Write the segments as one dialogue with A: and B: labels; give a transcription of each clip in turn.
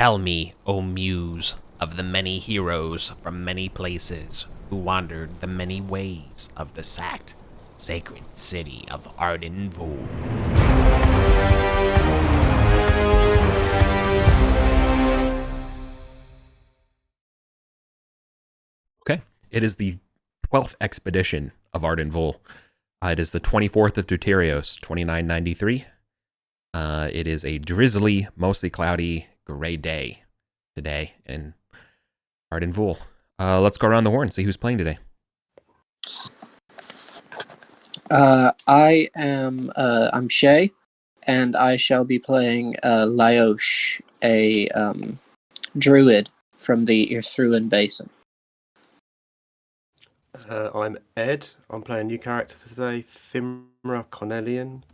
A: Tell me, O Muse, of the many heroes from many places who wandered the many ways of the sacked, sacred city of Arden. Okay, it is the 12th expedition of Arden. It is the 24th of Deuterios, 2993. It is a drizzly, mostly cloudy, gray day today in Arden. Let's go around the horn and see who's playing today.
B: I'm Shay, and I shall be playing Laosh, a druid from the Irthruan Basin.
C: I'm Ed. I'm playing a new character today, Fimra Cornelian.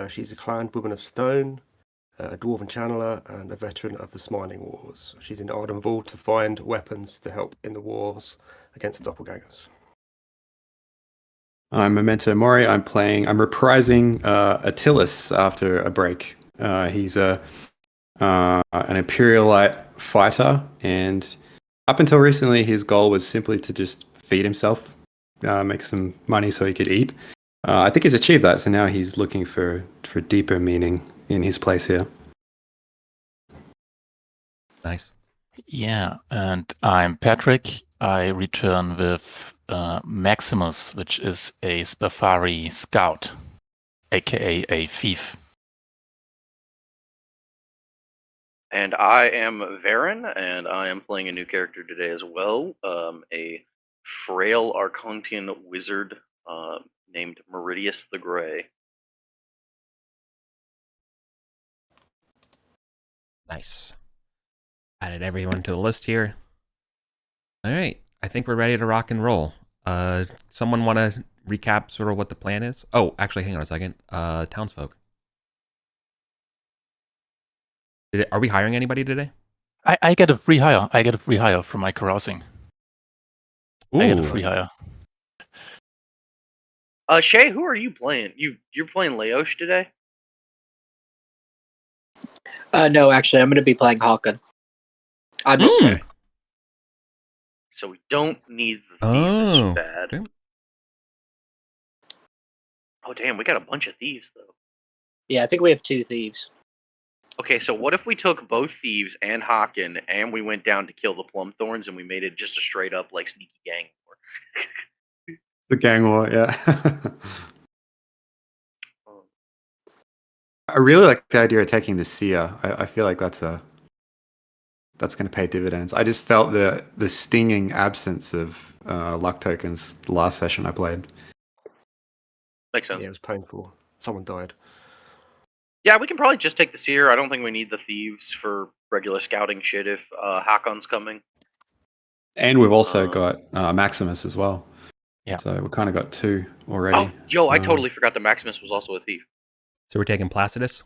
C: She's a clan woman of stone, a dwarven channeler, and a veteran of the Smiling Wars. She's in Arden to find weapons to help in the wars against doppelgangers.
D: I'm Memento Mori. I'm reprising Attilis after a break. He's an Imperialite fighter, and up until recently, his goal was simply to just feed himself, make some money so he could eat. I think he's achieved that, so now he's looking for deeper meaning in his place here.
A: Nice.
E: Yeah, and I'm Patrick. I return with Maximus, which is a Spafari scout, aka a thief.
F: And I am Varen, and I am playing a new character today as well, a frail Arcontian wizard named Meridius the Grey.
A: Nice. Added everyone to the list here. All right, I think we're ready to rock and roll. Someone want to recap sort of what the plan is? Oh, actually, hang on a second. Townsfolk. Are we hiring anybody today?
E: I get a free hire. I get a free hire from my carousing.
A: Ooh.
E: I get a free hire.
F: Shay, who are you playing? You're playing Laosh today?
B: No, actually, I'm going to be playing Hawken. I'm just
F: So we don't need the
A: Oh.
F: thieves bad.
A: Okay.
F: Oh damn, we got a bunch of thieves though.
B: Yeah, I think we have 2 thieves.
F: Okay, so what if we took both thieves and Hawken and we went down to kill the Plum Thorns and we made it just a straight up like sneaky gang war?
D: The gang war, yeah. I really like the idea of taking the seer. I feel like that's going to pay dividends. I just felt the stinging absence of luck tokens the last session I played.
F: Makes sense.
C: Yeah, it was painful. Someone died.
F: Yeah, we can probably just take the seer. I don't think we need the thieves for regular scouting shit if Hakon's coming.
D: And we've also got Maximus as well.
E: Yeah.
D: So we've kind of got 2 already.
F: Oh, yo, I totally forgot that Maximus was also a thief.
A: So we're taking Placidus?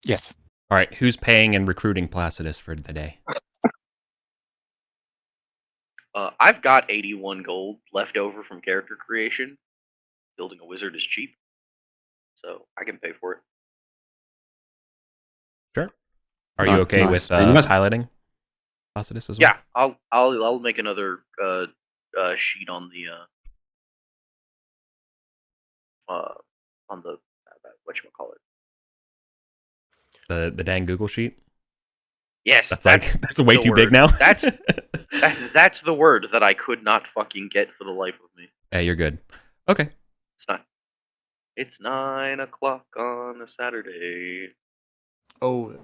E: Yes.
A: All right, who's paying and recruiting Placidus for the day?
F: I've got 81 gold left over from character creation. Building a wizard is cheap, so I can pay for it.
A: Sure. Are you okay with highlighting Placidus as well?
F: Yeah, I'll make another sheet on the whatchamacallit.
A: The dang Google sheet?
F: Yes.
A: That's way too big now.
F: That's the word that I could not fucking get for the life of me.
A: Hey, you're good. Okay.
F: It's 9 o'clock on a Saturday.
C: Oh,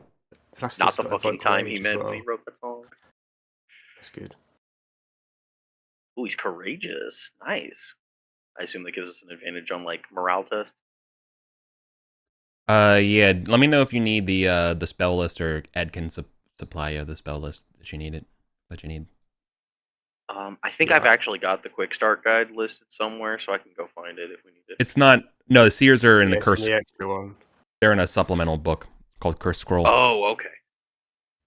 F: not the fucking time he meant when he wrote that song.
C: That's good.
F: Ooh, he's courageous. Nice. I assume that gives us an advantage on like morale test.
A: Yeah. Let me know if you need the spell list, or Ed can supply you the spell list that you need.
F: I think I've actually got the quick start guide listed somewhere, so I can go find it if we need it.
A: It's not. No, the seers are in the curse.
C: The extra one.
A: They're in a supplemental book called Curse Scroll.
F: Oh, okay.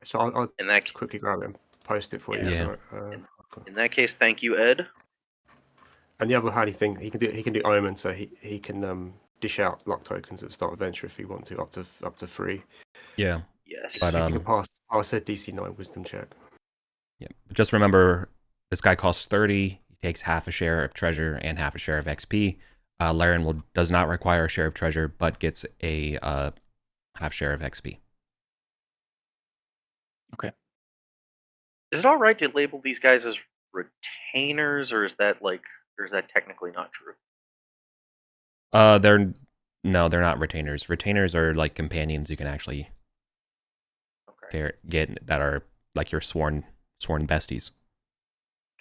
C: So I'll just quickly grab it and post it for you.
A: Yeah.
F: In that case, thank you, Ed.
C: And the other handy thing, he can do omen, so he can dish out luck tokens at the start of adventure if you want to, up to 3.
A: Yeah.
F: Yes.
A: But
C: If you can pass a DC 9 wisdom check.
A: yeah. Just remember, this guy costs 30. He takes half a share of treasure and half a share of XP. Laren does not require a share of treasure, but gets a half share of XP.
F: Is it all right to label these guys as retainers, or is that technically not true?
A: They're not retainers. Retainers are like companions you can actually get that are like your sworn besties.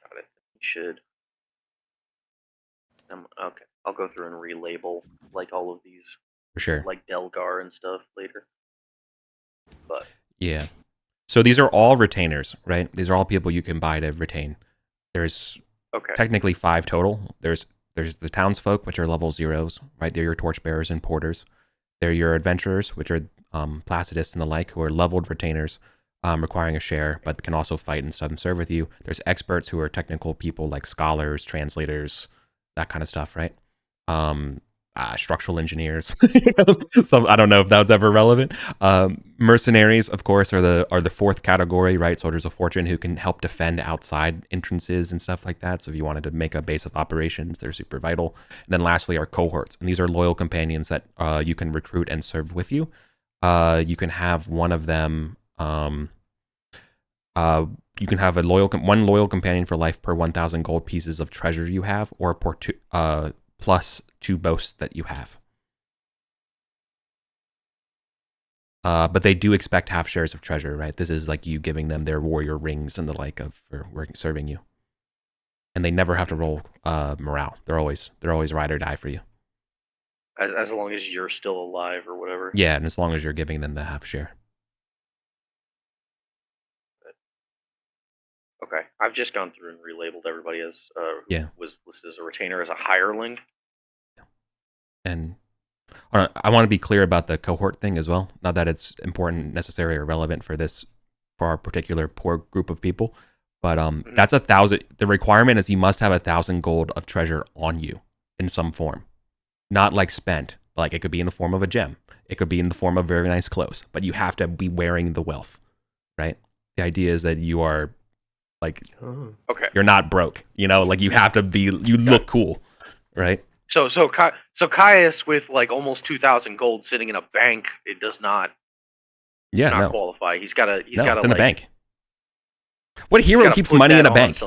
F: Got it. You should. Okay. I'll go through and relabel like all of these,
A: For sure.
F: like Delgar and stuff later. But
A: yeah. So these are all retainers, right? These are all people you can buy to retain. There's technically 5 total. There's the townsfolk, which are level 0s, right? They're your torchbearers and porters. They're your adventurers, which are Placidus and the like, who are leveled retainers, requiring a share, but can also fight and stuff and serve with you. There's experts who are technical people like scholars, translators, that kind of stuff, right? Structural engineers. So I don't know if that's ever relevant. Mercenaries, of course, are the 4th category, right? Soldiers of fortune who can help defend outside entrances and stuff like that. So if you wanted to make a base of operations, they're super vital. And then lastly are cohorts, and these are loyal companions that you can recruit and serve with you. You can have one of them. You can have one loyal companion for life per 1,000 gold pieces of treasure you have, or plus 2 boasts that you have. But they do expect half shares of treasure, right? This is like you giving them their warrior rings and the like for serving you. And they never have to roll morale. They're always ride or die for you.
F: as long as you're still alive or whatever.
A: Yeah, and as long as you're giving them the half share.
F: Okay, I've just gone through and relabeled everybody as
A: Yeah.
F: was listed as a retainer as a hireling.
A: And I want to be clear about the cohort thing as well. Not that it's important, necessary, or relevant for our particular poor group of people, but that's 1,000. The requirement is you must have 1,000 gold of treasure on you in some form, not like spent. Like it could be in the form of a gem. It could be in the form of very nice clothes, but you have to be wearing the wealth, right? The idea is that you are like, you're not broke, like you have to be, you look cool, right?
F: So Caius with like almost 2,000 gold sitting in a bank, it does not qualify. He's got
A: it's in a bank. What hero keeps money in a bank?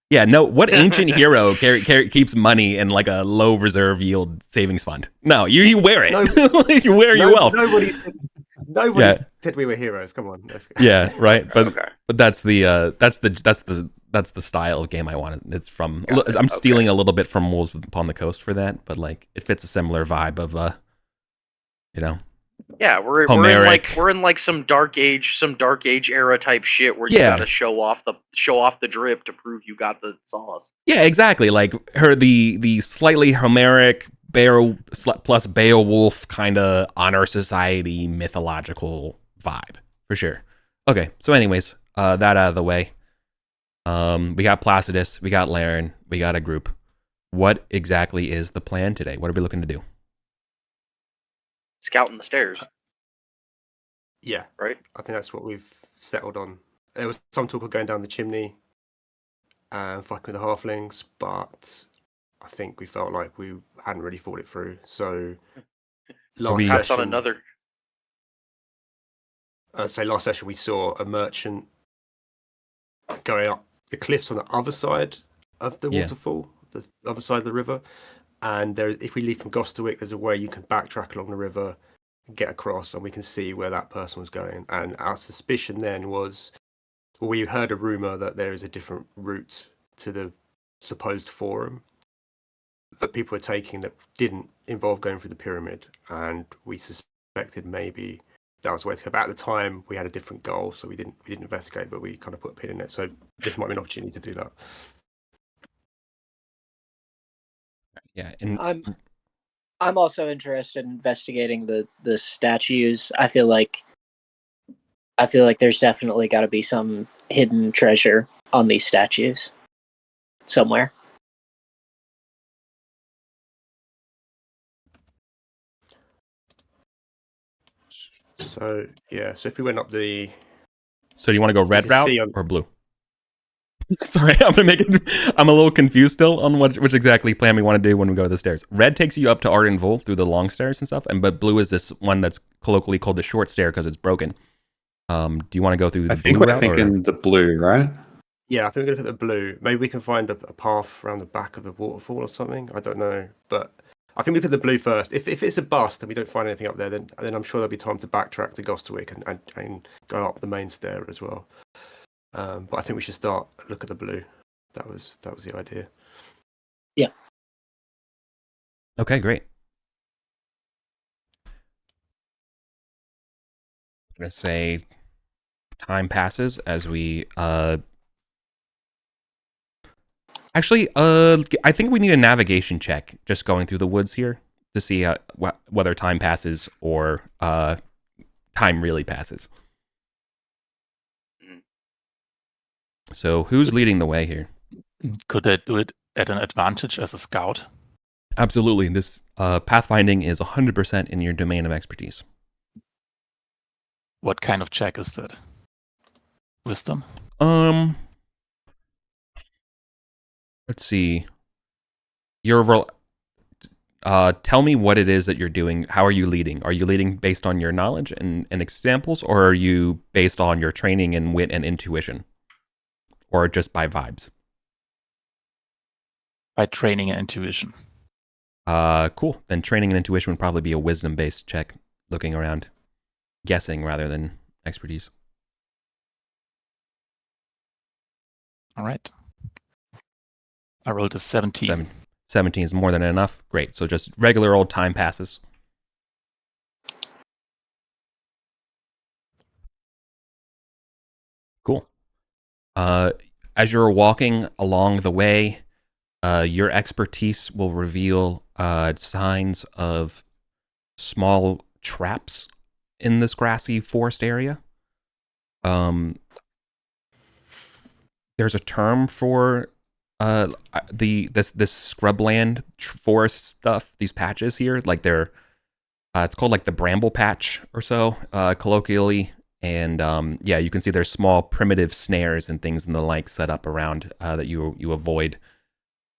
A: Yeah, no. What ancient hero keeps money in like a low reserve yield savings fund? No, you wear it. You wear your wealth.
C: Nobody said we were heroes. Come on.
A: Yeah, right. But that's the style of game I wanted. It's from. I'm stealing a little bit from Wolves Upon the Coast for that, but like it fits a similar vibe of
F: Yeah, we're in like some dark age era type shit where you gotta show off the drip to prove you got the sauce.
A: Yeah, exactly. Like the slightly Homeric plus Beowulf kind of honor society mythological vibe for sure. Okay, so anyways, that out of the way. We got Placidus, we got Laren, we got a group. What exactly is the plan today? What are we looking to do?
F: Scouting the stairs.
C: Yeah,
F: right.
C: I think that's what we've settled on. There was some talk of going down the chimney and fighting with the halflings, but I think we felt like we hadn't really thought it through. So last session we saw a merchant going up the cliffs on the other side of the waterfall, the other side of the river. And if we leave from Gosterwick, there's a way you can backtrack along the river, get across, and we can see where that person was going. And our suspicion then was, we heard a rumor that there is a different route to the supposed forum that people were taking that didn't involve going through the pyramid, and we suspected maybe that was the way to go. But at the time, we had a different goal, so we didn't investigate, but we kind of put a pin in it. So this might be an opportunity to do that.
A: Yeah, and
B: I'm also interested in investigating the statues. I feel like there's definitely got to be some hidden treasure on these statues somewhere.
C: So yeah, so if we went up the,
A: So do you want to go red
C: can
A: route
C: see on-
A: or blue? Sorry, I'm gonna make it. I'm a little confused still on which exactly plan we want to do when we go to the stairs. Red takes you up to Arden Vol through the long stairs and stuff, but blue is this one that's colloquially called the short stair because it's broken. Do you want to go through the
D: I think
A: blue
D: we're
A: route?
D: thinking the blue, right?
C: yeah, I think we look at the blue. Maybe we can find a path around the back of the waterfall or something. I don't know, but I think we look at the blue first. If it's a bust and we don't find anything up there, then I'm sure there'll be time to backtrack to Gostwick and go up the main stair as well. But I think we should look at the blue. That was the idea.
A: Okay, great. I'm gonna say time passes as we actually I think we need a navigation check just going through the woods here to see whether time passes or time really passes.
F: Mhm.
A: So who's leading the way here?
E: Could I do it at an advantage as a scout?
A: Absolutely. This pathfinding is 100% in your domain of expertise.
E: What kind of check is that? Wisdom?
A: Let's see. Tell me what it is that you're doing. How are you leading? Are you leading based on your knowledge and examples, or are you based on your training and wit and intuition? Or just by vibes?
E: By training and intuition.
A: Cool. Then training and intuition would probably be a wisdom-based check, looking around. Guessing rather than expertise.
E: All right. I rolled a 17.
A: 17 is more than enough. Great. So just regular old time passes. Cool. As you're walking along the way, your expertise will reveal signs of small traps in this grassy forest area. There's a term for this scrubland forest stuff. These patches here, like they're it's called like the bramble patch or so, colloquially. And yeah, you can see there's small primitive snares and things and the like set up around that you avoid.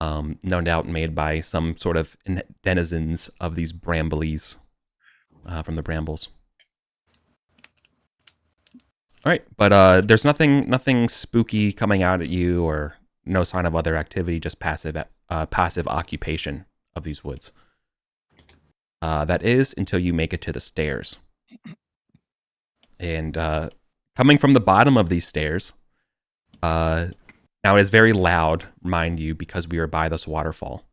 A: No doubt made by some sort of denizens of these bramblies from the brambles. All right, but there's nothing spooky coming out at you, or no sign of other activity. Just passive occupation of these woods. That is until you make it to the stairs. And coming from the bottom of these stairs, now it is very loud, mind you, because we are by this waterfall.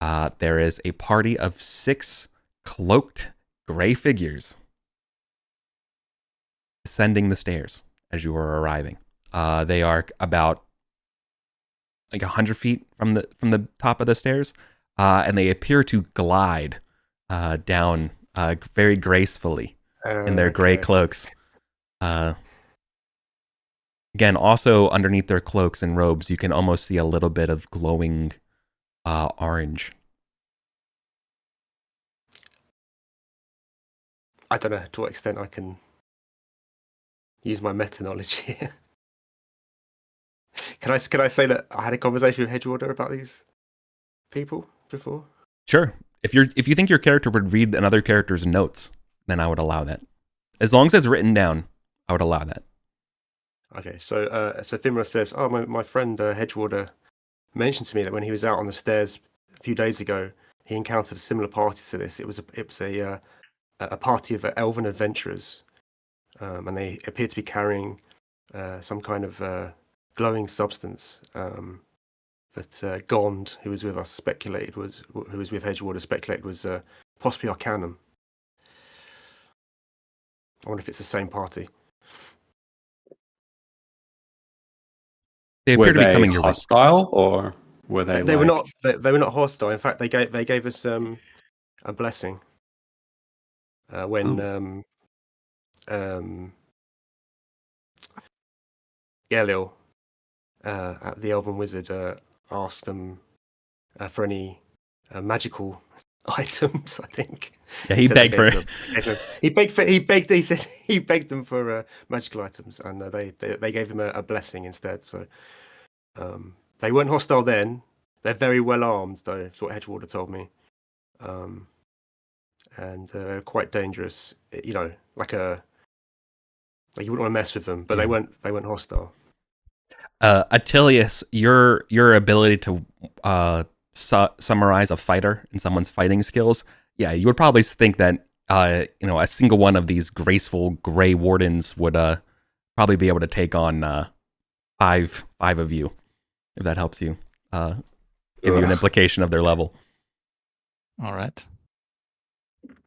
A: There is a party of 6 cloaked gray figures descending the stairs as you are arriving. They are about like 100 feet from the top of the stairs, and they appear to glide down very gracefully in their gray cloaks. Again, also underneath their cloaks and robes, you can almost see a little bit of glowing orange.
C: I don't know to what extent I can use my meta knowledge here. Can I say that I had a conversation with Hedgewater about these people before?
A: Sure. If you think your character would read another character's notes, then I would allow that. As long as it's written down, I would allow that.
C: Okay, so Fimra says, "Oh, my friend Hedgewater mentioned to me that when he was out on the stairs a few days ago, he encountered a similar party to this. It was a party of elven adventurers, and they appeared to be carrying some kind of glowing substance. That Gond, who was with us, who was with Hedgewater, speculated was possibly Arcanum. I wonder if it's the same party."
A: They
D: Were
A: appear to be
D: they
A: coming your way.
D: hostile, or were they?
C: They were not. They were not hostile. In fact, they gave us a blessing when Galil, the Elven Wizard, asked them for any magical items. I think.
A: Yeah, he
C: said they
A: begged for
C: gave
A: it.
C: He begged. He said he begged them for magical items, and they gave him a blessing instead. So they weren't hostile then. They're very well armed, though. Is what Hedgewater told me. And they're quite dangerous. You know, like you wouldn't want to mess with them, but they weren't hostile.
A: Attilius, your ability to summarize a fighter and someone's fighting skills, yeah, you would probably think that a single one of these graceful gray wardens would probably be able to take on five of you, if that helps you give you an implication of their level.
E: All right.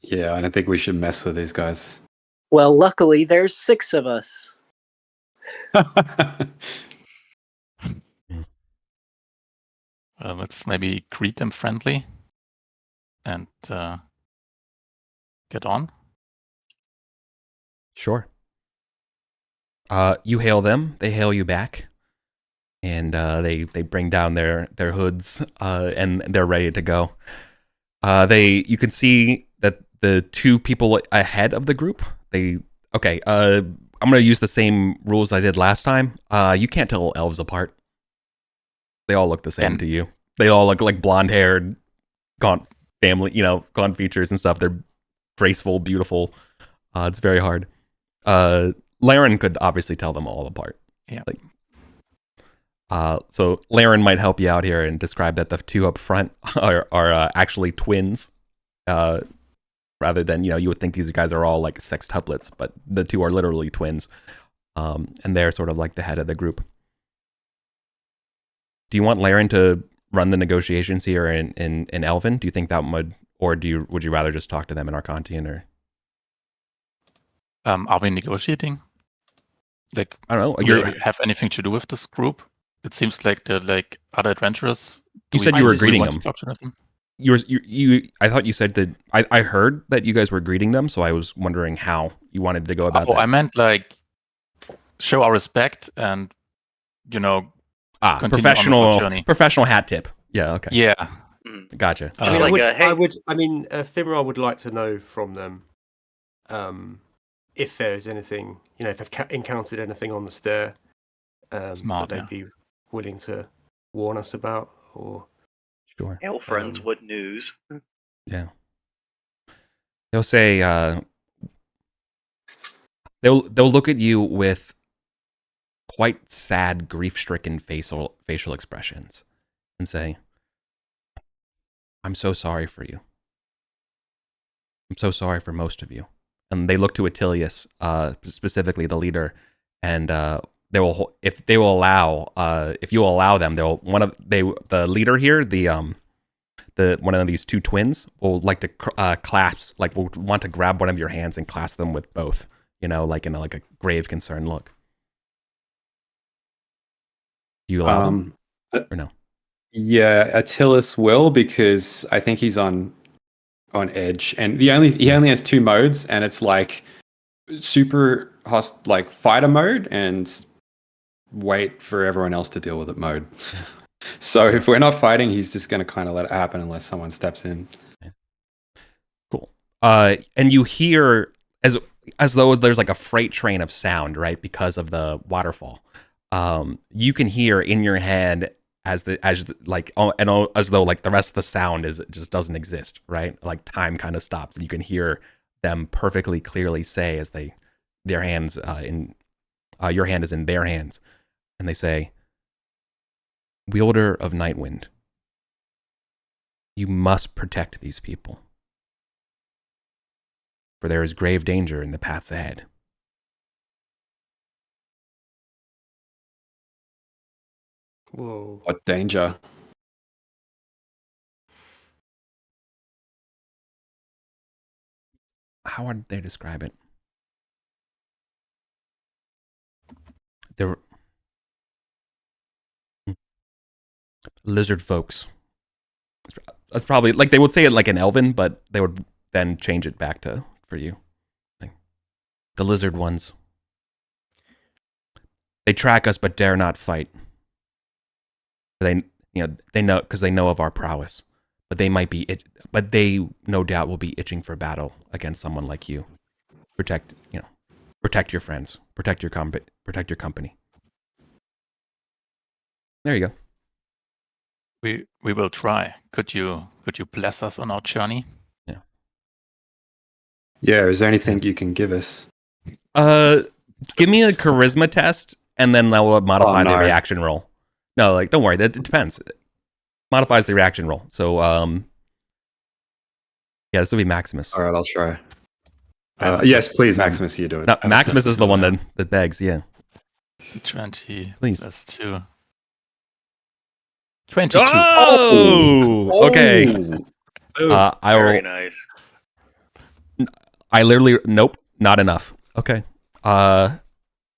D: Yeah, I don't think we should mess with these guys.
B: Well, luckily there's 6 of us.
E: Let's maybe greet them friendly and get on.
A: Sure. You hail them, they hail you back, and they bring down their hoods and they're ready to go. You can see that the 2 people ahead of the group, I'm gonna use the same rules I did last time. You can't tell elves apart. They all look the same to you. They all look like blonde-haired, gaunt family, gaunt features and stuff. They're graceful, beautiful. It's very hard. Laren could obviously tell them all apart.
E: Yeah.
A: So Laren might help you out here and describe that the 2 up front are actually twins, rather than you would think these guys are all like sextuplets, but the 2 are literally twins, and they're sort of like the head of the group. Do you want Laren to run the negotiations here in Elven? Do you think that would, or would you rather just talk to them in Arcantian? Or
E: are we negotiating? Like,
A: I don't know.
E: do we have anything to do with this group? It seems like they're like other adventurers.
A: You said you were greeting
E: want
A: them.
E: to talk to them?
A: I thought you said that. I heard that you guys were greeting them, so I was wondering how you wanted to go about that.
E: I meant like show our respect and continue on with our journey.
A: Professional hat tip. Yeah. Okay.
E: Yeah.
A: Gotcha.
F: I mean,
C: Fimra would like to know from them if there's anything, if they've encountered anything on the stair
E: Smart,
C: that they'd be willing to warn us about, or
A: Sure.
F: Hail friends, what news?
A: Yeah. They'll say they'll look at you with quite sad, grief-stricken facial expressions and say, "I'm so sorry for you. I'm so sorry for most of you." And they look to Attilius, specifically the leader, and if you allow them, the leader here, the one of these 2 twins will like to clasp, like will want to grab one of your hands and clasp them with both, like in a grave concern look. Do you allow them or no?
D: Yeah, Attilius will, because I think he's on edge, and he only has 2 modes, and it's like super like fighter mode and wait for everyone else to deal with it mode. So if we're not fighting, he's just going to kind of let it happen unless someone steps in.
A: Cool. And you hear as though there's like a freight train of sound, right? Because of the waterfall. You can hear in your head as though like the rest of the sound just doesn't exist, right? Like time kind of stops, and you can hear them perfectly clearly say as your hand is in their hands, and they say, "Wielder of Nightwind, you must protect these people, for there is grave danger in the paths ahead."
C: Whoa.
D: What danger?
A: How would they describe it? They're lizard folks. That's probably like they would say it like an Elven, but they would then change it back to for you. Like, the lizard ones. They track us but dare not fight. They know because they know of our prowess, but they might be but they no doubt will be itching for battle against someone like you. Protect your friends, protect your company. There you go.
E: We will try. Could you bless us on our journey?
D: Yeah, is there anything you can give us?
A: Give me a charisma test, and then that will modify the
D: no.
A: reaction roll. No, like, don't worry. It depends. It modifies the reaction roll. So, yeah, this will be Maximus.
D: All right, I'll try. Yes, please, Maximus, you do it.
A: No, Maximus is the one
E: Yeah.
A: that begs. Yeah.
E: 20
A: Please.
E: plus 2. 22.
A: Oh! Okay. I
F: Very
A: will.
F: nice.
A: I literally. Nope. Not enough. Okay. I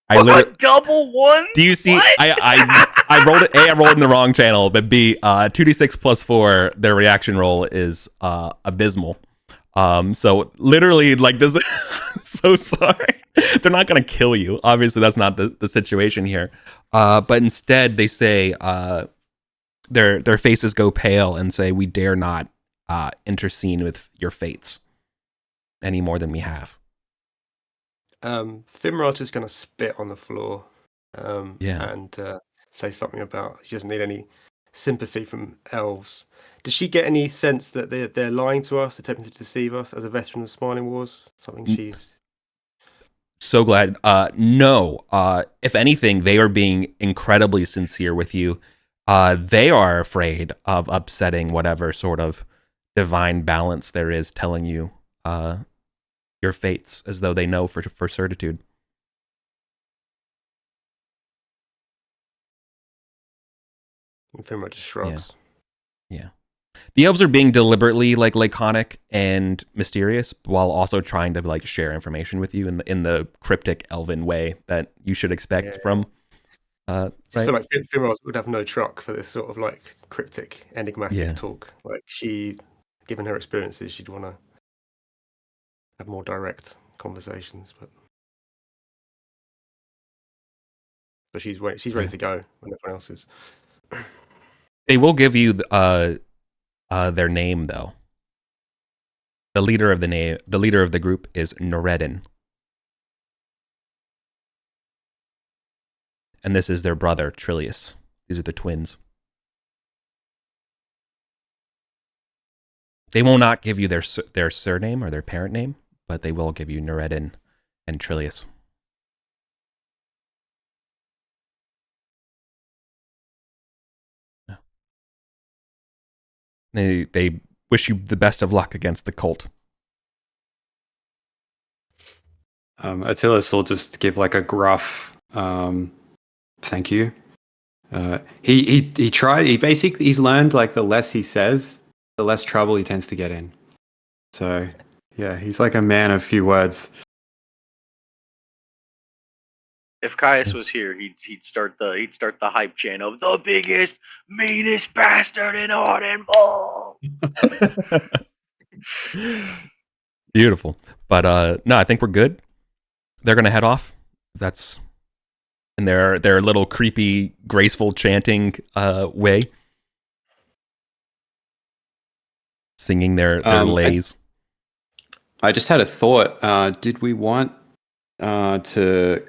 F: What,
A: literally.
F: double one?
A: Do you see?
F: What?
A: I rolled it. I rolled in the wrong channel. But B, 2d6 plus 4. Their reaction roll is abysmal. So literally, like this. So sorry. They're not gonna kill you. Obviously, that's not the situation here. But instead, they say their faces go pale and say, "We dare not intercede with your fates any more than we have."
C: Fimra's just going to spit on the floor
A: Yeah.
C: and say something about she doesn't need any sympathy from elves. Does she get any sense that they're lying to us, attempting to deceive us as a veteran of Smiling Wars? Something she's...
A: So glad. No. If anything, they are being incredibly sincere with you. They are afraid of upsetting whatever sort of divine balance there is telling you your fates, as though they know for certitude.
C: And Fimra just shrugs.
A: Yeah. The elves are being deliberately like laconic and mysterious, while also trying to like share information with you in the cryptic elven way that you should expect from.
C: I
A: Right?
C: feel like Fimra would have no truck for this sort of like cryptic, enigmatic
A: Yeah.
C: talk. Like she, given her experiences, she'd want to have more direct conversations. But she's ready to go when everyone else is.
A: They will give you their name though. The leader of the group is Noredin. And this is their brother, Trillius. These are the twins. They will not give you their surname or their parent name, but they will give you Noredin and Trillius. They wish you the best of luck against the cult.
D: Attilas will just give like a gruff thank you. He's learned like the less he says, the less trouble he tends to get in. So yeah, he's like a man of few words.
F: If Caius was here, he'd start the hype chain of the biggest, meanest bastard in Arden Ball.
A: Beautiful. But no, I think we're good. They're gonna head off. That's in their little creepy, graceful chanting way. Singing their lays.
D: I just had a thought. Did we want to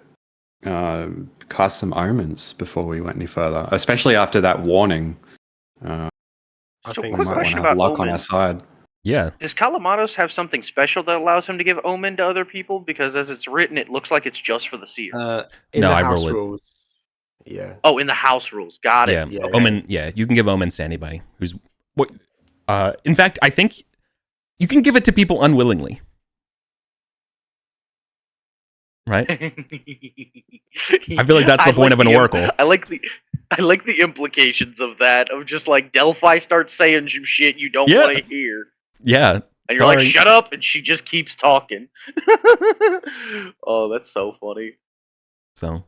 D: cast some omens before we went any further? Especially after that warning.
C: I
F: So
C: think
D: We
F: quick
D: might want
F: question
D: to have
F: about
D: luck on our
F: omens.
D: side.
A: Yeah.
F: Does Calamados have something special that allows him to give omen to other people? Because as it's written, it looks like it's just for the seer.
C: In
A: No,
C: the
A: I
C: house
A: roll it.
C: rules. Yeah.
F: Oh, in the house rules. Got
A: Yeah.
F: it.
C: Yeah.
F: Okay.
A: Omen. Yeah, you can give omens to anybody who's what. In fact, I think you can give it to people unwillingly. Right? I feel like that's the point of an oracle.
F: I like the implications of that. Of just like Delphi starts saying some shit you don't
A: Yeah.
F: want to hear,
A: Yeah.
F: and you're like,
A: Sorry.
F: "Shut up!" and she just keeps talking. Oh, that's so funny.
A: So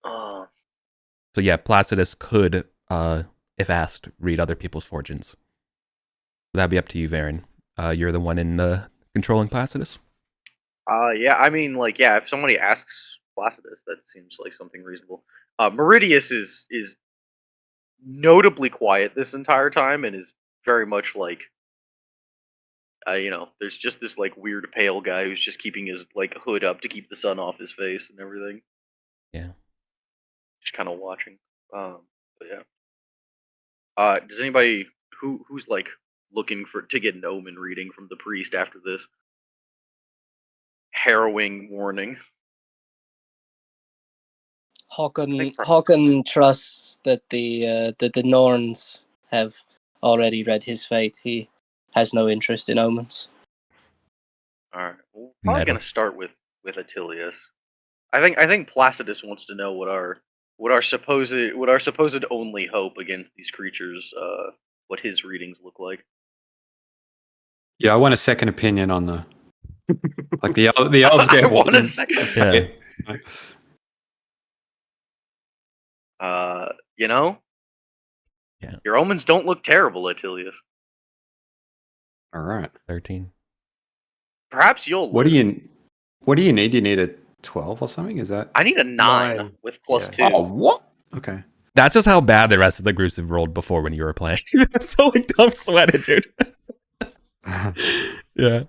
F: Oh,
A: yeah, Placidus could, if asked, read other people's fortunes. That'd be up to you, Varen. You're the one in controlling Placidus.
F: yeah. I mean, like, yeah. If somebody asks Placidus, that seems like something reasonable. Meridius is notably quiet this entire time and is very much like, there's just this like weird pale guy who's just keeping his like hood up to keep the sun off his face and everything.
A: Yeah.
F: Just kind of watching. But yeah. Does anybody who's like looking to get an omen reading from the priest after this harrowing warning?
B: Håkon trusts that the Norns have already read his fate. He has no interest in omens.
F: All right, we're probably
A: Meta.
F: gonna start with Attilius. I think Placidus wants to know what our supposed only hope against these creatures. What his readings look like.
D: Yeah, I want a second opinion on the like the elves
F: I
D: gave
F: want a
D: one.
F: second.
A: Yeah.
F: You know,
A: Yeah.
F: your omens don't look terrible, Attilius.
D: All right.
A: 13.
F: Perhaps you'll.
D: What do
F: learn.
D: you need? You need a 12 or something? Is that?
F: I need a 9
C: 9.
F: with plus
C: Yeah.
F: 2.
D: Oh, what? Okay.
A: That's just how bad the rest of the groups have rolled before when you were playing. So like, I'm sweated, dude. Yeah.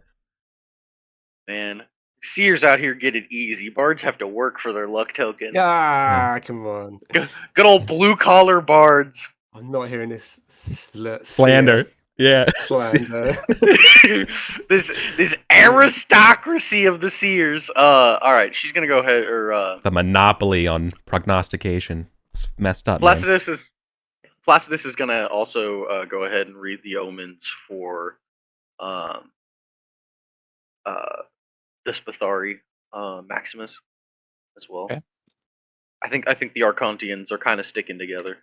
F: Man, seers out here get it easy. Bards have to work for their luck token.
C: Come on.
F: Good old blue collar bards.
C: I'm not hearing this
A: Slander. Yeah.
C: Slander.
F: this aristocracy of the seers. All right, she's gonna go ahead.
A: The monopoly on prognostication. It's messed up, man.
F: Placidus is gonna also go ahead and read the omens for the Spathari Maximus as well.
E: Okay.
F: I think the Archontians are kind of sticking together.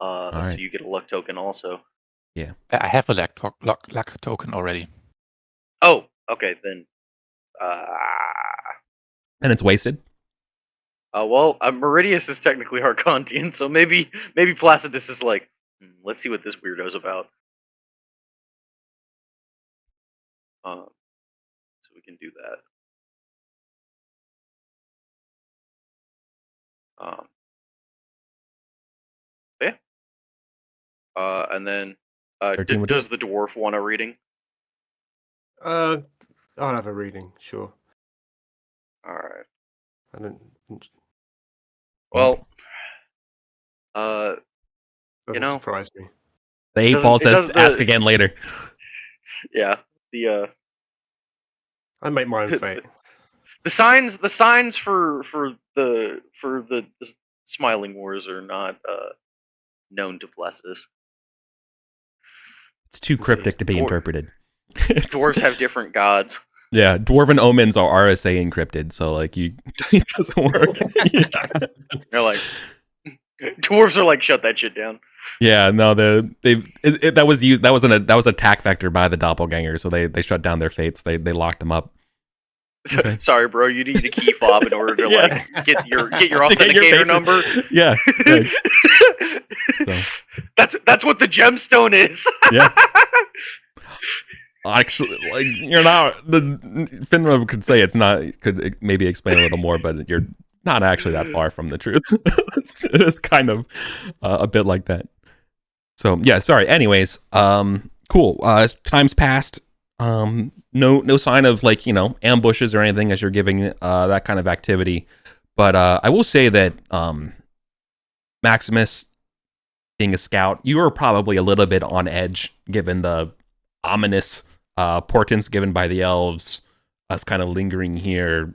F: So
A: right.
F: you get a luck token also.
E: I have a luck token already.
F: Oh, okay then.
A: And it's wasted.
F: Well, Meridius is technically Archontian, so maybe Placidus is like, let's see what this weirdo's about. So we can do that. Yeah. And then
A: 13 would
F: does the dwarf want a reading?
C: I'll have a reading, sure.
F: All right.
C: I don't.
F: Well,
C: Doesn't surprise me.
A: The 8 ball says ask again later.
F: Yeah. The
C: I make my own fate.
F: the signs for the Smiling Wars are not known to Placidus.
A: It's too cryptic to be interpreted.
F: Dwarves have different gods.
A: Yeah, dwarven omens are RSA encrypted, so like it doesn't work.
F: They're like dwarves are like shut that shit down.
A: Yeah, no, that was used. That was a attack vector by the doppelganger, so they shut down their fates. They locked them up. Okay.
F: Sorry, bro. You need a key fob in order to
A: Yeah.
F: like get your
A: To
F: authenticator number.
A: Yeah. So.
F: That's what the gemstone is.
A: Yeah. Actually, like you're not. The Finra could say it's not. Could maybe explain a little more, but you're not actually that far from the truth. It is kind of a bit like that. So yeah, sorry. Anyways, cool. Time's passed. No sign of like ambushes or anything as you're giving that kind of activity. But I will say that Maximus, being a scout, you are probably a little bit on edge given the ominous portents given by the elves, us kind of lingering here,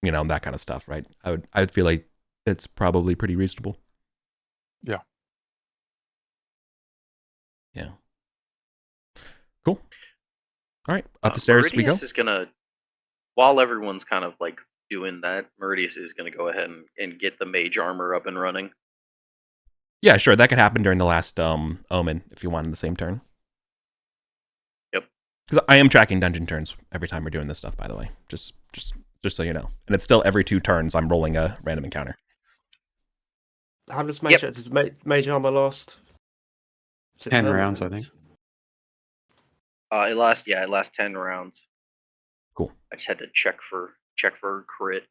A: that kind of stuff, right? I would feel like it's probably pretty reasonable.
E: Yeah.
A: Yeah. Cool. All right, up the stairs we go.
F: Meridius is gonna, while everyone's kind of like doing that, Meridius is gonna go ahead and get the mage armor up and running.
A: Yeah, sure. That could happen during the last omen if you want in the same turn.
F: Yep.
A: Because I am tracking dungeon turns every time we're doing this stuff, by the way. Just so you know. And it's still every 2 turns I'm rolling a random encounter.
C: How does mage armor last?
D: 10 rounds, I think.
F: It lasts 10 rounds.
A: Cool.
F: I just had to check for crit.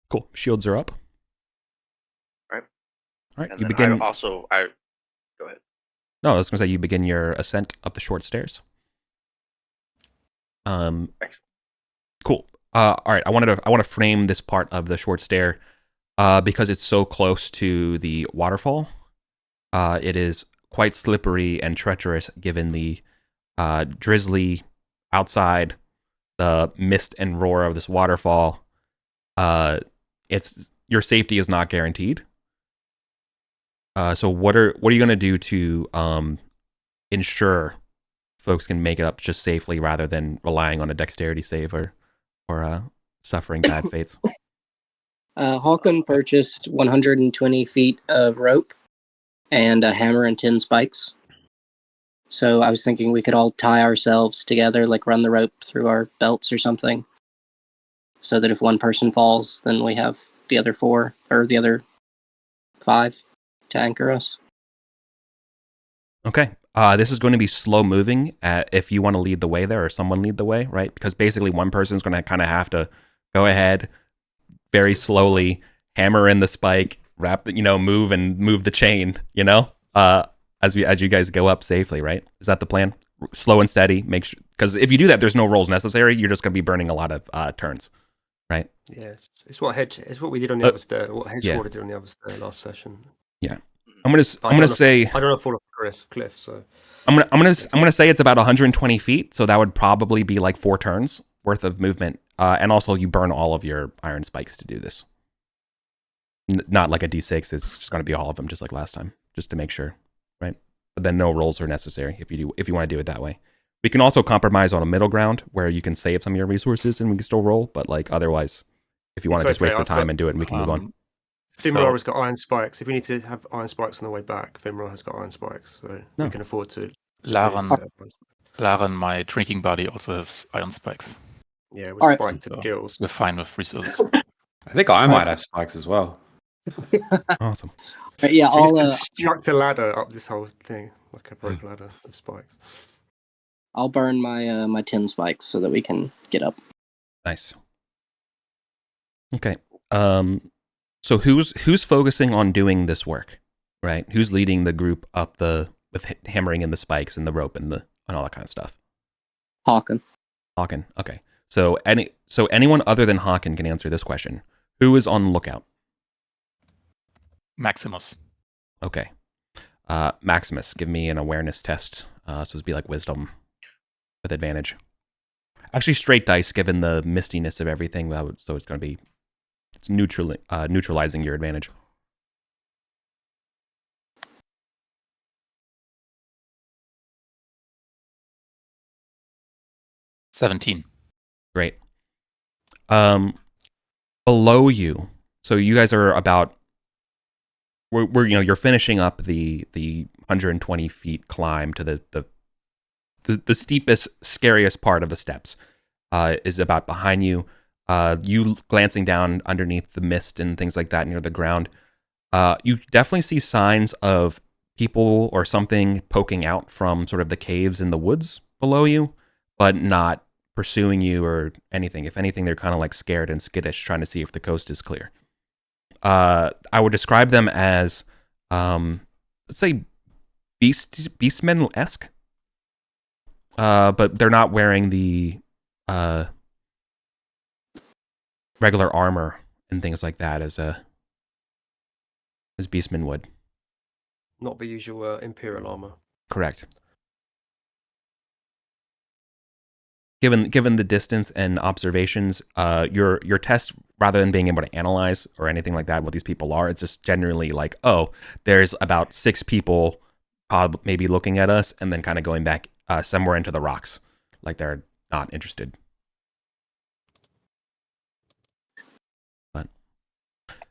A: Cool. Shields are up. right,
F: And
A: you
F: then
A: begin.
F: I go ahead.
A: No, I was going to say you begin your ascent up the short stairs.
F: Excellent.
A: Cool. All right, I want to frame this part of the short stair because it's so close to the waterfall. It is quite slippery and treacherous given the drizzly outside, the mist and roar of this waterfall. It's your safety is not guaranteed. So what are you going to do to ensure folks can make it up just safely rather than relying on a dexterity save or suffering bad fates?
B: Hawken purchased 120 feet of rope and a hammer and 10 spikes. So I was thinking we could all tie ourselves together, like run the rope through our belts or something, so that if one person falls, then we have the other 4 or the other 5 to anchor us.
A: Okay. This is going to be slow moving if you want to lead the way there or someone lead the way, right? Because basically one person's going to kind of have to go ahead very slowly, hammer in the spike, move the chain, as you guys go up safely, right? Is that the plan? Slow and steady, make sure, because if you do that, there's no rolls necessary. You're just going to be burning a lot of turns, right?
C: Yeah, it's what we did on the other stair. What
A: yeah.
C: Hedgewater did on the other stair last session.
A: Yeah, I'm gonna say
C: I don't know if fall off the cliff, so
A: I'm gonna say it's about 120 feet, so that would probably be like 4 turns worth of movement, and also you burn all of your iron spikes to do this. Not like a d6; it's just gonna be all of them, just like last time, just to make sure, right? But then no rolls are necessary if you want to do it that way. We can also compromise on a middle ground where you can save some of your resources and we can still roll, but like otherwise, if you want to just waste the time and do it, and we can move on.
C: Fimra has got iron spikes. If we need to have iron spikes on the way back, Fimra has got iron spikes, so we can afford to.
E: Laren, my drinking buddy, also has iron spikes.
C: Yeah, we're spiked to the gills.
E: We're fine with resources.
D: I think I might have spikes as well.
A: Awesome.
B: Yeah,
C: I'll
B: I'll
C: construct a ladder up this whole thing, like a rope ladder of spikes.
B: I'll burn my my 10 spikes so that we can get up.
A: Nice. Okay. So who's focusing on doing this work, right? Who's leading the group up with hammering in the spikes and the rope and all that kind of stuff?
B: Hawken.
A: Okay. So anyone other than Hawken can answer this question. Who is on the lookout?
E: Maximus.
A: Okay. Maximus, give me an awareness test. So it'd be like wisdom with advantage. Actually, straight dice, given the mistiness of everything. So it's going to be neutralizing your advantage.
E: $17.
A: Great. Below you, so you guys are about. We're you're finishing up the 120 feet climb to the steepest, scariest part of the steps. Is about behind you. You glancing down underneath the mist and things like that near the ground. You definitely see signs of people or something poking out from sort of the caves in the woods below you, but not pursuing you or anything. If anything, they're kind of like scared and skittish, trying to see if the coast is clear. I would describe them as, let's say, beastmen-esque, but they're not wearing the regular armor and things like that as beastmen would.
C: Not the usual Imperial armor.
A: Correct. Given the distance and observations, your test, rather than being able to analyze or anything like that, what these people are, it's just generally like, oh, there's about 6 people maybe looking at us and then kind of going back somewhere into the rocks, like they're not interested. But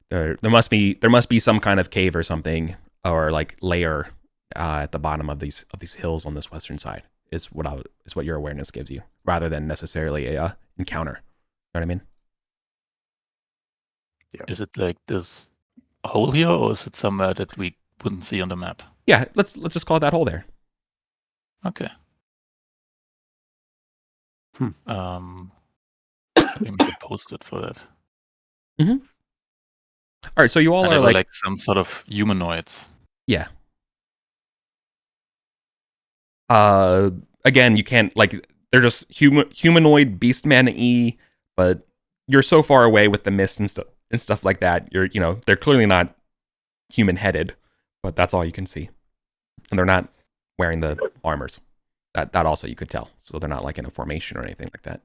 A: there must be some kind of cave or something, or like layer at the bottom of these hills on this western side. Is what your awareness gives you, rather than necessarily a encounter. You know what I mean?
C: Yeah.
E: Is it like this hole here, or is it somewhere that we wouldn't see on the map?
A: Yeah, let's just call it that hole there.
E: Okay. Let me make a post-it for that.
A: Mm-hmm. All right, so you all
E: And
A: are
E: they were
A: like,
E: like some sort of humanoids.
A: yeah. Again, you can't like they're just humanoid beastman-y, but you're so far away with the mist and stuff like that. They're clearly not human-headed, but that's all you can see, and they're not wearing the armors. That also you could tell. So they're not like in a formation or anything like that.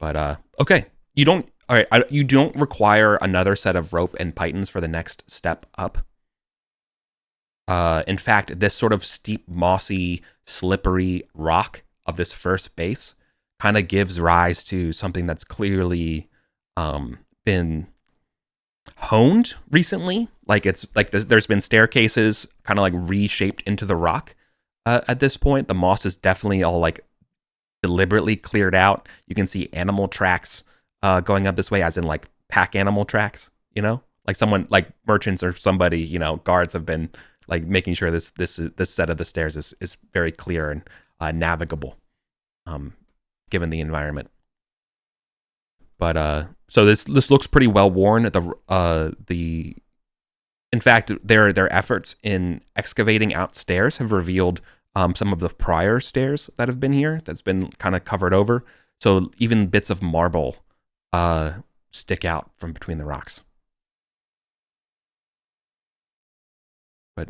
A: But okay, you don't. All right, you don't require another set of rope and pythons for the next step up. In fact, this sort of steep, mossy, slippery rock of this first base kind of gives rise to something that's clearly been honed recently. Like it's like there's been staircases kind of like reshaped into the rock. At this point, the moss is definitely all like deliberately cleared out. You can see animal tracks going up this way, as in like pack animal tracks. Like someone, like merchants or somebody, guards have been like making sure this set of the stairs is very clear and navigable, given the environment. But so this looks pretty well worn. In fact, their efforts in excavating out stairs have revealed some of the prior stairs that have been here that's been kind of covered over. So even bits of marble stick out from between the rocks. But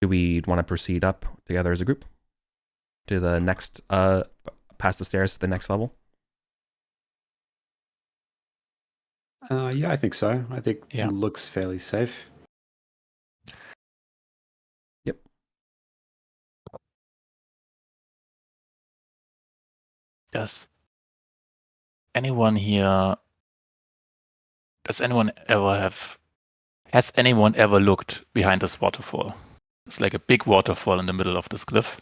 A: do we want to proceed up together as a group to the next, past the stairs to the next level?
D: Yeah, I think so. I think
E: Yeah.
D: it looks fairly safe.
A: Yep.
E: Does anyone has anyone ever looked behind this waterfall? It's like a big waterfall in the middle of this cliff.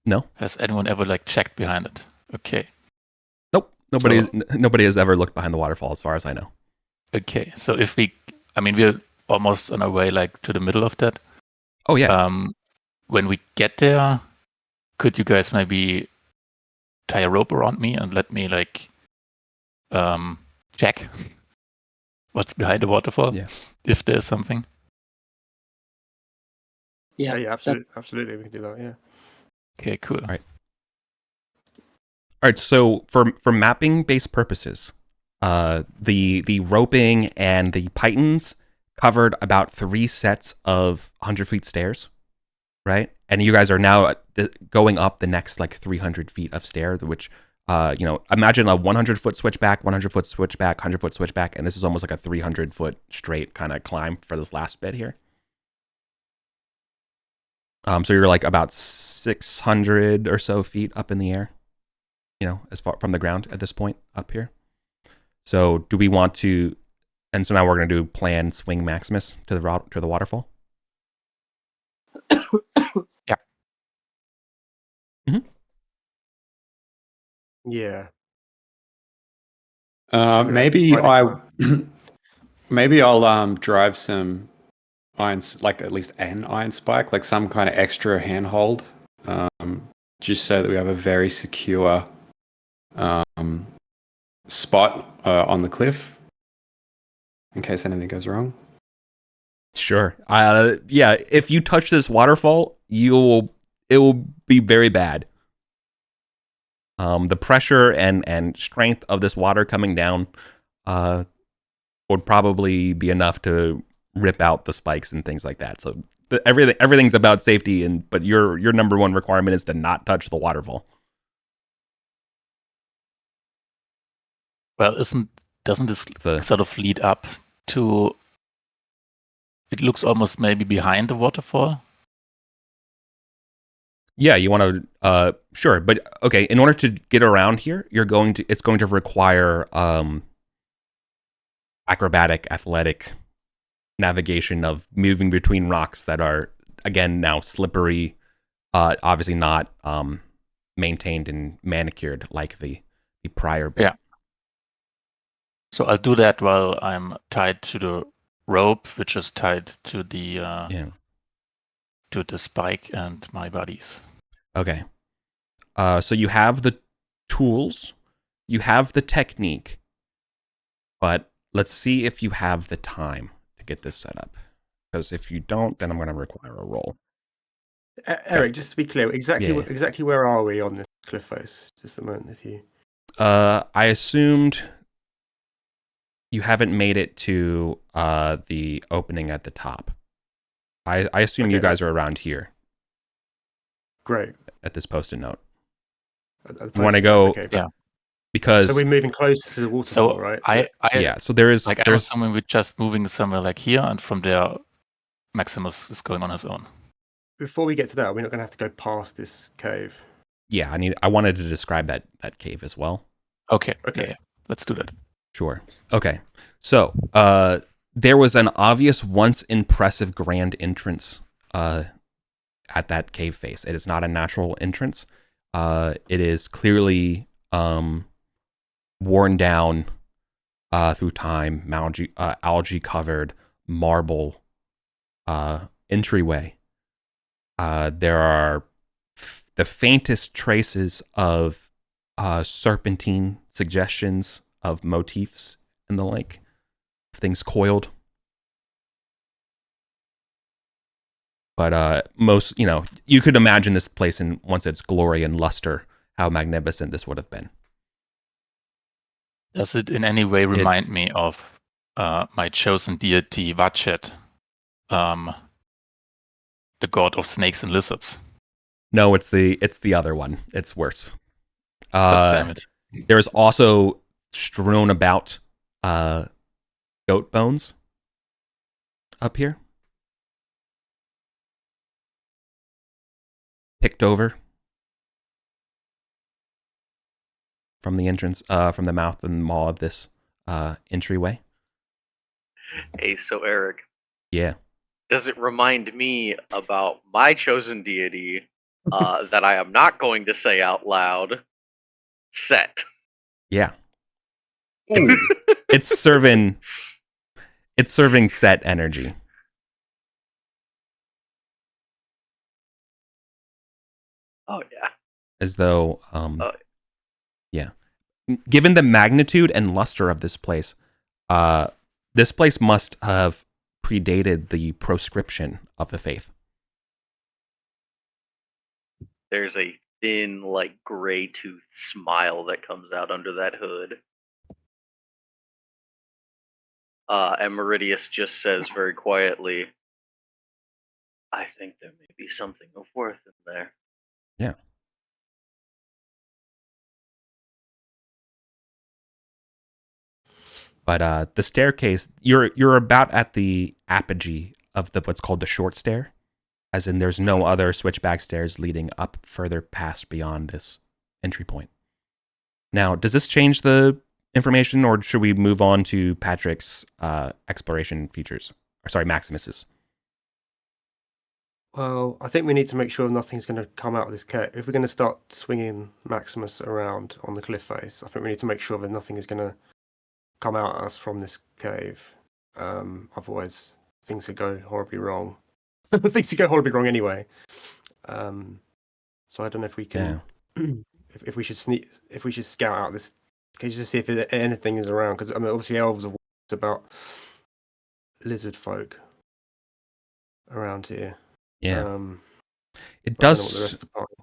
A: No.
E: Has anyone ever like checked behind it? Okay.
A: Nope. Nobody has ever looked behind the waterfall, as far as I know.
E: Okay. So we're almost on our way like to the middle of that.
A: Oh yeah.
E: When we get there, could you guys maybe tie a rope around me and let me like check what's behind the waterfall?
A: Yeah.
E: If there's something.
B: Yeah,
C: Yeah, absolutely, we can do that. Yeah.
E: Okay, cool.
A: All right. So for mapping based purposes, the roping and the pythons covered about 3 sets of 100-foot stairs, right? And you guys are now going up the next like 300 feet of stair, which imagine a 100-foot switchback, 100-foot switchback, 100-foot switchback, and this is almost like a 300-foot straight kind of climb for this last bit here. So you're like about 600 or so feet up in the air, as far from the ground at this point up here. So do we want to? And so now we're going to do plan swing Maximus to the waterfall.
E: Yeah.
A: Mm-hmm.
C: Yeah.
D: Maybe I'll drive some irons, like at least an iron spike, like some kind of extra handhold, just so that we have a very secure spot on the cliff in case anything goes wrong.
A: Sure. Yeah. If you touch this waterfall, it will be very bad. The pressure and strength of this water coming down would probably be enough to rip out the spikes and things like that. So everything's about safety, but your number one requirement is to not touch the waterfall.
E: Well, doesn't this sort of lead up to? It looks almost maybe behind the waterfall.
A: Yeah, you want to sure, but okay, in order to get around here, it's going to require acrobatic, athletic navigation of moving between rocks that are again now slippery, obviously not maintained and manicured like the prior bit.
E: Yeah. So I'll do that while I'm tied to the rope, which is tied to the to the spike and my buddies.
A: Okay. So you have the tools, you have the technique, But let's see if you have the time to get this set up. Because if you don't, then I'm going to require a roll.
C: Eric, just to be clear, exactly
A: Yeah.
C: exactly where are we on this cliff face? Just a moment, if you.
A: I assumed you haven't made it to the opening at the top. I assume you
C: Okay.
A: guys are around here
C: Great.
A: at this post-it note.
C: You
A: wanna go-
E: Yeah.
A: Because
C: So we're moving closer to the waterfall,
E: So
C: right?
A: so there's
E: I'm assuming we're just moving somewhere like here, and from there, Maximus is going on his own.
C: Before we get to that, we're not going to have to go past this cave.
A: yeah, I wanted to describe that cave as well.
E: Okay.
C: Okay.
E: Yeah. Let's do that.
A: Sure. Okay. So, there was an obvious once impressive grand entrance at that cave face. It is not a natural entrance. It is clearly worn down through time, algae covered marble entryway. There are the faintest traces of serpentine suggestions of motifs in the lake, things coiled. But most, you could imagine this place in once its glory and luster, how magnificent this would have been.
E: Does it in any way remind me of my chosen deity, Vachet, the god of snakes and lizards?
A: No, it's the other one. It's worse.
E: God damn it.
A: There's also strewn about goat bones up here, picked over from the entrance, from the mouth and maw of this entryway.
F: Hey, so Eric,
A: Yeah.
F: does it remind me about my chosen deity that I am not going to say out loud? Set.
A: Yeah. It's serving set energy.
F: Oh yeah.
A: As though yeah. Given the magnitude and luster of this place must have predated the proscription of the faith.
F: There's a thin, like, gray tooth smile that comes out under that hood. And Meridius just says very quietly, I think there may be something of worth in there.
A: Yeah. But the staircase, you're about at the apogee of what's called the short stair, as in there's no other switchback stairs leading up further past beyond this entry point. Now, does this change the information, or should we move on to Patrick's exploration features? Or sorry, Maximus's.
C: Well, I think we need to make sure nothing's going to come out of this cave. If we're going to start swinging Maximus around on the cliff face, I think we need to make sure that nothing is going to come out at us from this cave. Otherwise, things could go horribly wrong. Things could go horribly wrong anyway. So I don't know if we can, if we should scout out this cage to see if anything is around. Because I mean, obviously, elves are about lizard folk around here.
A: Yeah. It
C: I don't know what the
A: does.
C: rest of the party.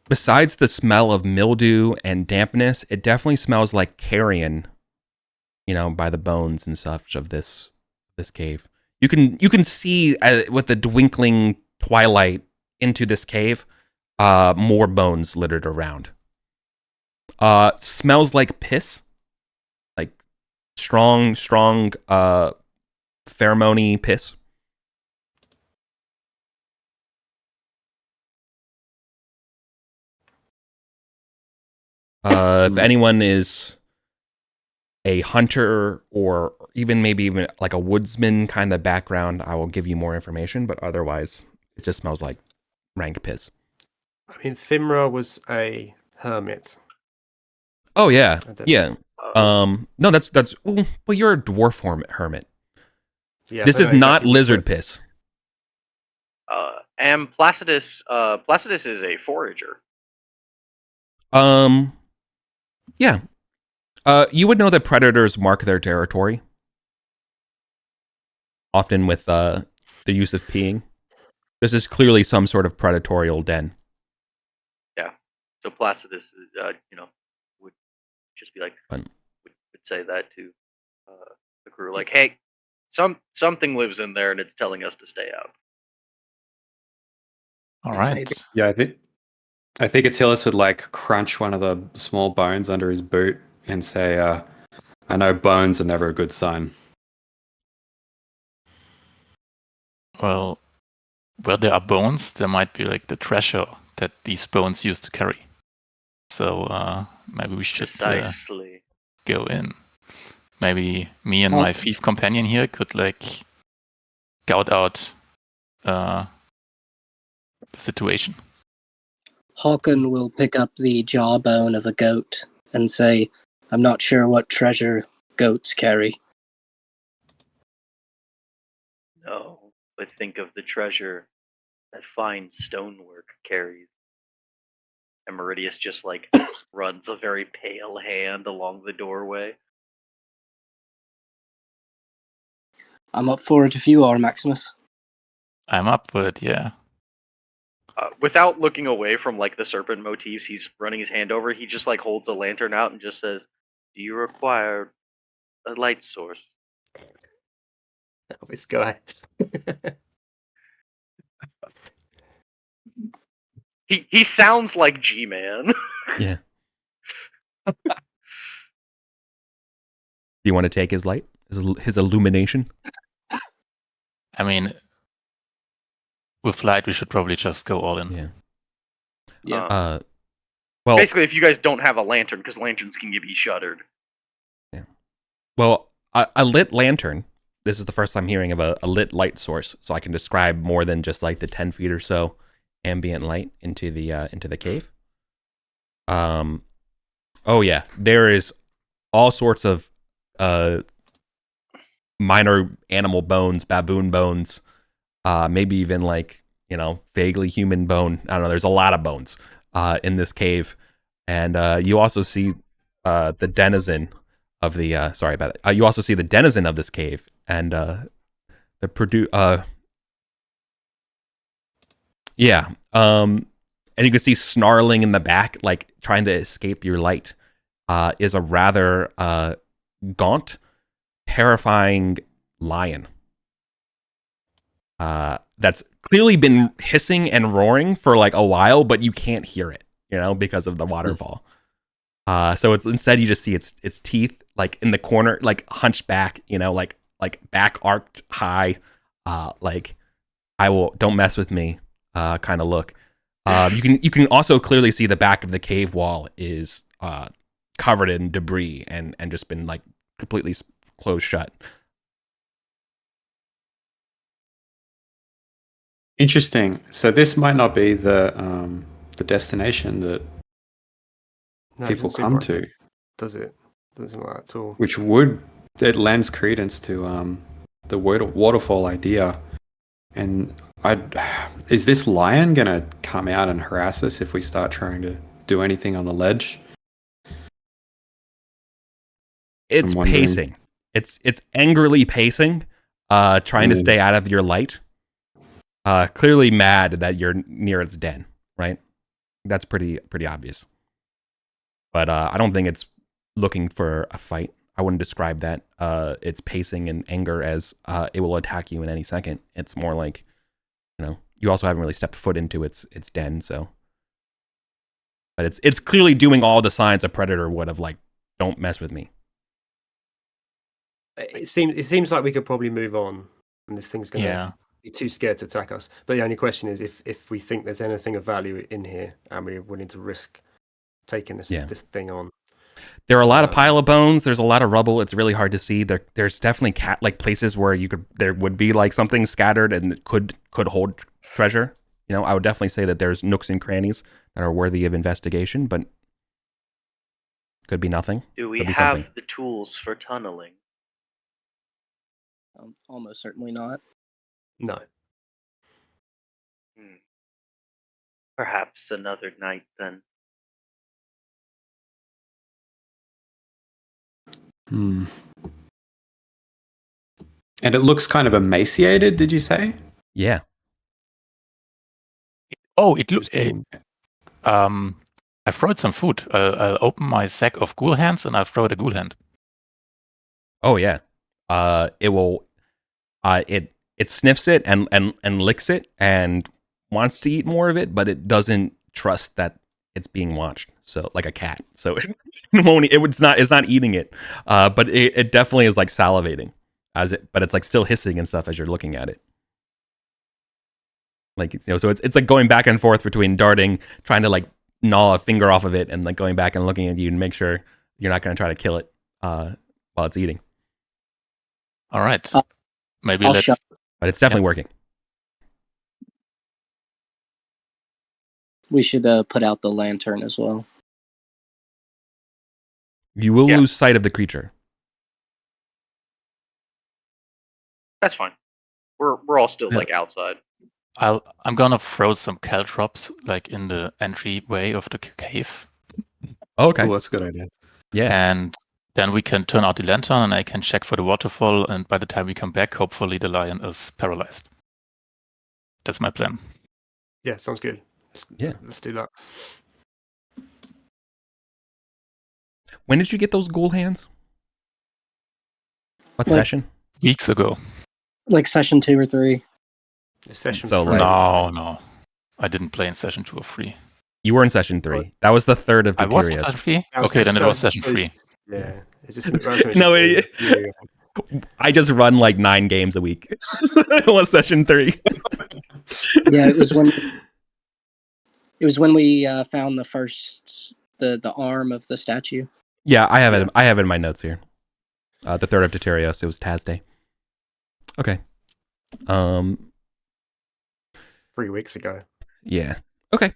A: Besides the smell of mildew and dampness, it definitely smells like carrion, by the bones and such of this cave. You can see with the twinkling twilight into this cave, more bones littered around. Smells like piss, like strong pheromone piss. If anyone is a hunter or maybe even like a woodsman kind of background, I will give you more information, but otherwise it just smells like rank piss.
C: I mean, Fimra was a hermit.
A: Oh yeah. Yeah.
F: Uh,
A: No, that's well, you're a dwarf hermit.
C: Yeah,
A: This
C: I
A: is
C: know
A: not
C: exactly
A: lizard piss.
F: And Placidus is a forager.
A: Yeah. You would know that predators mark their territory, often with the use of peeing. This is clearly some sort of predatorial den.
F: Yeah. So Placidus, would just be like,
A: Fun.
F: would say that to the crew, like, hey, something lives in there and it's telling us to stay out.
E: All right.
B: Maybe.
D: Yeah, I think Attillus would like crunch one of the small bones under his boot and say, "I know bones are never a good sign."
E: Well, where there are bones, there might be like the treasure that these bones used to carry. So maybe we should
F: Precisely.
E: go in. Maybe me and my thief companion here could like scout out the situation.
B: Hawken will pick up the jawbone of a goat and say, I'm not sure what treasure goats carry.
F: No, but think of the treasure that fine stonework carries. And Meridius just like runs a very pale hand along the doorway.
B: I'm up for it if you are, Maximus.
E: I'm up for it, yeah.
F: Without looking away from like the serpent motifs he's running his hand over, he just like holds a lantern out and just says, "Do you require a light source?"
C: Oh, this guy.
F: He sounds like G-Man.
A: Yeah. Do you want to take his light? His illumination?
E: I mean, with light, we should probably just go all in.
A: Yeah.
B: Yeah.
A: Well,
F: Basically, if you guys don't have a lantern, because lanterns can be shuttered.
A: well, a lit lantern. This is the first time hearing of a lit light source, so I can describe more than just like the 10 feet or so ambient light into the cave. Oh yeah, there is all sorts of minor animal bones, baboon bones, maybe even like, vaguely human bone. I don't know. There's a lot of bones in this cave, and you also see the denizen of the. Sorry about it. You also see the denizen of this cave and yeah. And you can see snarling in the back, like trying to escape your light, is a rather gaunt, terrifying lion. That's clearly been hissing and roaring for like a while, but you can't hear it, because of the waterfall. So it's instead you just see its teeth like in the corner, like hunched back, like back arced high, like don't mess with me, kind of look. You can also clearly see the back of the cave wall is covered in debris and just been like completely closed shut.
D: Interesting. So this might not be the destination that
C: No, it
D: people
C: doesn't seem
D: come
C: like
D: to,
C: it, does it? Doesn't seem like that at all.
D: which it lends credence to the waterfall idea. And is this lion gonna come out and harass us if we start trying to do anything on the ledge?
A: It's
D: I'm wondering.
A: pacing. It's angrily pacing, trying to stay out of your light. Clearly mad that you're near its den, right? That's pretty obvious. But I don't think it's looking for a fight. I wouldn't describe that. It's pacing and anger as it will attack you in any second. It's more like, you also haven't really stepped foot into its den, so. But it's clearly doing all the signs a predator would have, like, don't mess with me.
C: It seems like we could probably move on, and this thing's gonna be too scared to attack us. But the only question is if we think there's anything of value in here, and we're willing to risk taking this thing on.
A: There are a lot of pile of bones. There's a lot of rubble. It's really hard to see. There's definitely like places where there would be like something scattered and it could hold treasure. I would definitely say that there's nooks and crannies that are worthy of investigation, but could be nothing.
F: Do we
A: Could be
F: have
A: something.
F: the tools for tunneling?
B: Almost certainly not.
C: No.
F: Perhaps another night then.
D: Hmm. And it looks kind of emaciated, did you say?
A: Yeah.
E: Oh,
D: Interesting.
E: I throwed some food. I'll open my sack of ghoul hands and I'll throw it a ghoul hand.
A: Oh yeah. It will. It sniffs it and licks it and wants to eat more of it, but it doesn't trust that it's being watched. So like a cat. So it won't. It's not eating it. But it definitely is like salivating but it's like still hissing and stuff as you're looking at it. Like, you know, so it's like going back and forth between darting, trying to like gnaw a finger off of it, and like going back and looking at you and make sure you're not going to try to kill it while it's eating.
E: All right. Maybe
B: I'll
E: let's.
B: shut-
A: But it's definitely working.
B: We should put out the lantern as well.
A: You will
F: Yeah.
A: lose sight of the creature.
F: That's fine. We're all still
E: Yeah.
F: like outside.
E: I'm gonna throw some caltrops like in the entryway of the cave,
A: Oh, okay.
D: Oh, that's a good idea.
A: Yeah.
E: and then we can turn out the lantern, and I can check for the waterfall. And by the time we come back, hopefully the lion is paralyzed. That's my plan.
C: Yeah, sounds good.
A: Yeah.
C: Let's do that.
A: When did you get those ghoul hands? What
B: Like-
A: session?
E: Weeks ago.
B: Like session 2 or 3.
C: Session
A: So,
C: 3.
A: like-
E: No, I didn't play in session 2 or 3.
A: You were in session 3. That was the third of
E: I was in
A: Deuterios.
E: session 3.
C: That was
E: Okay, then it
C: that
E: was session 3.
C: Yeah. It's just, that was when it's
A: No,
C: just
A: it- I just run like 9 games a week. It was session 3.
B: Yeah, it was when we found the first the arm of the statue.
A: Yeah, I have it. I have it in my notes here. The third of Deuterios. It was Taz Day. Okay.
C: 3 weeks ago.
A: Yeah. Okay.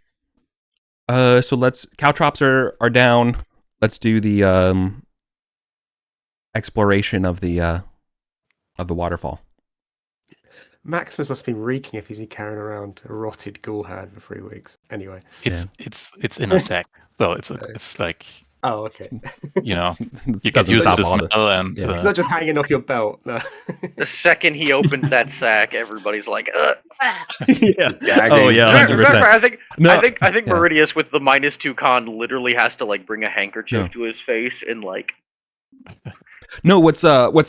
A: So let's. Caltrops are down. Let's do the exploration of the waterfall.
C: Maximus must have been reeking if he's been carrying around a rotted ghoul hand for 3 weeks. Anyway.
E: It's in a sack, so it's like,
C: Oh, okay.
E: you know,
A: It
E: you can
A: doesn't
E: use
A: stop
E: the
A: all the-
E: smell and
A: Yeah.
C: It's not just hanging off your belt. No.
F: The second he opens that sack, everybody's like,
A: Yeah.
D: Gagging.
A: Oh yeah,
F: Remember,
A: 100%.
F: I think
A: No,
F: I think
A: yeah.
F: Meridius with the -2 con literally has to like bring a handkerchief
A: No.
F: to his face and like
A: No, what's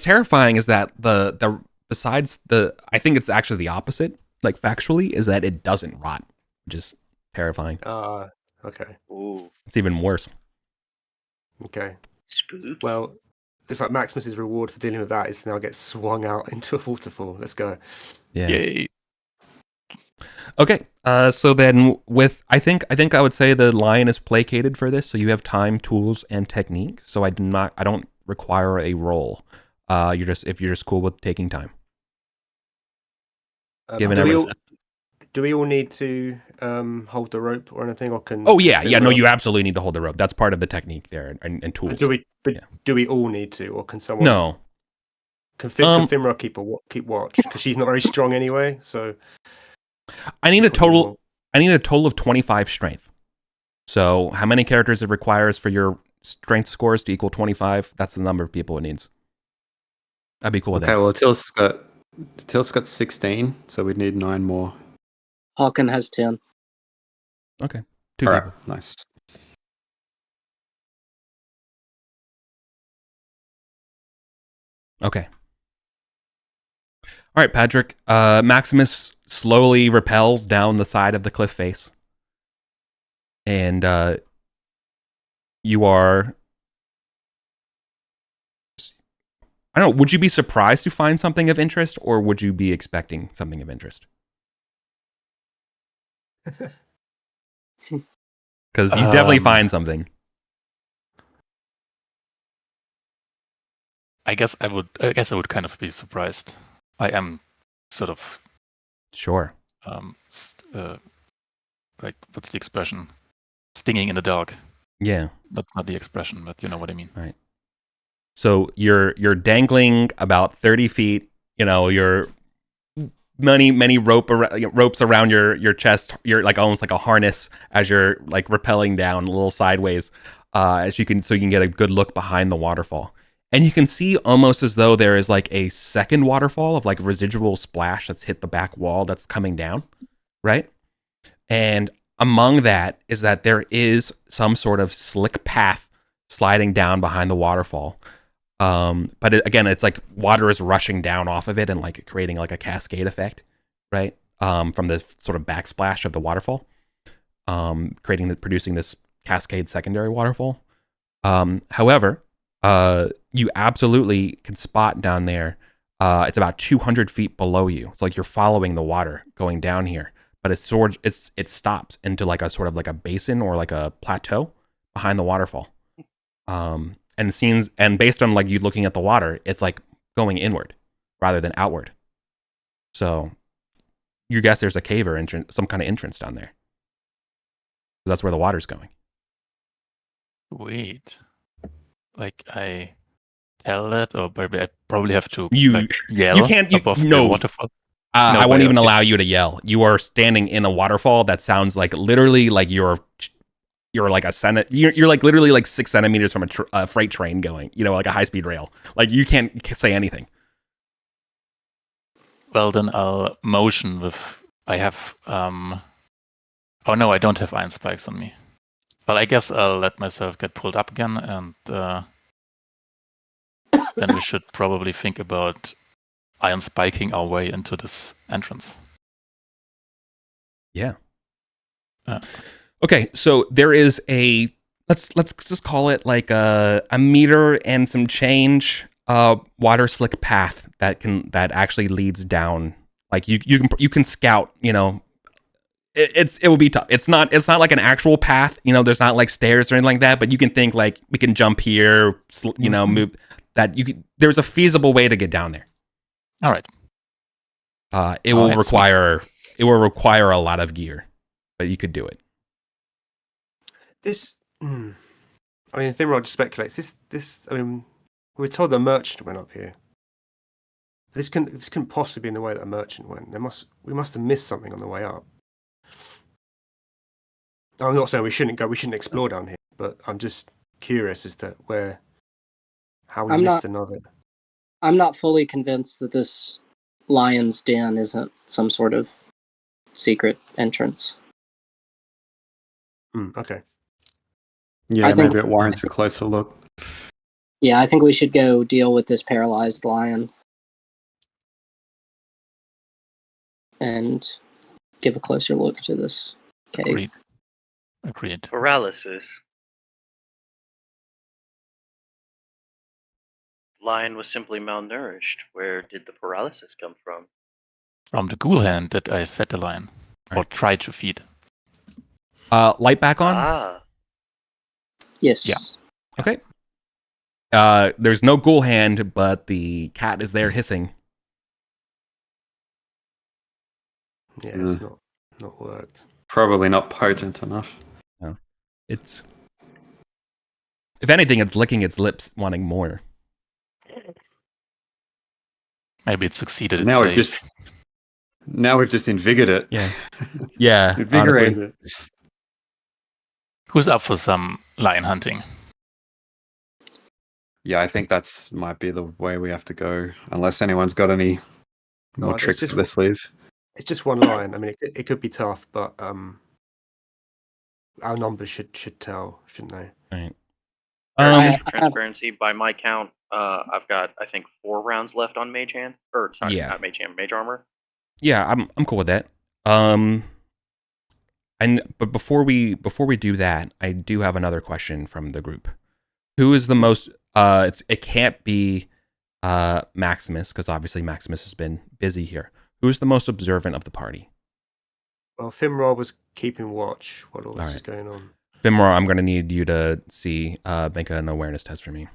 A: terrifying is that the besides the I think it's actually the opposite, like factually, is that it doesn't rot, which is terrifying.
C: Okay.
F: ooh,
A: It's even worse.
C: Okay.
F: spooky.
C: Well, it's like Maximus's reward for dealing with that is to now get swung out into a waterfall. Let's go.
A: Yeah.
E: yay.
A: Okay. So then with I think I would say the lion is placated for this, so you have time, tools, and technique. So I don't require a roll. If you're just cool with taking time. Given
C: do we all need to hold the rope or anything, or can?
A: Oh yeah,
C: can
A: yeah. No,
C: Finra-
A: you absolutely need to hold the rope. That's part of the technique there and tools.
C: Do we? But
A: Yeah.
C: do we all need to, or can someone?
A: No.
C: Can Finra keep watch because she's not very strong anyway. So
A: I need a
C: Probably
A: total
C: won't.
A: I need a total of 25 strength. So how many characters it requires for your strength scores to equal 25? That's the number of people it needs. I'd be cool with
D: Okay,
A: that.
D: well, Til's got 16, so we'd need 9 more.
B: Hawken has 10.
A: Okay. 2
D: All
A: people.
D: right, nice.
A: Okay. All right, Patrick. Maximus slowly rappels down the side of the cliff face. And you are... I don't know, would you be surprised to find something of interest, or would you be expecting something of interest? Because you definitely find something.
E: I guess I would kind of be surprised. I am sort of
A: Sure.
E: like, what's the expression? Stinging in the dark.
A: Yeah.
E: That's not the expression, but you know what I mean.
A: So you're dangling about 30 feet. You know, you're many ropes around your chest. You're like almost like a harness as you're like rappelling down a little sideways, so you can get a good look behind the waterfall. And you can see almost as though there is like a second waterfall of like residual splash that's hit the back wall that's coming down, right? And among that is that there is some sort of slick path sliding down behind the waterfall. But again, it's like water is rushing down off of it and like creating like a cascade effect, right? From the sort of backsplash of the waterfall, producing this cascade secondary waterfall. However, you absolutely can spot down there. It's about 200 feet below you. It's like you're following the water going down here, but it stops into like a sort of like a basin or like a plateau behind the waterfall. And it seems, and based on like you looking at the water, it's like going inward rather than outward. So you guess there's a cave or entrance, some kind of entrance down there. That's where the water's going.
E: Wait. Like I tell it, or maybe I probably have to yell
A: you can't,
E: above the
A: no.
E: waterfall.
A: I won't even allow you to yell. You are standing in a waterfall that sounds like literally like you're like you're like literally like 6 centimeters from a freight train going, like a high-speed rail. Like you can't say anything.
E: Well, then I'll motion with. I have. Oh no, I don't have iron spikes on me. Well, I guess I'll let myself get pulled up again, and then we should probably think about iron spiking our way into this entrance.
A: Yeah. Okay, so there is a let's just call it like a meter and some change water slick path that actually leads down. Like you can scout, it will be tough. It's not like an actual path, there's not like stairs or anything like that, but you can think like we can jump here, move that there's a feasible way to get down there.
E: All right.
A: It will require a lot of gear, but you could do it.
C: Finrod just speculates. We were told the merchant went up here. This couldn't possibly be in the way that a merchant went. We must have missed something on the way up. I'm not saying we shouldn't explore down here, but I'm just curious as to how we missed another.
B: I'm not fully convinced that this lion's den isn't some sort of secret entrance.
C: Okay.
D: Yeah, maybe it warrants a closer look.
B: Yeah, I think we should go deal with this paralyzed lion and give a closer look to this cave.
E: Agreed.
F: Paralysis. Lion was simply malnourished. Where did the paralysis come from?
E: From the ghoul hand that I fed the lion, or tried to feed.
A: Light back on?
F: Ah.
B: Yes.
E: Yeah.
A: Okay. There's no ghoul hand, but the cat is there hissing.
C: Yeah, it's not worked.
D: Probably not potent enough.
A: No. If anything, it's licking its lips, wanting more.
E: Maybe it succeeded.
D: Now we've just invigorated it.
A: Yeah. Yeah.
D: Invigorated it.
E: Who's up for some lion hunting?
D: Yeah, I think that's might be the way we have to go, unless anyone's got any more tricks up their sleeve.
C: It's just one lion. I mean, it could be tough, but our numbers should tell, shouldn't they?
A: Right.
F: Transparency, by my count, I've got, I think, 4 rounds left on Mage Hand. Not Mage Hand, Mage Armor.
A: Yeah, I'm cool with that. But before we do that, I do have another question from the group. Who is the most? It can't be Maximus, because obviously Maximus has been busy here. Who's the most observant of the party?
C: Well, Finrod was keeping watch while all this was going on.
A: Finrod, I'm going to need you to make an awareness test for me.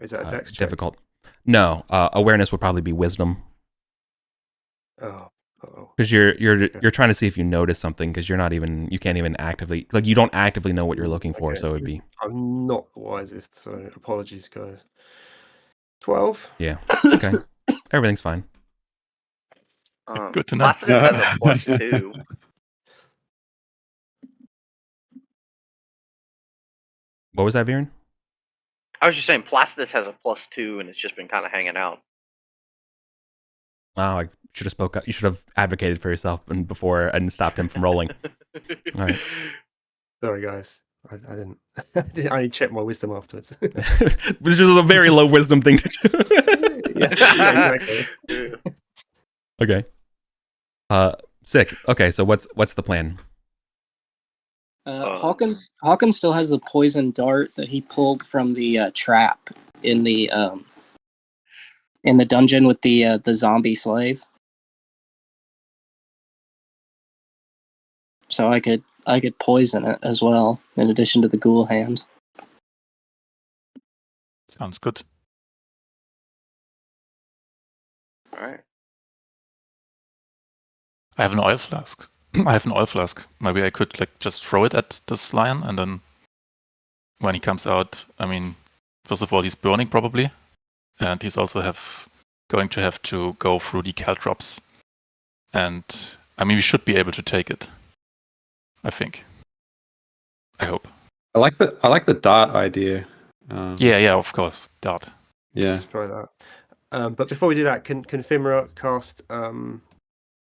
C: Is that a dex check?
A: Difficult? No, awareness would probably be wisdom.
C: Oh.
A: Because you're trying to see if you notice something, because you can't even actively, like, you don't actively know what you're looking for, so it would be.
C: I'm not the wisest, so apologies, guys. 12?
A: Yeah. Okay. Everything's fine.
E: Good to know.
F: Placidus has a +2.
A: What was that, Viren?
F: I was just saying, Placidus has a +2, and it's just been kind of hanging out.
A: Oh, I should have spoke up. You should have advocated for yourself before and stopped him from rolling. All right.
C: Sorry, guys. I didn't. I only checked my wisdom afterwards.
A: Which is a very low wisdom thing to do.
C: yeah, exactly.
A: Okay. Sick. Okay, so what's the plan?
B: Hawkins still has the poison dart that he pulled from the trap in the dungeon with the zombie slave. So I could poison it as well, in addition to the ghoul hand.
E: Sounds good.
F: All right.
E: I have an oil flask. Maybe I could just throw it at this lion, and then when he comes out, I mean, first of all, he's burning probably, and he's also going to have to go through the caltrops. And I mean, we should be able to take it. I think. I hope.
D: I like the dart idea.
E: Yeah, of course, dart.
D: Yeah.
C: Let's try that. But before we do that, can Fimra cast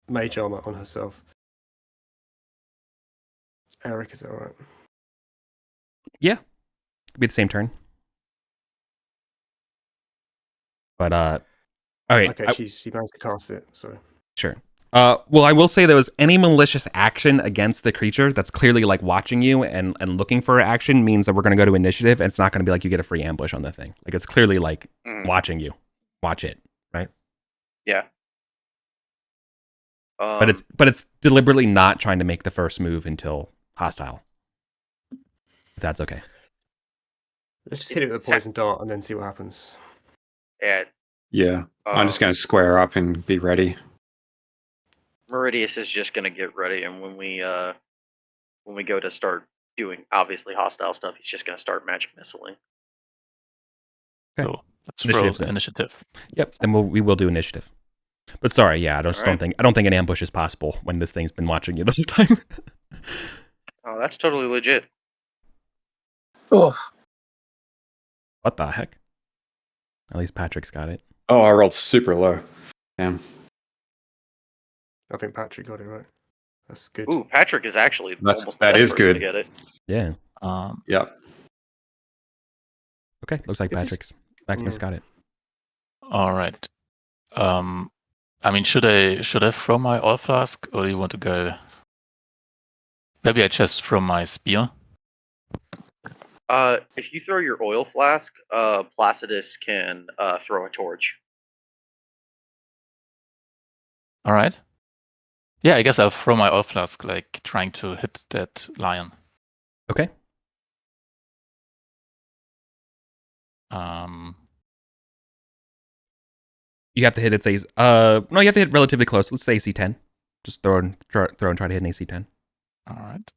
C: Mage Armor on herself? Eric, is that all right?
A: Yeah. It'd be the same turn. But all right.
C: Okay, she managed to cast it, so
A: Sure. Well, I will say there was any malicious action against the creature that's clearly like watching you and looking for action means that we're going to go to initiative, and it's not going to be like you get a free ambush on the thing. Like it's clearly like watching you. Watch it, right?
F: Yeah.
A: But it's deliberately not trying to make the first move until hostile. If that's okay.
C: let's just hit it with a poison dart and then see what happens.
F: Yeah.
D: I'm just going to square up and be ready.
F: Meridius is just gonna get ready, and when we go to start doing obviously hostile stuff, he's just gonna start magic missiling.
E: Okay. So let's roll the initiative.
A: Yep, then we will do initiative. But sorry, yeah, I don't think an ambush is possible when this thing's been watching you the whole time.
F: Oh, that's totally legit.
B: Oh,
A: What the heck? At least Patrick's got it.
D: Oh, I rolled super low. Damn.
C: I think Patrick got it right. That's good.
F: Ooh, Patrick is actually almost
D: that
F: the
D: is
F: best person
D: good.
F: to get it.
A: Yeah.
D: Yeah.
A: Okay, looks like Maximus got it.
E: All right. I mean, should I throw my oil flask, or do you want to go? Maybe I just throw my spear.
F: If you throw your oil flask, Placidus can throw a torch.
E: All right. Yeah, I guess I'll throw my oil flask, like trying to hit that lion.
A: Okay. You have to hit its AC. No, you have to hit relatively close. Let's say AC 10. Just throw and try to hit an AC 10.
E: All right.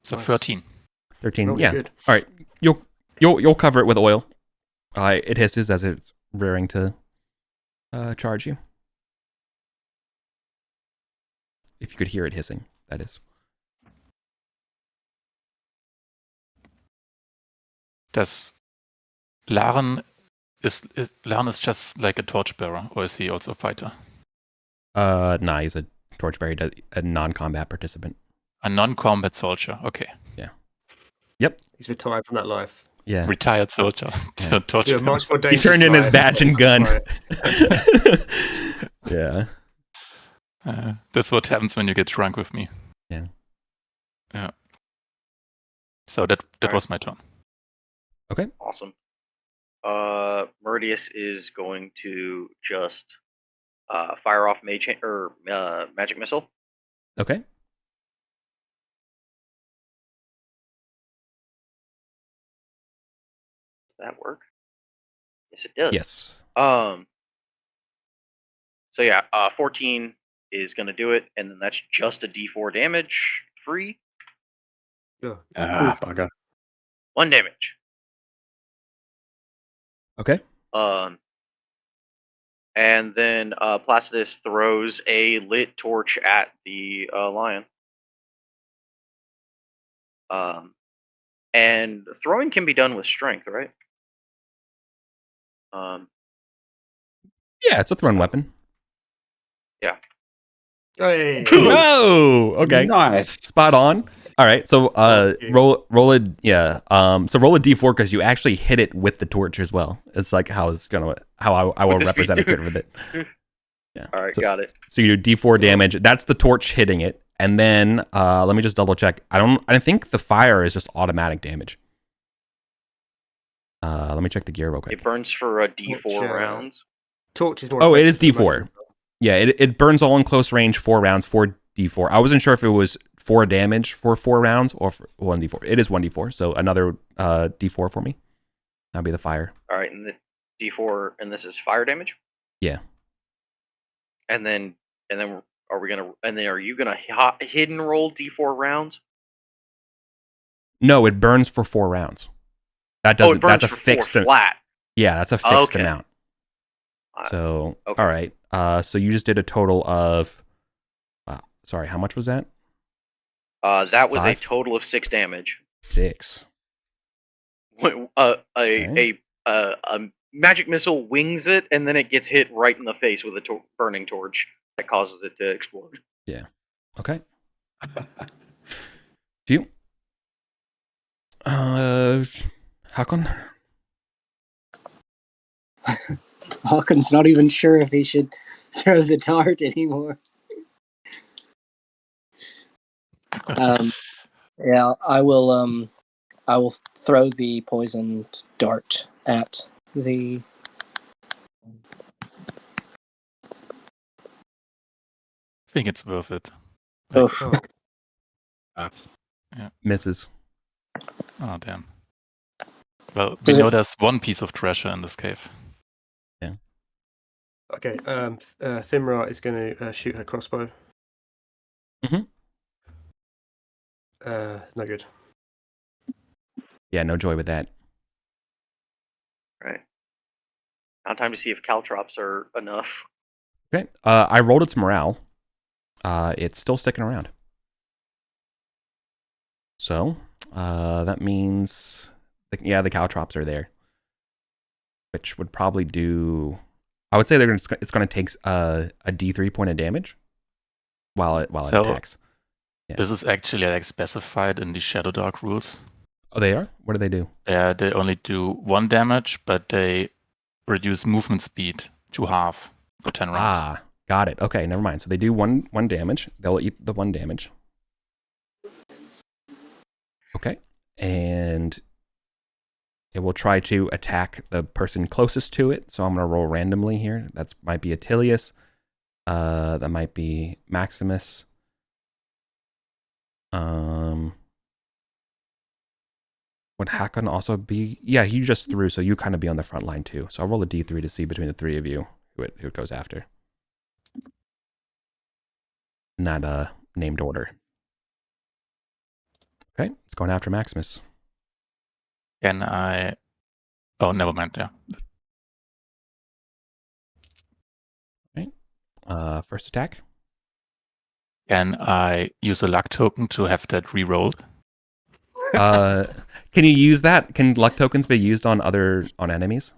E: So
C: Nice.
E: 13.
A: 13.
C: Really
A: Yeah.
C: good.
A: All right. You'll cover it with oil. It hisses as it's rearing to charge you. If you could hear it hissing, that is.
E: Does Laren is just like a torchbearer, or is he also a fighter?
A: Nah, he's a torchbearer, a non-combat participant.
E: A non-combat soldier. Okay.
A: Yeah. Yep.
C: He's retired from that life.
A: Yeah.
E: Retired soldier.
A: Yeah.
C: Yeah, much more
A: He
C: dangerous
A: turned in his
C: life.
A: badge and gun.
C: Right.
A: Yeah.
E: That's what happens when you get drunk with me.
A: Yeah.
E: Yeah. So that was my turn.
A: Okay.
F: Awesome. Meridius is going to just fire off magic missile.
A: Okay.
F: Does that work? Yes, it does.
A: Yes.
F: So yeah, 14 is going to do it, and then that's just a D4 damage free.
C: Yeah.
D: Bugger.
F: 1 damage.
A: Okay.
F: And then Placidus throws a lit torch at the lion. And throwing can be done with strength, right?
A: Yeah, it's a thrown weapon.
C: Hey.
A: Oh, okay.
D: Nice.
A: Spot on. All right, so
C: Okay.
A: roll a so roll a d4 because you actually hit it with the torch as well. It's like how I will
F: Would this be-
A: represent it with it. Yeah.
F: All right,
A: so,
F: got it.
A: So you do d4 damage. That's the torch hitting it, and then let me just double check. I think the fire is just automatic damage. Let me check the gear real quick.
F: It burns for D4
C: Torch,
F: rounds.
C: Torch is more.
A: Oh, it is
C: effective than
A: D4.
C: magic.
A: Yeah, it burns all in close range 4 rounds, 4d4. I wasn't sure if it was 4 damage for 4 rounds or for 1d4. It is 1d4, so another d4 for me. That'd be the fire.
F: All right, and the D4, and this is fire damage.
A: Yeah.
F: And then are you gonna hidden roll D4 rounds?
A: No, it burns for 4 rounds. That doesn't.
F: It burns
A: that's a
F: for
A: fixed.
F: 4 flat.
A: Yeah, that's a fixed
F: Okay.
A: amount.
F: Uh,
A: So
F: okay.
A: all right. So you just did a total of. Sorry, how much was that?
F: That was a
A: 5?
F: total of 6 damage.
A: 6.
F: A magic missile wings it, and then it gets hit right in the face with a burning torch that causes it to explode.
A: Okay. Do you? Hakon?
B: Hawkins not even sure if he should throw the dart anymore. Yeah, I will throw the poisoned dart at the.
E: I think it's worth it.
B: Oof.
A: Misses.
E: Oh, damn. Well, we
B: Does
E: know
B: it-
E: there's one piece of treasure in this cave.
C: Okay. Thimra is going to shoot her crossbow.
A: Mhm.
C: No good.
A: Yeah, no joy with that.
F: Right. Now time to see if caltrops are enough.
A: Okay. I rolled its morale. It's still sticking around. So, that means, the caltrops are there, which would probably do. I would say it's going to take a D3 point of damage while it
E: So-
A: attacks. Yeah.
E: This is actually like specified in the Shadowdark rules.
A: Oh, they are. What do they do?
E: They only do 1 damage, but they reduce movement speed to half for 10 rounds.
A: Ah, got it. Okay, never mind. So they do one damage. They'll eat the 1 damage. Okay, and it will try to attack the person closest to it. So I'm going to roll randomly here. That might be Attilius. That might be Maximus. Would Hakon also be? Yeah, he just threw, so you kind of be on the front line too. So I'll roll a D3 to see between the 3 of you who it goes after. In that named order. Okay, it's going after Maximus.
E: Can I... Oh, never mind, yeah.
A: First attack.
E: Can I use a luck token to have that re-rolled?
A: Can you use that? Can luck tokens be used on enemies?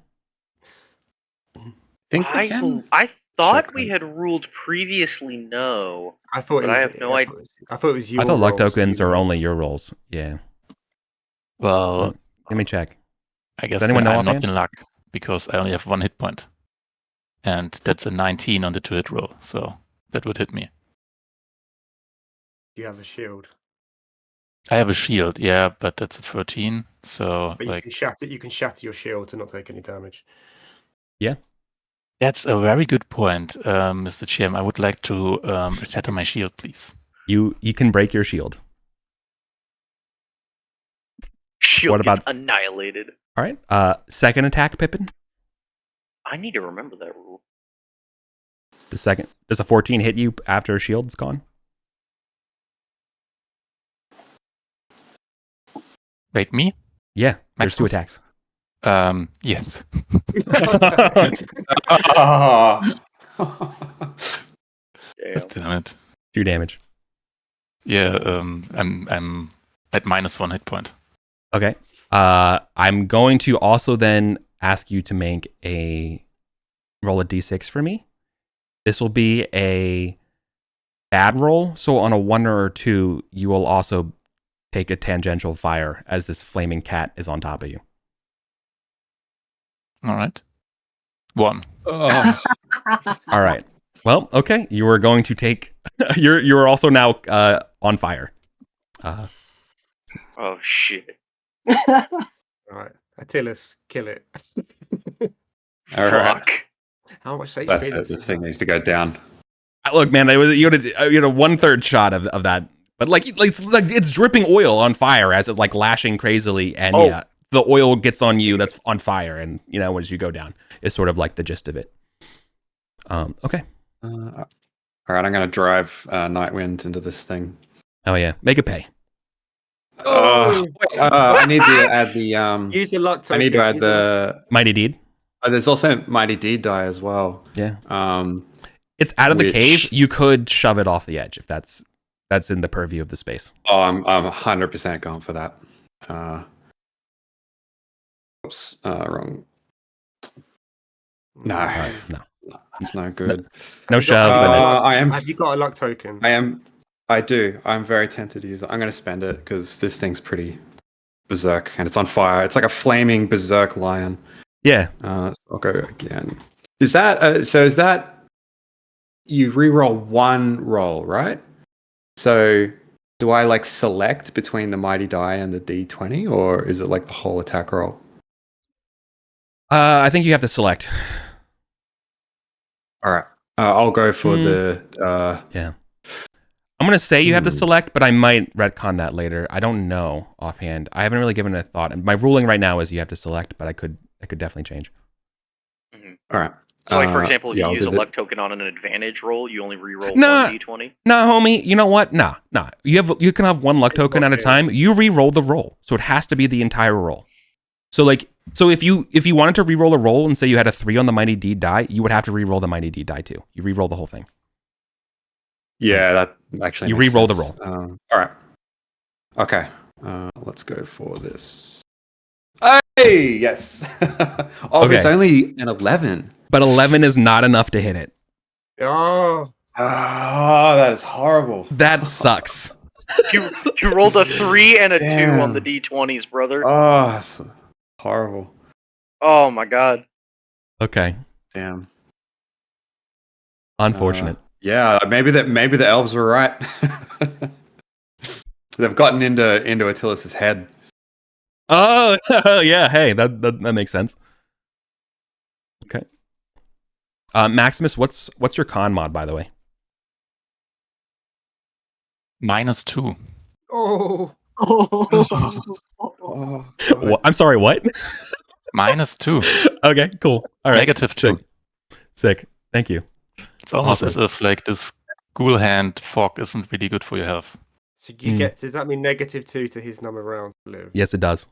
D: Think we can?
F: I thought
D: Check
F: we
D: that.
F: had ruled previously no.
C: I thought
F: But I have no idea.
C: I thought it was you.
A: I thought luck tokens are only your rolls. Yeah.
E: Well,
A: Let me check.
E: I guess
A: Does anyone
E: then
A: know
E: I'm not
A: offhand?
E: in luck because I only have 1 hit point. And that's a 19 on the 2-hit roll, so that would hit me.
C: You have a shield,
E: I have a shield, yeah, but that's a 13, so
C: but
E: like
C: you can shatter your shield to not take any damage.
E: that's a very good point, Mr. Chairman. I would like to shatter my shield, please.
A: You can break your shield.
F: Shield
A: What
F: gets
A: about-
F: annihilated.
A: All right. Second attack, Pippin.
F: I need to remember that rule.
A: The second. Does a 14 hit you after a shield's gone?
E: Wait, me?
A: Yeah. There's 2
E: Maximus?
A: attacks.
E: Yes.
F: Damn.
E: Damn it.
A: 2 damage.
E: Yeah, I'm at -1 hit point.
A: Okay. I'm going to also then ask you to make a roll a d6 for me. This will be a bad roll. So on a 1 or a 2, you will also take a tangential fire as this flaming cat is on top of you.
E: All right. 1.
D: Oh,
A: All right. Well, okay. You are going to take. You are also now on fire.
F: Oh shit!
C: All right, Attilas, kill it.
D: all right.
F: Fuck.
C: How much HP
D: That's it.
C: does
D: This
C: it
D: thing
C: have?
D: needs to go down.
A: Look, man, you had a 1/3 shot of that, but like it's dripping oil on fire as it's like lashing crazily, and
F: Oh.
A: yeah, the oil gets on you that's on fire, and as you go down, is sort of like the gist of it. Okay.
D: All right, I'm gonna drive Nightwind into this thing.
A: Oh yeah, make it pay.
D: Wait, I need to add the
C: Use the luck
D: I
C: token.
D: need to add
C: use the luck-
D: the.
A: Mighty Deed.
D: There's also Mighty Deed die as well.
A: Yeah,
D: Um,
A: it's out of the
D: Which-
A: cave. You could shove it off the edge if that's in the purview of the space.
D: I'm 100% going for that. Oops, wrong. No,
A: Alright, no,
D: it's no good.
A: no
C: Have you got-
A: shove.
C: have you
A: and
C: got-
D: I am.
C: Have you got a luck token?
D: I do. I'm very tempted to use it. I'm going to spend it because this thing's pretty berserk and it's on fire. It's like a flaming berserk lion.
A: yeah,
D: So I'll go again. Is that so? Is that you re-roll one roll, right? So do I like select between the mighty die and the d20, or is it like the whole attack roll?
A: I think you have to select.
D: All right, I'll go for the.
A: Yeah. I'm going to say you have to
D: Hmm.
A: select, but I might retcon that later. I don't know offhand. I haven't really given it a thought. And my ruling right now is you have to select, but I could definitely change.
D: All right.
F: So, like for example, if
D: yeah,
F: you
D: I'll
F: use
D: do
F: a
D: the-
F: luck token on an advantage roll, you only re-roll
A: Nah.
F: 1d20.
A: Nah, homie, you know what? Nah. You can have one luck token at a
C: Okay.
A: time. You re-roll the roll. So it has to be the entire roll. So if you wanted to re-roll a roll and say you had a 3 on the Mighty Deed die, you would have to re-roll the Mighty Deed die too. You re-roll the whole thing.
D: Yeah, that actually.
A: You
D: makes
A: re-roll the
D: sense.
A: roll.
D: All right. Okay. Let's go for this. Hey, yes. Oh, but it's
A: Okay.
D: only an 11.
A: But 11 is not enough to hit it.
C: Oh,
D: Oh, that is horrible.
A: That sucks.
F: You rolled a 3 and a 2 on the
D: Damn.
F: d20s, brother.
D: Oh, that's horrible.
F: Oh my god.
A: Okay.
D: Damn.
A: Unfortunate.
D: Yeah, maybe the elves were right. They've gotten into Attilas's head.
A: Oh, yeah. Hey, that makes sense. Okay. Maximus, what's your con mod, by the way?
E: -2.
C: oh,
D: Oh,
A: I'm sorry, what?
E: -2.
A: Okay, cool. All right.
E: -2.
A: Sick. Thank you.
E: It's almost
A: Awesome.
E: as if like this ghoul hand fog isn't really good for your health.
C: so you get. Does that mean -2 to his number of rounds to live?
A: Yes, it does.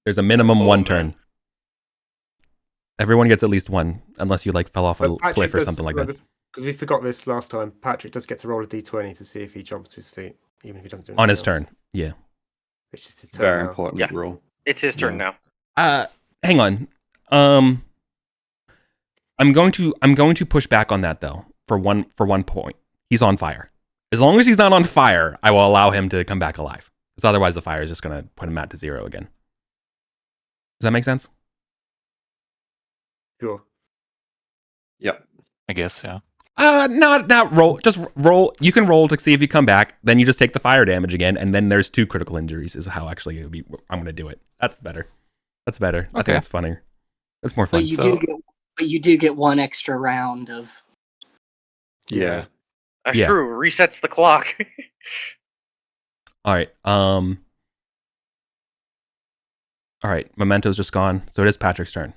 A: There's a minimum
F: Oh,
A: one
F: man.
A: turn. Everyone gets at least one, unless you like fell off a
C: But Patrick
A: cliff or
C: does-
A: something like that.
C: Because we forgot this last time. Patrick does get to roll a d20 to see if he jumps to his feet, even if he doesn't do
A: On his
C: anything else.
A: turn. Yeah.
C: It's just his turn.
D: very
C: now.
D: important
F: Yeah.
D: rule.
F: It's his turn
D: Yeah.
F: now.
A: Hang on. I'm going to push back on that though for one point. He's on fire. As long as he's not on fire, I will allow him to come back alive. Because otherwise, the fire is just going to put him at to 0 again. Does that make sense?
C: Sure.
D: Yep.
E: I guess, yeah.
A: Not roll. Just roll. You can roll to see if you come back. Then you just take the fire damage again, and then there's 2 critical injuries. Is how actually it would be. I'm going to do it. That's better. I think
E: Okay.
A: that's funnier. That's more fun.
B: But
E: So-
B: you do get one extra round of.
D: Yeah.
F: That's
A: Yeah.
F: true. Resets the clock.
A: All right. All right. Memento's just gone, so it is Patrick's turn.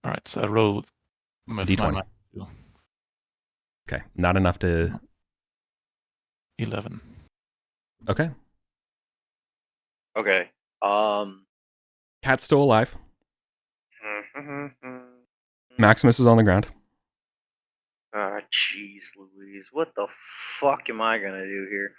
E: All right, so I roll with
A: D20.
E: my
A: Okay. Not enough to.
E: 11.
A: Okay.
F: Okay.
A: Cat's still alive. Maximus is on the ground.
F: Ah, jeez, Louise. What the fuck am I gonna do here?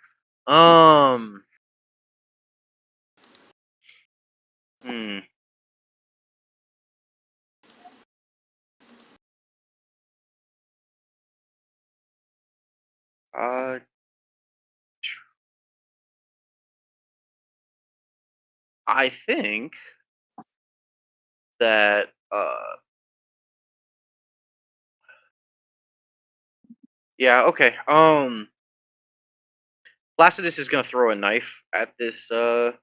F: I think that yeah, okay. Placidus is gonna throw a knife at this at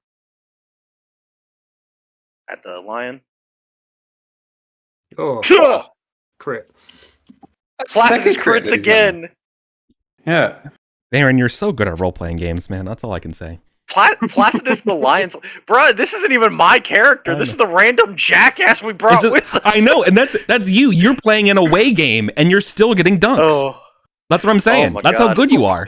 F: the lion.
C: Oh, crit.
D: That's the second
F: Placidus
D: crit
F: crits
D: that he's gotten.
F: again.
D: Yeah.
A: Aaron, you're so good at role playing games, man. That's all I can say.
F: Placidus the lion's, bruh. This isn't even my character.
A: I
F: This
A: know.
F: is the random jackass we brought
A: It's just-
F: with us.
A: I know, and that's you. You're playing an away game, and you're still getting dunks.
F: Oh,
A: That's what I'm saying.
F: my
A: That's how
F: God.
A: good you are.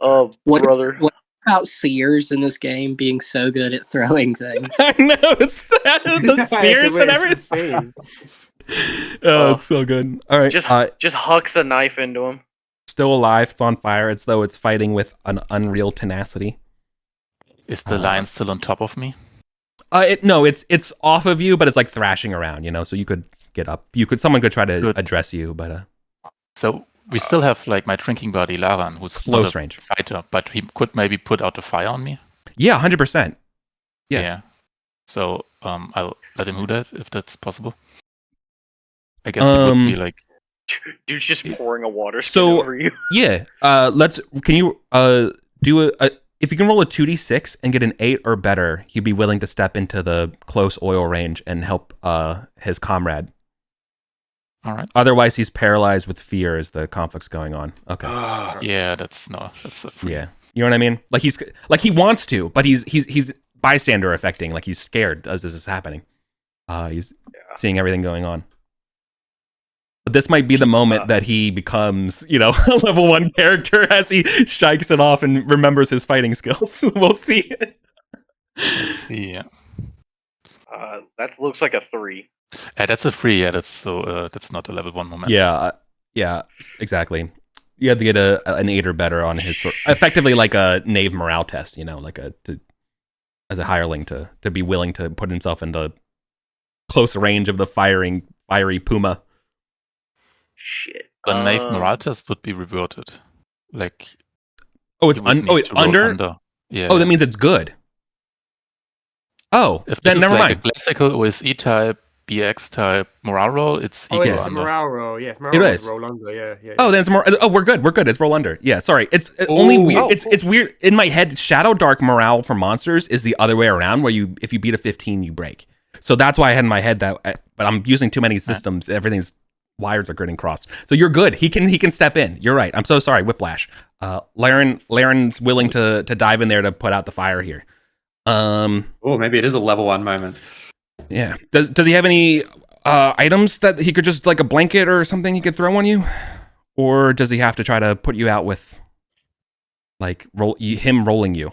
F: Oh,
B: What-
F: brother.
B: what- About Sears in this game being so good at throwing things.
A: I know it's the spears and everything. Oh, it's so good. All right,
F: Just hucks a knife into him.
A: still alive. It's on fire. It's though it's fighting with an unreal tenacity.
E: Is the lion still on top of me?
A: No, it's off of you, but it's like thrashing around. So you could get up. Someone could try to
E: Good.
A: address you, but
E: So we still have like my drinking buddy Laran, who's
A: Close
E: not a
A: range.
E: fighter, but he could maybe put out a fire on me.
A: yeah, 100%. Yeah.
E: So I'll let him do that if that's possible. I guess it would be like
F: Dude's just pouring a water skin
A: So-
F: over you.
A: Yeah. Can you do a if you can roll a 2d6 and get an 8 or better, he'd be willing to step into the close oil range and help his comrade.
E: all right.
A: Otherwise, he's paralyzed with fear as the conflict's going on. Okay.
E: Yeah, that's a free.
A: Yeah. You know what I mean? Like he wants to, but he's bystander affecting. Like he's scared as this is happening. He's seeing everything going on. But this might be the moment that he becomes, a level 1 character as he shikes it off and remembers his fighting skills. We'll see.
E: Let's see. Yeah.
F: That looks like a 3.
E: That's a free. Yeah, that's not a level 1 moment.
A: Yeah, exactly. You have to get an 8 or better on his effectively like a knave morale test, as a hireling to be willing to put himself into close range of the fiery puma.
F: Shit.
E: The knave morale test would be reverted. Like
A: Oh, it's
E: you would need
A: it's
E: to roll
A: under.
E: Yeah.
A: Oh, that means it's good. Oh,
E: if
A: then
E: this is
A: never
E: like
A: mind.
E: a classical OSE type, BX type morale roll, it's
C: Oh,
E: equal
C: it's a
E: under.
C: morale roll. Yeah,
A: It
C: morale
A: is.
C: roll under. Yeah.
A: Oh, then it's more. Oh, we're good. We're good. It's roll under. Yeah, sorry. It's only weird.
F: Oh,
A: It's weird in my head. Shadowdark morale for monsters is the other way around, where if you beat a 15, you break. So that's why I had in my head that. But I'm using too many systems. Everything's wires are getting crossed. So you're good. He can step in. You're right. I'm so sorry. Whiplash. Laren's willing to dive in there to put out the fire here.
D: Oh, maybe it is a level 1 moment.
A: Yeah. Does he have any items that he could just like a blanket or something he could throw on you, or does he have to try to put you out with like him rolling you?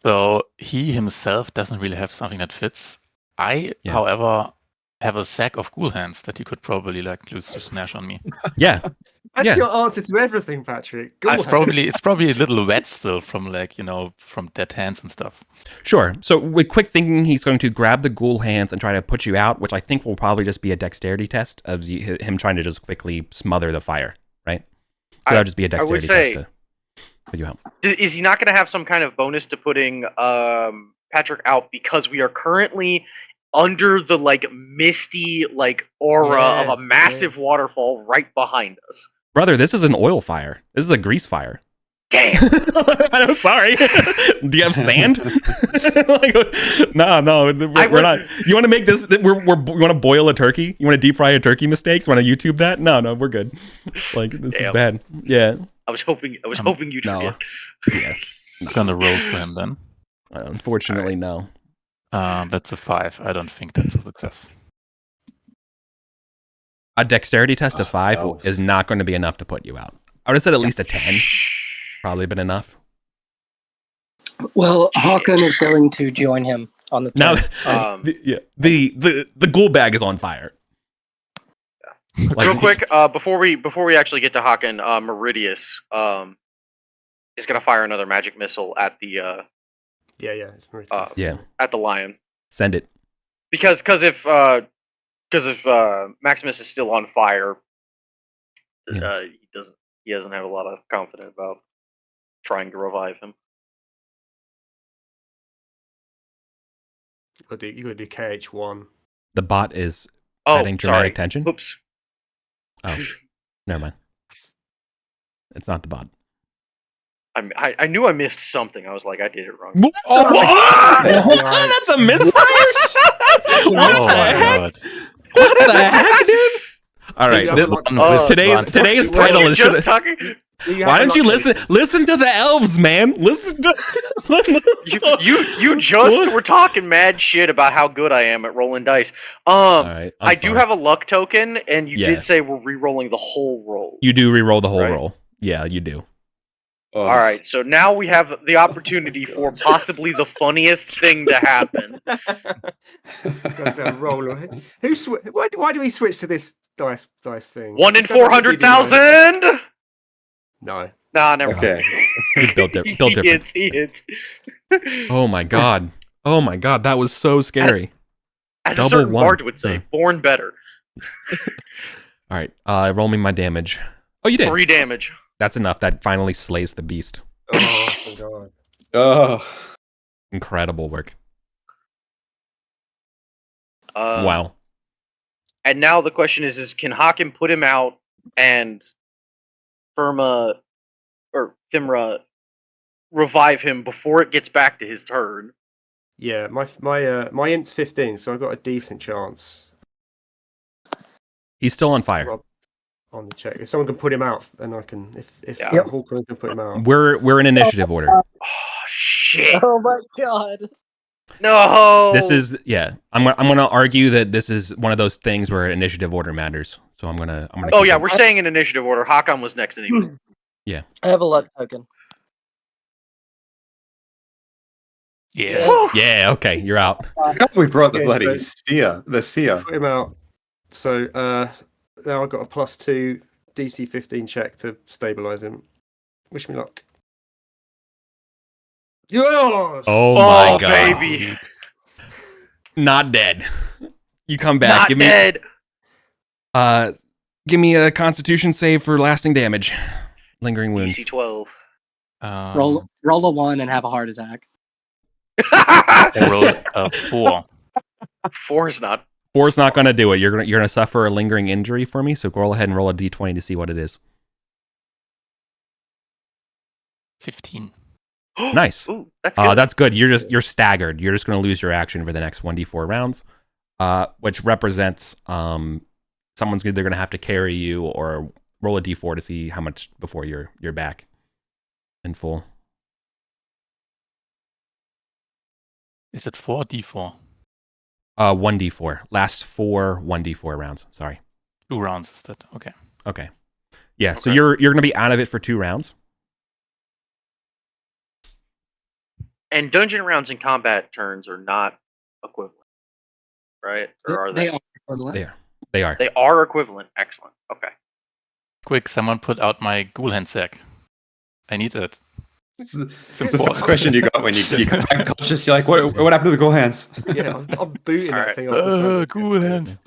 E: So he himself doesn't really have something that fits. However, have a sack of ghoul hands that he could probably like use to smash on me.
A: Yeah.
C: That's
A: Yeah.
C: your answer to everything, Patrick. Go
E: It's
C: ahead.
E: probably a little wet still from from dead hands and stuff.
A: Sure. So with quick thinking, he's going to grab the ghoul hands and try to put you out, which I think will probably just be a dexterity test of him trying to just quickly smother the fire, right? So that'll just be a dexterity test to put you out.
F: Is he not going to have some kind of bonus to putting Patrick out because we are currently under the like misty like aura of a massive waterfall right behind us?
A: Brother, this is an oil fire. This is a grease fire.
F: Damn.
A: I'm sorry. Do you have sand? No, we're not. You want to make this? You want to boil a turkey? You want to deep fry a turkey? Mistakes? Want to YouTube that? No, we're good. Like this is bad. Yeah.
F: I was hoping you'd
A: No.
F: forget.
A: Yeah.
E: I'm gonna roll for him then.
A: Unfortunately, no.
E: That's a 5. I don't think that's a success.
A: A dexterity test of 5 is not going to be enough to put you out. I would have said at least a 10. Probably been enough.
B: Well, Håkon is going to join him on the
A: Now,
B: turn.
A: the ghoul bag is on fire. Like,
F: Real quick, before we actually get to Håkon, Meridius is gonna fire another magic missile at the
C: Yeah. It's Mauritius.
A: Yeah.
F: at the lion
A: Send it.
F: because if Because if Maximus is still on fire,
A: Yeah.
F: he doesn't have a lot of confidence about trying to revive him.
C: You gotta do KH1.
A: The bot is
F: Oh,
A: adding dramatic
F: sorry.
A: tension.
F: Oops.
A: Oh, never mind. It's not the bot.
F: I knew I missed something. I was like, I did it wrong.
A: That's a misfire. What
E: Oh
A: the
E: my
A: heck?
E: god.
A: What the heck, dude? All right,
C: Yeah,
A: this,
C: but
E: With
A: today's
E: advantage.
A: title is.
F: just talking.
A: Why don't you listen to the elves, man? Listen to.
F: You just were talking mad shit about how good I am at rolling dice.
A: All right,
F: I do have a luck token, and you
A: Yeah.
F: did say we're re-rolling the whole roll.
A: You do re-roll the whole
F: Right?
A: roll. Yeah, you do.
D: Oh.
F: All right, so now we have the opportunity for possibly the funniest thing to happen.
C: Goddamn roll. Why do we switch to this dice thing?
F: 1 in
C: Let's go back to DD dice.
F: 400,000.
C: No.
F: Nah, never
D: Okay.
A: It's built different.
F: He hits.
A: Oh my god. Oh my god, that was so scary.
F: As a
A: Double
F: certain
A: one.
F: bard would say,
A: Huh.
F: born better.
A: All right, roll me my damage. Oh, you did.
F: 3 damage.
A: That's enough. That finally slays the beast.
C: Oh my god.
D: Oh.
A: Incredible work.
F: Wow. And now the question is can Hakim put him out and Firma or Thimra revive him before it gets back to his turn?
C: Yeah, my int's 15, so I've got a decent chance
A: He's still on fire.
C: on the check. If someone can put him out, then I can. If
F: Yeah.
C: Hawkman can put him out.
A: We're in initiative order.
F: Oh shit!
B: Oh my god.
F: No.
A: This is I'm gonna argue that this is one of those things where initiative order matters. So I'm gonna.
F: Oh
A: keep
F: yeah,
A: it.
F: we're staying in initiative order. Hakam was next anyway.
B: I have a luck token.
E: Yeah.
A: Yeah. Okay. You're out.
D: We brought the
C: Okay,
D: bloody
C: so-
D: seer. The seer.
C: Put him out. So now I've got a +2 DC 15 check to stabilize him. Wish me luck. Yes!
A: Oh my god.
F: baby.
A: Not dead. You come back.
F: Not dead.
A: Give me a Constitution save for lasting damage. Lingering wounds.
F: DC 12.
B: Roll a 1 and have a heart attack.
E: Roll a 4.
F: 4 is not.
A: 4's not gonna do it. You're gonna suffer a lingering injury for me. So go ahead and roll a d20 to see what it is.
E: 15.
A: Nice.
F: Ooh, that's good.
A: That's good. You're staggered. You're just gonna lose your action for the next 1d4 rounds, which represents someone's either gonna have to carry you or roll a d4 to see how much before you're back in full.
E: Is it 4 or D4?
A: 1d4. Last 4 1d4 rounds. Sorry.
E: 2 rounds is that? Okay.
A: Okay. Yeah. So
F: Okay.
A: you're gonna be out of it for 2 rounds.
F: And dungeon rounds and combat turns are not equivalent, right? Or are they?
B: They are equivalent.
A: They are.
F: They are equivalent. Excellent. Okay.
E: Quick, someone put out my ghoul hand sack. I need it.
D: It's the first question you got when you got back conscious. You're like, what happened to the goal hands?
C: Yeah, I'm booting that
F: Alright.
C: thing off the side.
E: Ghoul hands.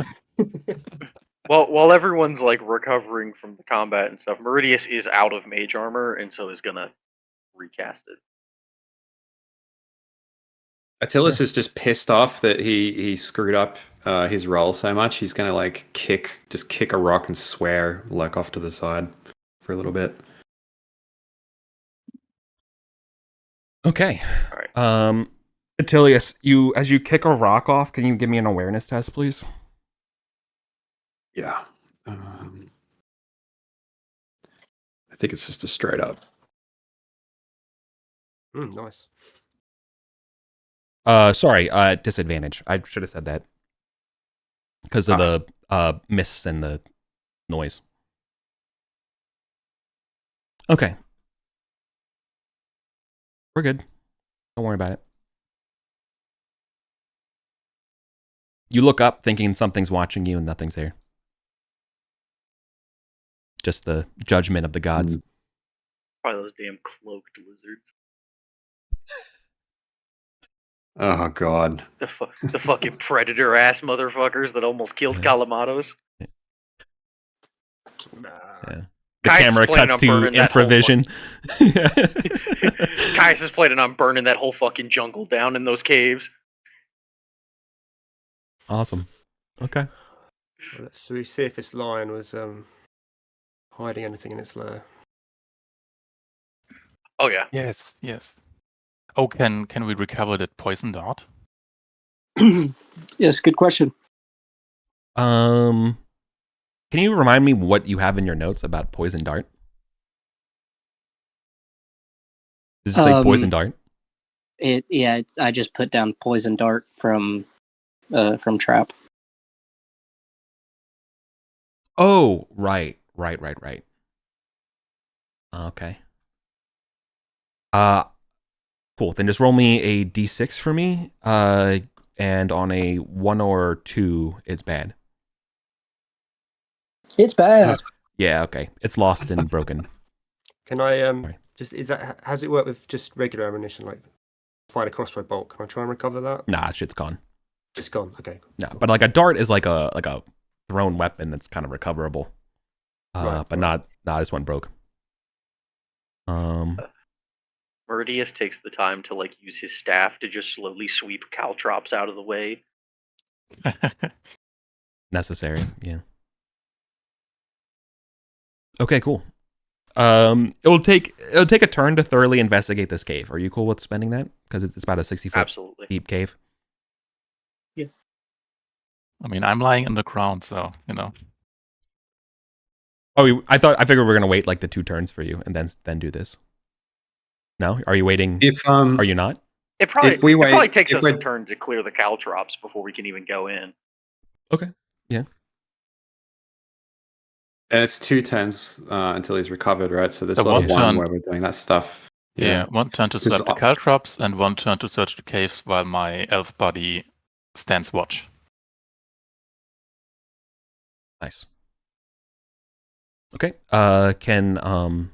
F: Well, while everyone's like recovering from the combat and stuff, Meridius is out of mage armor and so is gonna recast it.
D: Attilas is just pissed off that he screwed up his roll so much. He's gonna like kick a rock and swear like off to the side for a little bit.
A: Okay.
F: All right.
A: Attilius, as you kick a rock off, can you give me an awareness test, please?
D: Yeah. I think it's just a straight up.
C: Nice.
A: Sorry, disadvantage. I should have said that. Because of the mists and the noise. Okay. We're good. Don't worry about it. You look up thinking something's watching you and nothing's there. Just the judgment of the gods.
F: Probably those damn cloaked lizards.
D: Oh God.
F: The fucking predator ass motherfuckers that almost killed
A: Yeah.
F: Kalamatos.
C: Nah.
A: Yeah. The
F: Kais is
A: camera
F: planning
A: cuts
F: on
A: to
F: burning that whole
A: infravision.
F: Kais is planning on burning that whole fucking jungle down in those caves.
A: Awesome. Okay.
C: Well, let's see if this lion was hiding anything in its lair.
F: Oh yeah.
E: Yes, yes. Oh, can we recover that poison dart?
B: Yes, good question.
A: Can you remind me what you have in your notes about poison dart? Does it say poison dart?
B: I just put down poison dart from trap.
A: Oh, right. Okay. Cool. Then just roll me a d6 for me. And on a 1 or 2, it's bad.
B: It's bad.
A: Yeah. Okay. It's lost and broken.
C: Can I
A: Sorry.
C: has it worked with just regular ammunition, like fire a crossbow bolt? Can I try and recover that?
A: Nah, shit's gone.
C: Just gone. Okay.
A: No, but like a dart is like a thrown weapon that's kind of recoverable. But not this one broke.
F: Meridius takes the time to like use his staff to just slowly sweep caltrops out of the way.
A: Necessary. Yeah. Okay. Cool. It'll take a turn to thoroughly investigate this cave. Are you cool with spending that? Because it's about a 60-foot
F: Absolutely.
A: deep cave.
E: I mean, I'm lying on the ground, so
A: Oh, I figured we were gonna wait like the 2 turns for you and then do this. No, are you waiting?
D: If
A: Are you not?
F: It probably
D: If we wait-
F: probably takes
D: if
F: us a
D: we're-
F: turn to clear the caltrops before we can even go in.
A: Okay. Yeah.
D: and it's 2 turns until he's recovered, right? So there's
E: So
D: sort of
E: one
D: one
E: turn-
D: where we're doing that stuff.
E: yeah, 1 turn to
D: Because
E: swipe the caltrops and 1 turn to search the cave while my elf buddy stands watch.
A: Nice. Okay. Can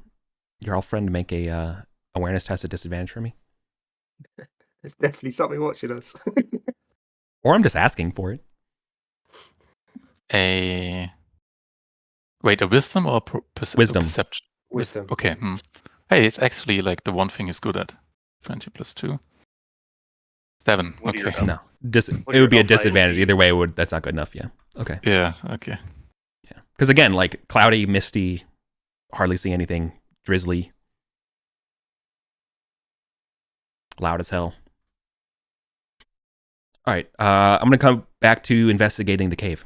A: your elf friend make a awareness test at disadvantage for me?
C: There's definitely something watching us.
A: Or I'm just asking for it.
E: A wisdom or
A: Wisdom.
E: perception?
C: Wisdom.
E: Okay. Hey, it's actually like the one thing he's good at. 20 plus 2. 7.
F: What are your
E: Okay.
A: No.
F: What
A: It
F: are your
A: would be a
F: elf eyes
A: disadvantage.
F: see?
A: Either way, that's not good enough. Yeah. Okay.
E: Yeah. Okay.
A: Yeah. Because again, like cloudy, misty, hardly see anything, drizzly, loud as hell. All right. I'm gonna come back to investigating the cave.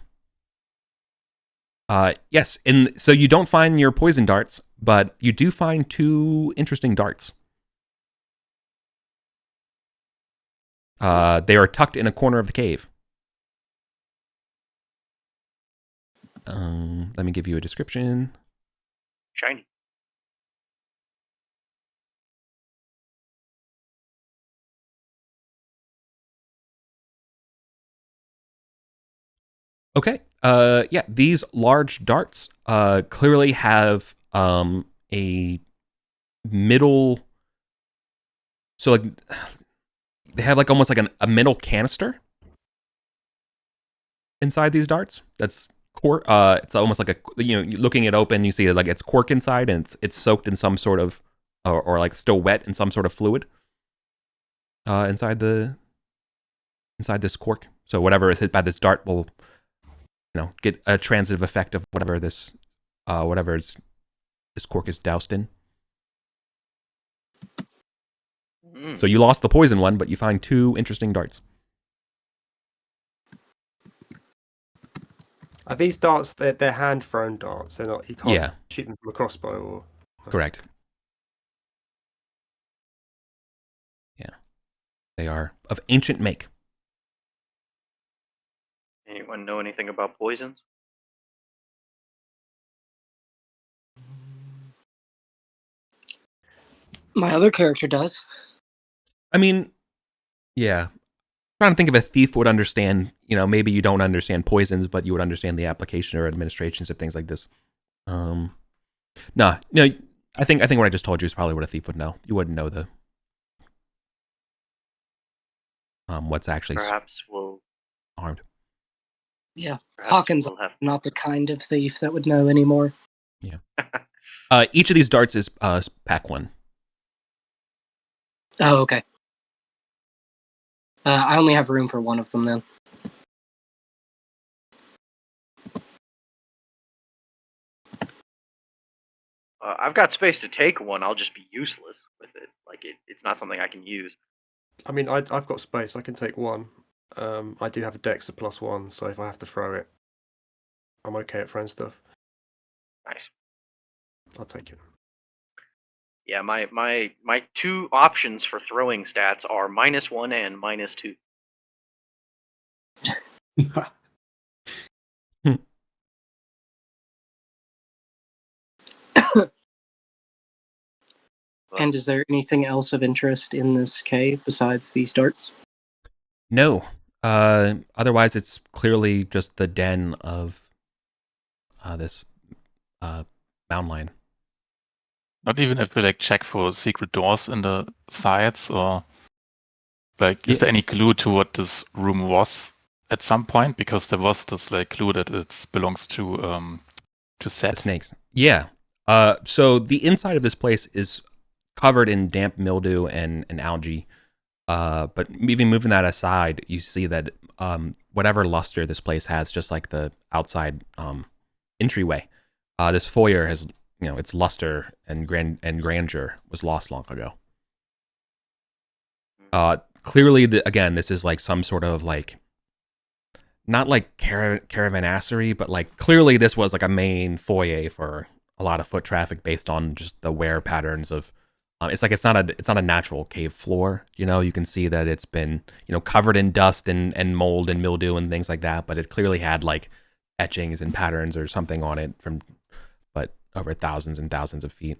A: Yes. So you don't find your poison darts, but you do find 2 interesting darts. They are tucked in a corner of the cave. Let me give you a description.
F: Shiny.
A: Okay. Yeah, these large darts clearly have a middle. So like they have like almost like a middle canister inside these darts. That's cork. It's almost like looking it open, you see like it's cork inside, and it's soaked in some sort of or like still wet in some sort of fluid. Inside this cork. So whatever is hit by this dart will get a transitive effect of whatever this cork is doused in. So you lost the poison one, but you find 2 interesting darts.
C: Are these darts? They're hand thrown darts. They're not. You can't shoot them from a crossbow or.
A: Correct. Yeah, they are of ancient make.
F: Anyone know anything about poisons?
B: My other character does.
A: I mean, yeah. I'm trying to think if a thief would understand. Maybe you don't understand poisons, but you would understand the application or administrations of things like this. No. I think what I just told you is probably what a thief would know. You wouldn't know what's actually
F: Perhaps we'll
A: armed.
B: Yeah,
F: perhaps
B: Hawkins
F: we'll have.
B: not the kind of thief that would know anymore.
A: Each of these darts is pack 1.
B: Oh, okay. I only have room for one of them then.
F: I've got space to take one. I'll just be useless with it. Like it's not something I can use.
C: I mean, I've got space. I can take one. I do have a Dex of +1, so if I have to throw it, I'm okay at throwing stuff.
F: Nice.
C: I'll take it.
F: Yeah, my 2 options for throwing stats are -1 and -2.
B: And is there anything else of interest in this cave besides these darts?
A: No. Otherwise, it's clearly just the den of this mountain lion.
E: Not even if we like check for secret doors in the sides, or like is there any clue to what this room was at some point? Because there was this like clue that it belongs to
A: The
E: Set.
A: snakes. Yeah. So the inside of this place is covered in damp mildew and algae. But even moving that aside, you see that whatever luster this place has, just like the outside entryway, this foyer has, its luster and grandeur was lost long ago. Clearly, again, this is like some sort of like, not like caravanassery, but like clearly this was like a main foyer for a lot of foot traffic based on just the wear patterns of. It's like it's not a natural cave floor. You can see that it's been covered in dust and mold and mildew and things like that. But it clearly had like etchings and patterns or something on it but over thousands and thousands of feet.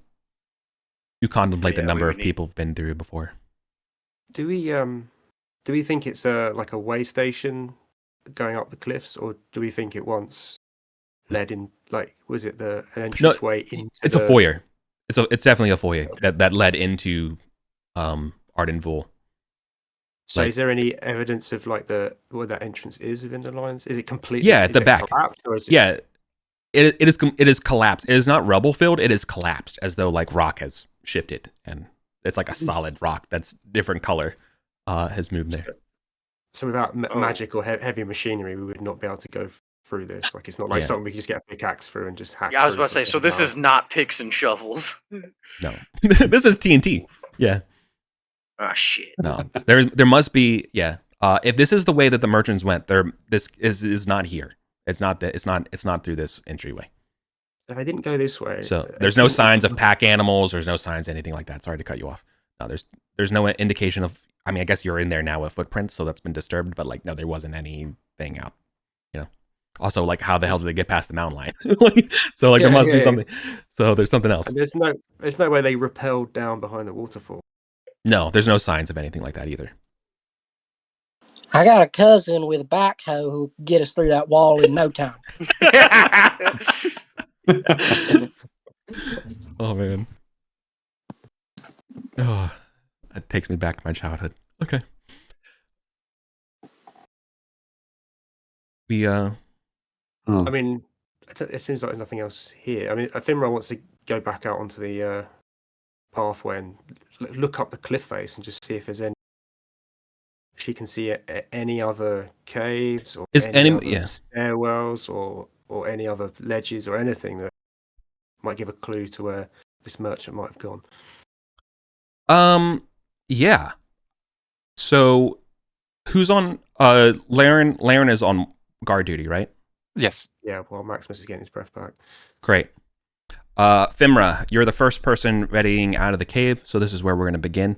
A: You contemplate the number of people have been through before.
C: Do we think it's like a way station going up the cliffs, or do we think it once led in, like, was it an entranceway into?
A: It's a foyer. It's definitely a foyer that led into Arden Vul.
C: So is there any evidence of like where that entrance is within the lines? Is it completely?
A: Yeah, at the back.
C: Collapsed, or is it...
A: Yeah, it is collapsed. It is not rubble filled. It is collapsed, as though like rock has shifted, and it's like a solid rock that's different color has moved there.
C: So without magic or heavy machinery, we would not be able to go through this. Like, it's not like something we can just get a pickaxe through and just hack.
F: Yeah, I was about to say. So this is not picks and shovels.
A: No, this is TNT. Yeah.
F: Ah, shit.
A: No, there must be. Yeah. If this is the way that the merchants went, this is not here. It's not that. It's not through this entryway.
C: If I didn't go this way,
A: so there's no signs of pack animals. There's no signs of anything like that. Sorry to cut you off. No, there's no indication of. I mean, I guess you're in there now with footprints, so that's been disturbed. But like, no, there wasn't anything out. Also, like, how the hell did they get past the mountain line? So like, there must be something. So there's something else.
C: And there's no way they rappelled down behind the waterfall.
A: No, there's no signs of anything like that either.
B: I got a cousin with a backhoe who can get us through that wall in no time.
A: Oh man. Oh, that takes me back to my childhood. Okay.
C: I mean, it seems like there's nothing else here. I mean, Finra wants to go back out onto the pathway and look up the cliff face and just see if there's any. She can see any other caves or any other stairwells or any other ledges or anything that might give a clue to where this merchant might have gone.
A: Yeah. So, who's on? Laren is on guard duty, right?
E: Yes.
C: Yeah. Well, Maximus is getting his breath back.
A: Great. Fimra, you're the first person readying out of the cave, so this is where we're going to begin.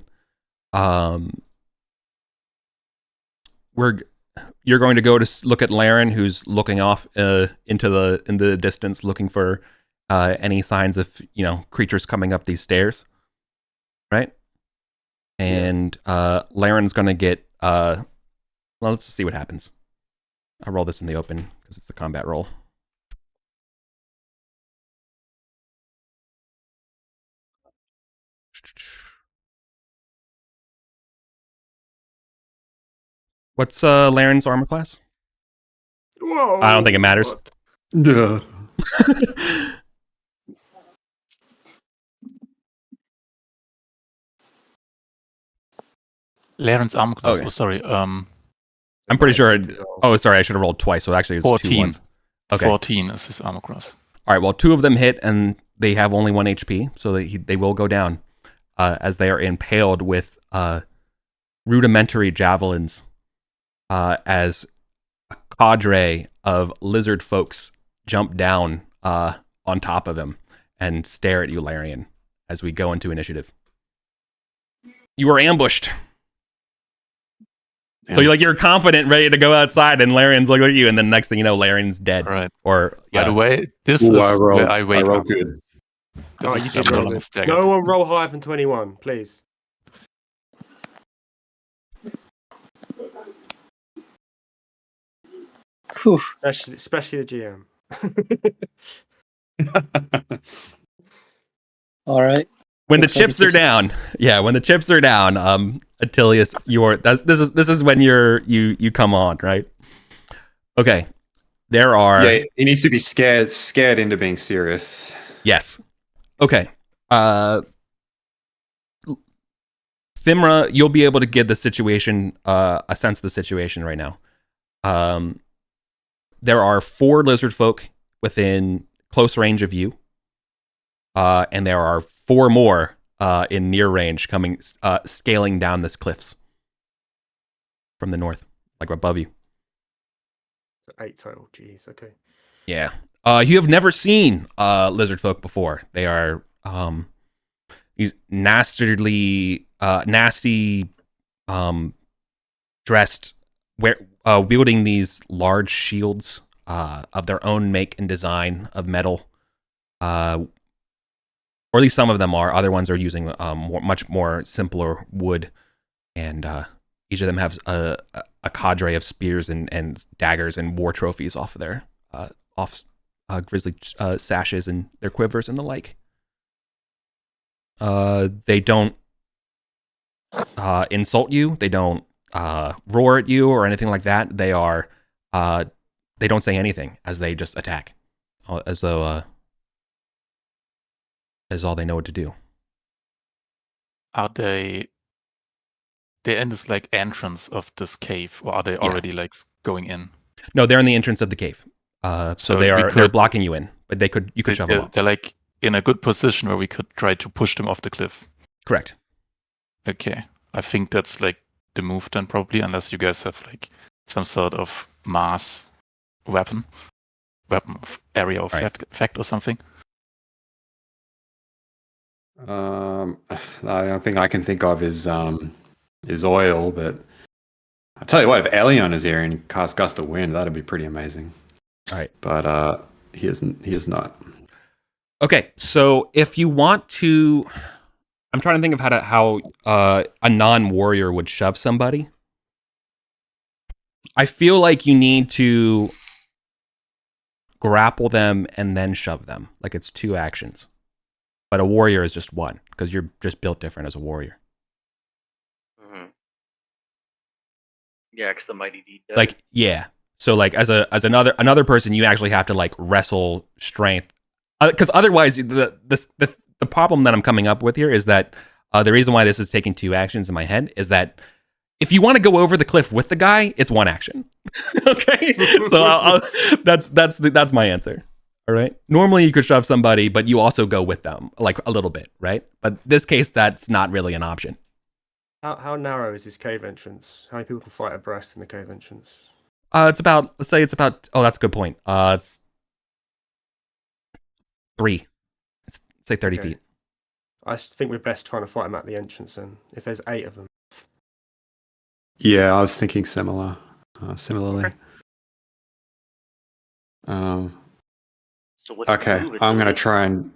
A: You're going to go to look at Laren, who's looking off in the distance, looking for any signs of creatures coming up these stairs, right? And Laren's going to get. Well, let's see what happens. I'll roll this in the open because it's a combat roll. What's Laren's armor class?
C: Whoa!
A: I don't think it matters.
C: What?
D: Yeah.
E: Laren's armor class.
A: Okay.
E: Oh, sorry.
A: I'm pretty sure. Oh, sorry, I should have rolled twice. So actually, it's 2
E: 14.
A: ones. Okay.
E: 14 is his armor class.
A: All right. Well, 2 of them hit, and they have only 1 HP, so they will go down as they are impaled with rudimentary javelins. As a cadre of lizard folks jump down on top of him and stare at you, Larian, as we go into initiative. You are ambushed. So you're confident, ready to go outside, and Larian's looking at you, and then next thing you know, Larian's dead.
E: All right.
A: Or
E: By the way, this
D: Ooh,
E: is
D: I rolled,
E: where I wake
D: rolled
E: up.
D: good.
E: This
C: Oh,
E: is
C: you
E: where
C: did
E: I'm
C: roll
E: a
C: it.
E: stagger.
C: No one roll higher than 21, please.
B: Whew.
C: Especially the GM.
B: All right.
A: When the
B: Looks like
A: chips are down, Attilius, this is when you come on, right? Okay, there are
D: Yeah, he needs to be scared into being serious.
A: yes. Okay, Thimra, you'll be able to give the situation a sense of the situation right now. There are 4 lizard folk within close range of you. And there are 4 more in near range coming, scaling down this cliffs from the north, like above you.
C: 8 total. Jeez. Okay.
A: Yeah. You have never seen lizard folk before. They are these nasty, dressed, wielding these large shields of their own make and design of metal. Or at least some of them are. Other ones are using much more simpler wood, and each of them has a cadre of spears and daggers and war trophies off of their grizzly sashes and their quivers and the like. They don't insult you. They don't roar at you or anything like that. They don't say anything as they just attack, as though. Is all they know what to do.
E: Are they in this like entrance of this cave, or are they already like going in?
A: No, they're in the entrance of the cave. So they're blocking you in, but you could shove them off.
E: They're like in a good position where we could try to push them off the cliff.
A: Correct.
E: Okay, I think that's like the move then probably, unless you guys have like some sort of mass weapon of area of effect or something.
D: The only thing I can think of is oil, but I tell you what, if Elion is here and casts Gust of Wind, that'd be pretty amazing.
A: All right.
D: But he is not.
A: Okay, so if you want to, I'm trying to think of how a non-warrior would shove somebody. I feel like you need to grapple them and then shove them. Like it's 2 actions. But a warrior is just 1, because you're just built different as a warrior.
F: Mm-hmm. Yeah, because the mighty deed.
A: Like, yeah. So like as another person, you actually have to like wrestle strength, because otherwise the problem that I'm coming up with here is that the reason why this is taking 2 actions in my head is that if you want to go over the cliff with the guy, it's 1 action. Okay, so that's my answer. All right. Normally you could shove somebody, but you also go with them like a little bit, right? But this case, that's not really an option.
C: How narrow is this cave entrance? How many people can fight abreast in the cave entrance?
A: Let's say it's about, oh, that's a good point. It's 3. Let's say 30 feet.
C: I think we're best trying to fight them at the entrance then, if there's 8 of them.
D: Yeah, I was thinking similarly.
F: So what's
D: Okay,
F: the move,
D: I'm going to try and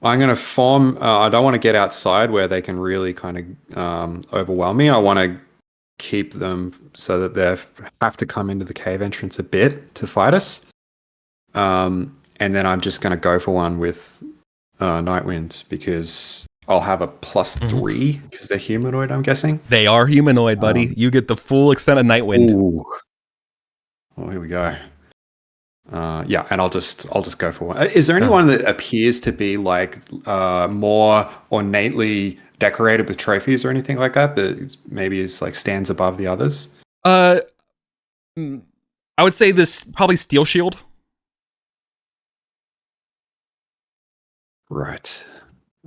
D: I'm going to form. I don't want to get outside where they can really kind of overwhelm me. I want to keep them so that they have to come into the cave entrance a bit to fight us. And then I'm just going to go for one with Nightwind, because I'll have a +3 because they're humanoid, I'm guessing.
A: They are humanoid, buddy. You get the full extent of Nightwind.
D: Ooh. Oh, here we go. Yeah, and I'll just go for one. Is there anyone that appears to be like more ornately decorated with trophies or anything like that maybe is like stands above the others?
A: I would say this probably Steel Shield.
D: Right.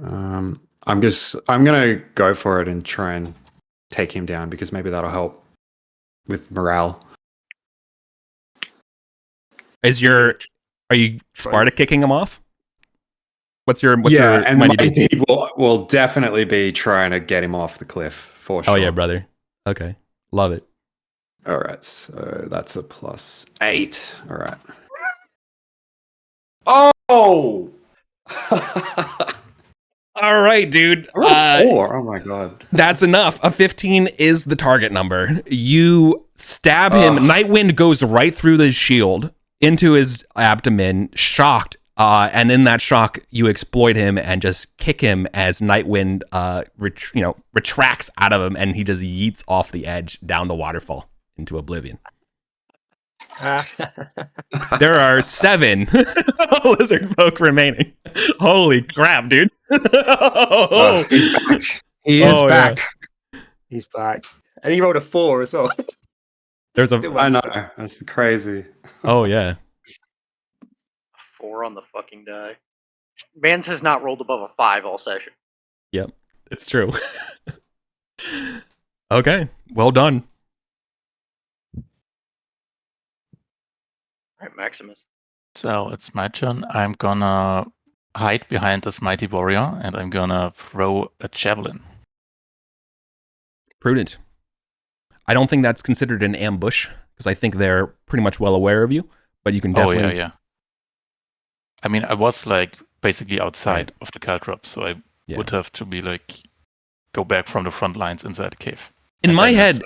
D: I'm gonna go for it and try and take him down because maybe that'll help with morale.
A: Are you Sparta kicking him off? What's your
D: and
A: mighty
D: my
A: deed?
D: deed will definitely be trying to get him off the cliff for sure.
A: Oh yeah, brother. Okay, love it.
D: All right, so that's a +8. All right. Oh.
A: All right, dude.
D: 4. Oh my god.
A: That's enough. A 15 is the target number. You stab him. Nightwind goes right through the shield into his abdomen, shocked. And in that shock, you exploit him and just kick him as Nightwind, retracts out of him, and he just yeets off the edge down the waterfall into oblivion. There are 7 lizard folk remaining. Holy crap, dude!
D: He's back. He is back.
C: Yeah. He's back, and he rolled a 4 as well.
D: I know, that's crazy.
A: Oh yeah.
F: 4 on the fucking die. Vance has not rolled above a 5 all session.
A: Yep, it's true. Okay, well done.
F: All right, Maximus.
E: So it's my turn. I'm gonna hide behind this mighty warrior, and I'm gonna throw a javelin.
A: Prudent. I don't think that's considered an ambush because I think they're pretty much well aware of you. But you can definitely.
E: Oh yeah. I mean, I was like basically outside of the caltrop, so I would have to be like go back from the front lines inside the cave.
A: In my head,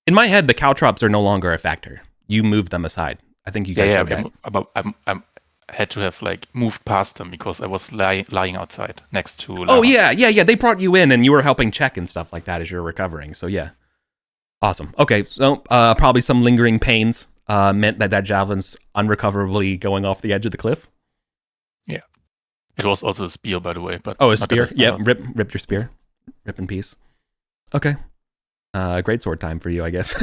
A: the caltrops are no longer a factor. You moved them aside. I think you guys.
E: I had to have like moved past them because I was lying outside next to. Lava.
A: Oh yeah. They brought you in, and you were helping check and stuff like that as you're recovering. So yeah, awesome. Okay, so probably some lingering pains meant that javelin's unrecoverably going off the edge of the cliff.
E: Yeah, it was also a spear, by the way. But
A: a spear. Yeah, ripped your spear. Rip in peace. Okay, great sword time for you, I guess.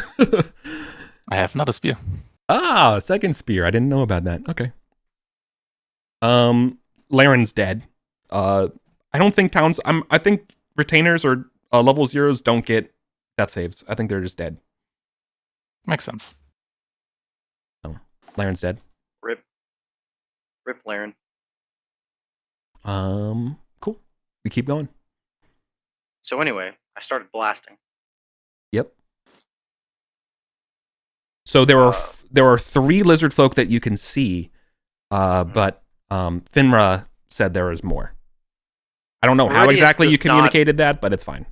E: I have not a spear.
A: Ah, second spear. I didn't know about that. Okay. Laren's dead. I don't think I think retainers or level 0s don't get death saves. I think they're just dead.
E: Makes sense.
A: Oh, Laren's dead.
F: Rip Laren.
A: Cool. We keep going.
F: So anyway, I started blasting.
A: Yep. So there are 3 lizard folk that you can see, but Finra said there was more. I don't know how exactly you communicated that, but it's fine.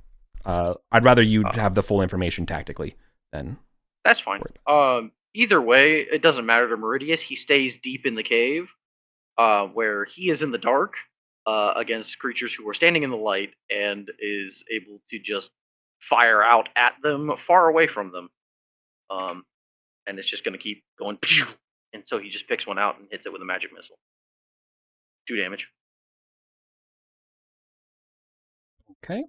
A: I'd rather you have the full information tactically than.
F: That's fine. Either way, it doesn't matter to Meridius. He stays deep in the cave, where he is in the dark against creatures who are standing in the light, and is able to just fire out at them far away from them. And it's just going to keep going, pew! And so he just picks one out and hits it with a magic missile. 2 damage.
A: Okay.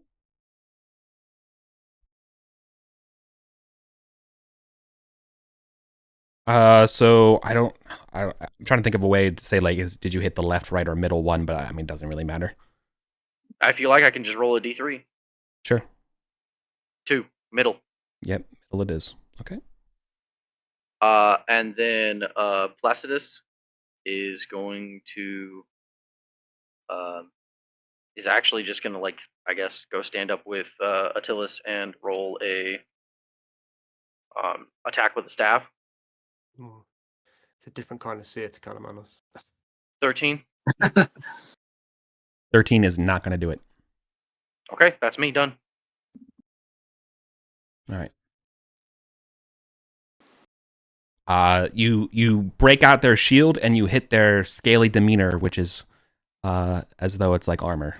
A: So I'm trying to think of a way to say, like, did you hit the left, right, or middle one? But I mean, it doesn't really matter.
F: I feel like I can just roll a d3.
A: Sure.
F: 2, middle.
A: Yep, middle it is. Okay.
F: And then Placidus is going to is actually just gonna, like, I guess, go stand up with Attilas and roll a attack with the staff.
C: Ooh. It's a different kind of seer to Calamanos.
F: 13.
A: 13 is not going to do it.
F: Okay, that's me done.
A: All right. You break out their shield and you hit their scaly demeanor, which is as though it's like armor.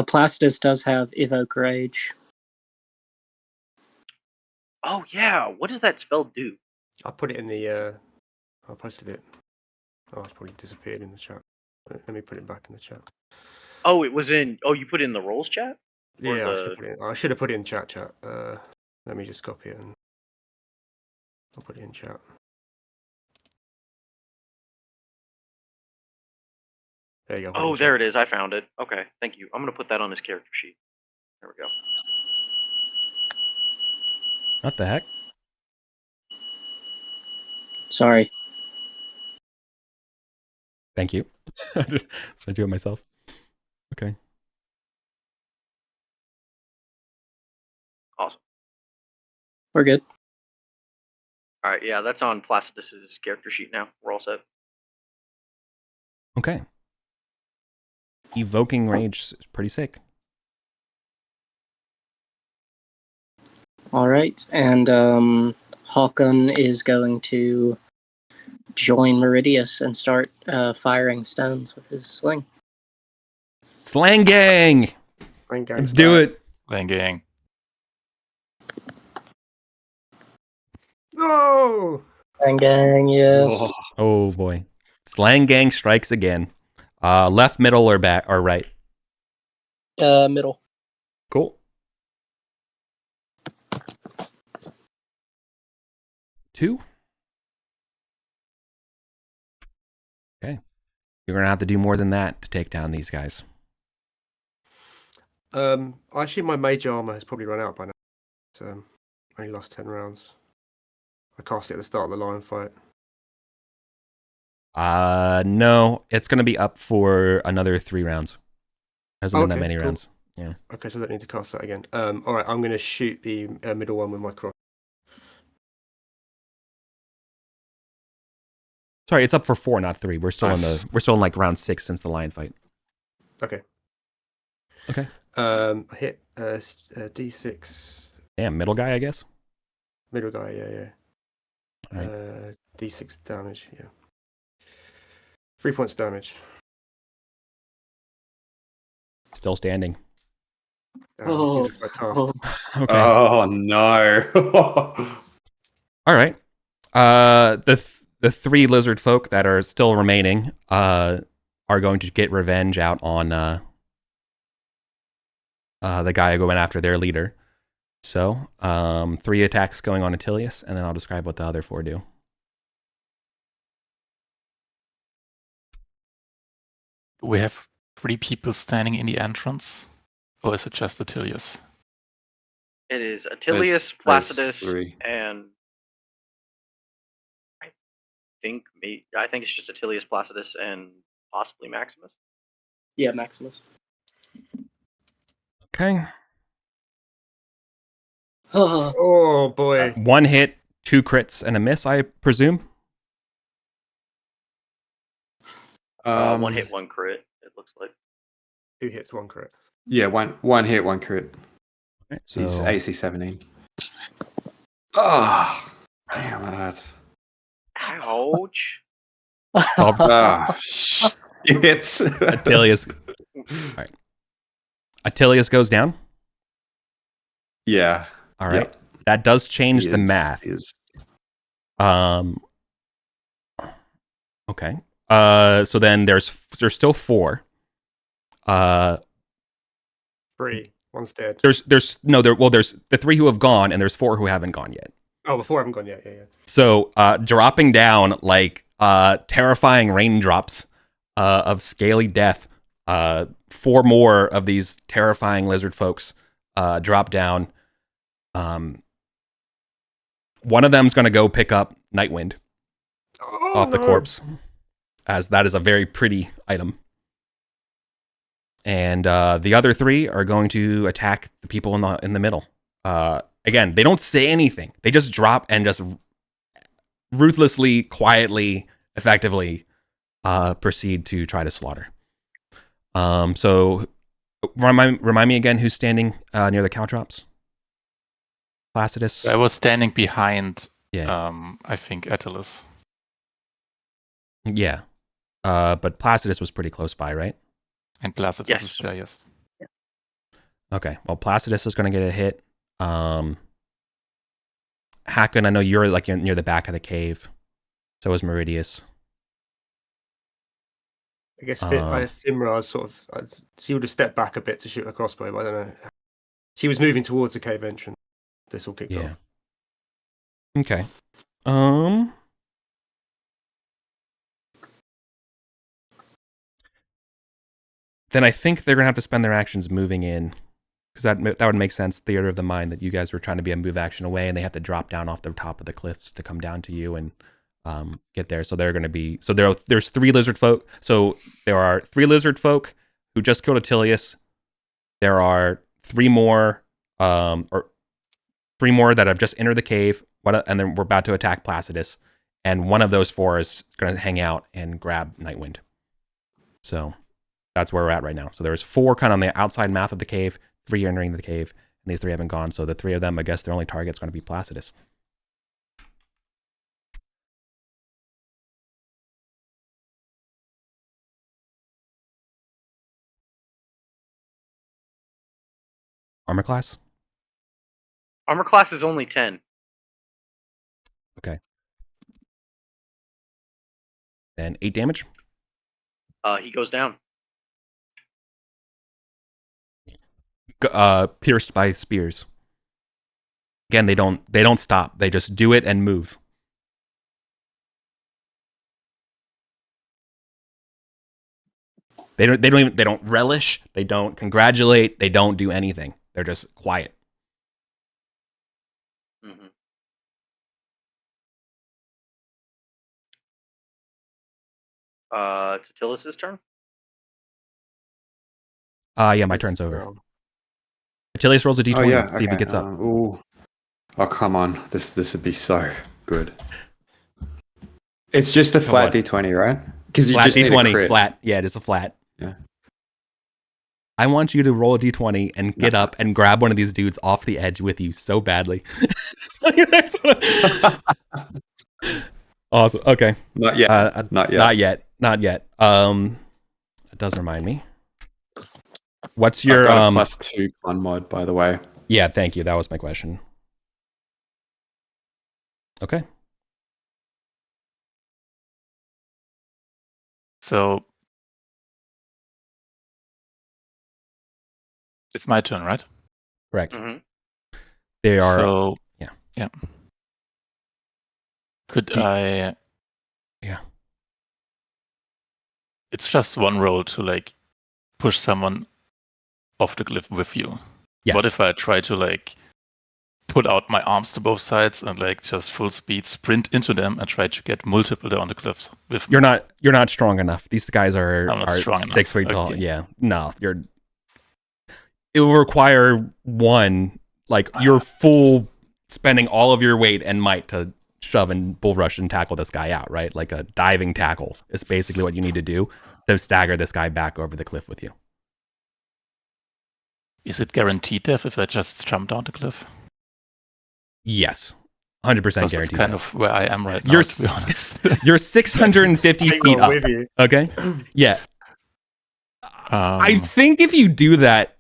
B: Placidus does have Evoke Rage.
F: Oh yeah, what does that spell do?
C: I put it in the. I posted it. Oh, it's probably disappeared in the chat. Let me put it back in the chat.
F: Oh, it was in. Oh, you put it in the rolls chat? Or
C: Yeah,
F: the...
C: I should have put it in chat. Let me just copy it and I'll put it in chat. There you go.
F: Oh, there it is. I found it. Okay, thank you. I'm gonna put that on his character sheet. There we go.
A: What the heck?
B: Sorry.
A: Thank you. So I do it myself. Okay.
F: Awesome.
B: We're good.
F: All right, yeah, that's on Placidus's character sheet now. We're all set.
A: Okay. Evoking Rage is pretty sick.
B: All right, and Hawkon is going to join Meridius and start firing stones with his sling.
A: Slang gang! Let's do it.
E: Playing gang.
C: No!
B: Slang gang, yes.
A: Oh boy. Slang gang strikes again. Left, middle, or back or right?
B: Middle.
A: Cool. 2. Okay. You're gonna have to do more than that to take down these guys.
C: Actually, my mage armor has probably run out by now. So, I only lost 10 rounds. I cast it at the start of the lion fight.
A: No, it's gonna be up for another 3 rounds. Hasn't been that
C: Okay,
A: many
C: cool.
A: rounds. Yeah.
C: Okay, so I don't need to cast that again. All right, I'm going to shoot the middle one with my cross.
A: Sorry, it's up for 4, not 3. We're still
D: Nice.
A: we're still in like round 6 since the lion fight.
C: Okay.
A: Okay.
C: I hit D6.
A: Damn, middle guy, I guess.
C: Middle guy, yeah.
A: Right.
C: D6 damage, yeah. 3 points damage.
A: Still standing.
C: He's quite tough.
A: Okay.
D: Oh no!
A: All right. The 3 lizard folk that are still remaining are going to get revenge out on the guy who went after their leader. So 3 attacks going on Attilius, and then I'll describe what the other 4 do.
E: We have 3 people standing in the entrance, or is it just Deuterios?
F: It is Attilius,
D: There's
F: Placidus,
D: 3.
F: and I think it's just Attilius, Placidus, and possibly Maximus.
B: Yeah, Maximus.
A: Okay.
C: Oh boy.
A: 1 hit, 2 crits, and a miss, I presume.
F: 1 hit, 1 crit. It looks like
C: 2 hits, 1 crit.
D: Yeah, one hit, 1 crit.
A: Right, so
D: He's AC 17. Oh, damn that.
F: ouch.
D: Shit.
A: Attilius. All right. Attilius goes down.
D: Yeah.
A: All right.
D: Yep.
A: That does change
D: He
A: the
D: is-
A: math.
D: he is-
A: Okay. So then there's still 4.
C: 3. 1's dead.
A: There's the 3 who have gone, and there's 4 who haven't gone yet.
C: Oh, the 4 haven't gone yet. Yeah.
A: So dropping down like terrifying raindrops of scaly death. 4 more of these terrifying lizard folks drop down. One of them's gonna go pick up Nightwind off the corpse, as that is a very pretty item. And the other 3 are going to attack the people in the middle. Again, they don't say anything. They just drop and just ruthlessly, quietly, effectively proceed to try to slaughter. So remind me again who's standing near the caltrops? Placidus?
E: I was standing behind,
A: Yeah.
E: I think, Attalus.
A: Yeah. But Placidus was pretty close by, right?
E: And Placidus
F: Yes.
E: is there, yes.
A: Okay. Well, Placidus is going to get a hit. Hakon, I know you're like near the back of the cave. So is Meridius.
C: I guess Fimra sort of she would have stepped back a bit to shoot a crossbow, but I don't know. She was moving towards the cave entrance. This all kicked off.
A: Okay. Then I think they're gonna have to spend their actions moving in, because that would make sense. Theater of the mind that you guys were trying to be a move action away, and they have to drop down off the top of the cliffs to come down to you and get there. So they're going to be there's 3 lizard folk. So there are 3 lizard folk who just killed Atilius. There are 3 more or 3 more that have just entered the cave. And then we're about to attack Placidus. And one of those 4 is going to hang out and grab Nightwind. So that's where we're at right now. So there's 4 kind of on the outside mouth of the cave, 3 entering the cave, and these 3 haven't gone. So the 3 of them, I guess their only target's going to be Placidus. Armor class?
F: Armor class is only 10.
A: Okay. Then 8 damage.
F: He goes down.
A: Pierced by spears. Again, they don't stop. They just do it and move. They don't relish. They don't congratulate. They don't do anything. They're just quiet.
F: Mm-hmm. It's Attilis' turn.
A: Yeah, my turn's over. Atilius rolls a d20. See if he gets up.
D: Ooh. Oh, come on. This would be so good. It's just a flat d20, right? Because you
A: flat
D: just
A: d20,
D: need a crit.
A: flat. Yeah, it is a flat.
D: Yeah.
A: I want you to roll a d20 and get up and grab one of these dudes off the edge with you so badly. Awesome. Okay.
D: Not yet. Not yet.
A: Not yet. It does remind me. What's your
D: I've got a +2 on mod, by the way.
A: Yeah, thank you. That was my question. Okay.
E: So it's my turn, right?
A: Correct.
F: Mm-hmm.
A: They are.
E: So
A: yeah.
E: Could I?
A: Yeah.
E: It's just one roll to like push someone off the cliff with you.
A: Yes.
E: What if I try to like put out my arms to both sides and like just full speed sprint into them and try to get multiple there on the cliffs with me?
A: You're not strong enough. These guys are 6 feet tall.
E: Okay.
A: Yeah. No, it will require one, like your full spending all of your weight and might to shove and bull rush and tackle this guy out, right? Like a diving tackle is basically what you need to do to stagger this guy back over the cliff with you.
E: Is it guaranteed death if I just jump down the cliff?
A: Yes. 100% guaranteed.
E: That's kind of where I am right now,
A: You're
E: to be honest.
A: You're 650 feet up. Okay? Yeah. I think if you do that...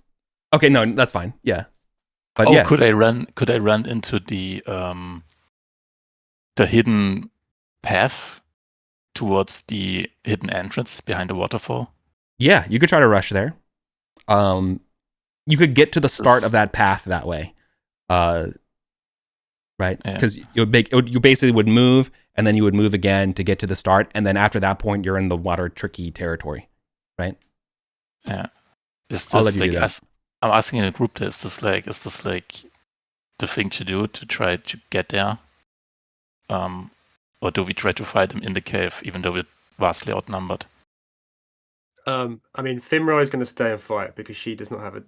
A: Okay, no, that's fine. Yeah. But yeah.
E: Could I run into the hidden path towards the hidden entrance behind the waterfall?
A: Yeah, you could try to rush there. You could get to the start of that path that way. Right? Because you basically would move, and then you would move again to get to the start, and then after that point, you're in the water tricky territory, right?
E: Yeah. Is
A: I'll let
E: this
A: you do
E: like
A: that.
E: I'm asking in a group? Is this like the thing to do to try to get there, or do we try to fight them in the cave, even though we're vastly outnumbered?
C: I mean, Fimra is going to stay and fight because she does not have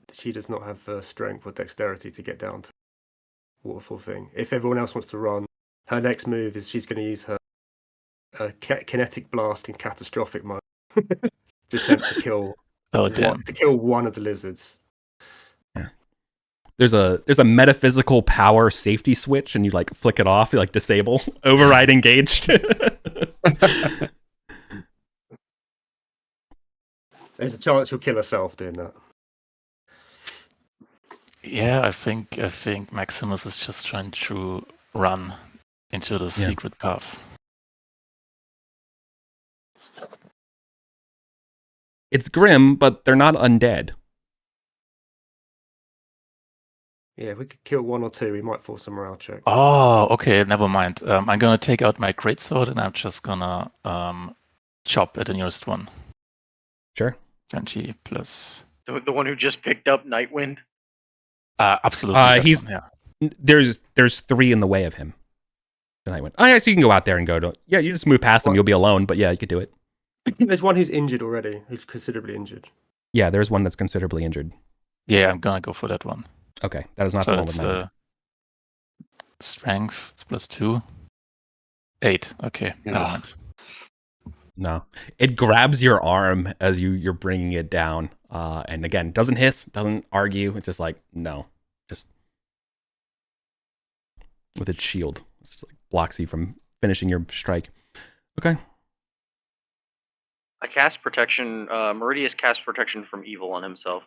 C: strength or dexterity to get down to the waterfall thing. If everyone else wants to run, her next move is she's going to use her kinetic blast in catastrophic mode to attempt to kill one of the lizards.
A: Yeah. There's a metaphysical power safety switch, and you like flick it off, you like disable, override engaged.
C: There's a chance she'll kill herself doing that.
E: Yeah, I think Maximus is just trying to run into the secret path.
A: It's grim, but they're not undead.
C: Yeah, if we could kill one or two, we might force a morale check.
E: Oh, okay, never mind. I'm gonna take out my greatsword and I'm just gonna chop at the nearest one.
A: Sure.
E: 20 plus.
F: The one who just picked up Nightwind.
E: Absolutely. that
A: He's
E: one, yeah.
A: There's 3 in the way of him. And I went, oh yeah, so you can go out there and go to, yeah, you just move past them, you'll be alone, but yeah, you could do it.
C: There's one who's injured already, who's considerably injured.
A: Yeah, there's one that's considerably injured.
E: Yeah, I'm gonna go for that one.
A: Okay, that is not
E: So
A: the one
E: it's
A: with Nightwind.
E: strength plus 2. 8. Okay, never mind.
A: No, it grabs your arm as you're bringing it down, and again, doesn't hiss, doesn't argue. It's just like no, just with its shield, it's just like blocks you from finishing your strike. Okay.
F: I cast protection. Meridius casts protection from evil on himself.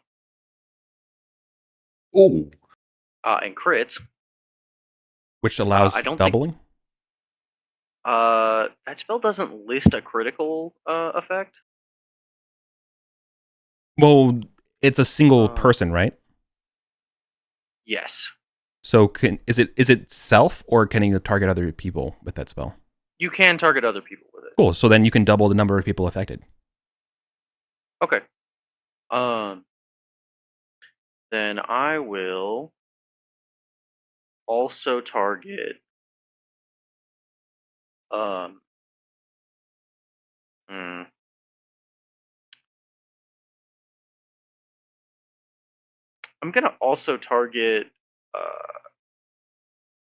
D: Oh,
F: And crits.
A: Which allows
F: I don't
A: doubling.
F: That spell doesn't list a critical effect.
A: Well, it's a single person, right?
F: Yes.
A: So is it self, or can you target other people with that spell?
F: You can target other people with it.
A: Cool. So then you can double the number of people affected.
F: Okay. Then I will also target I'm gonna also target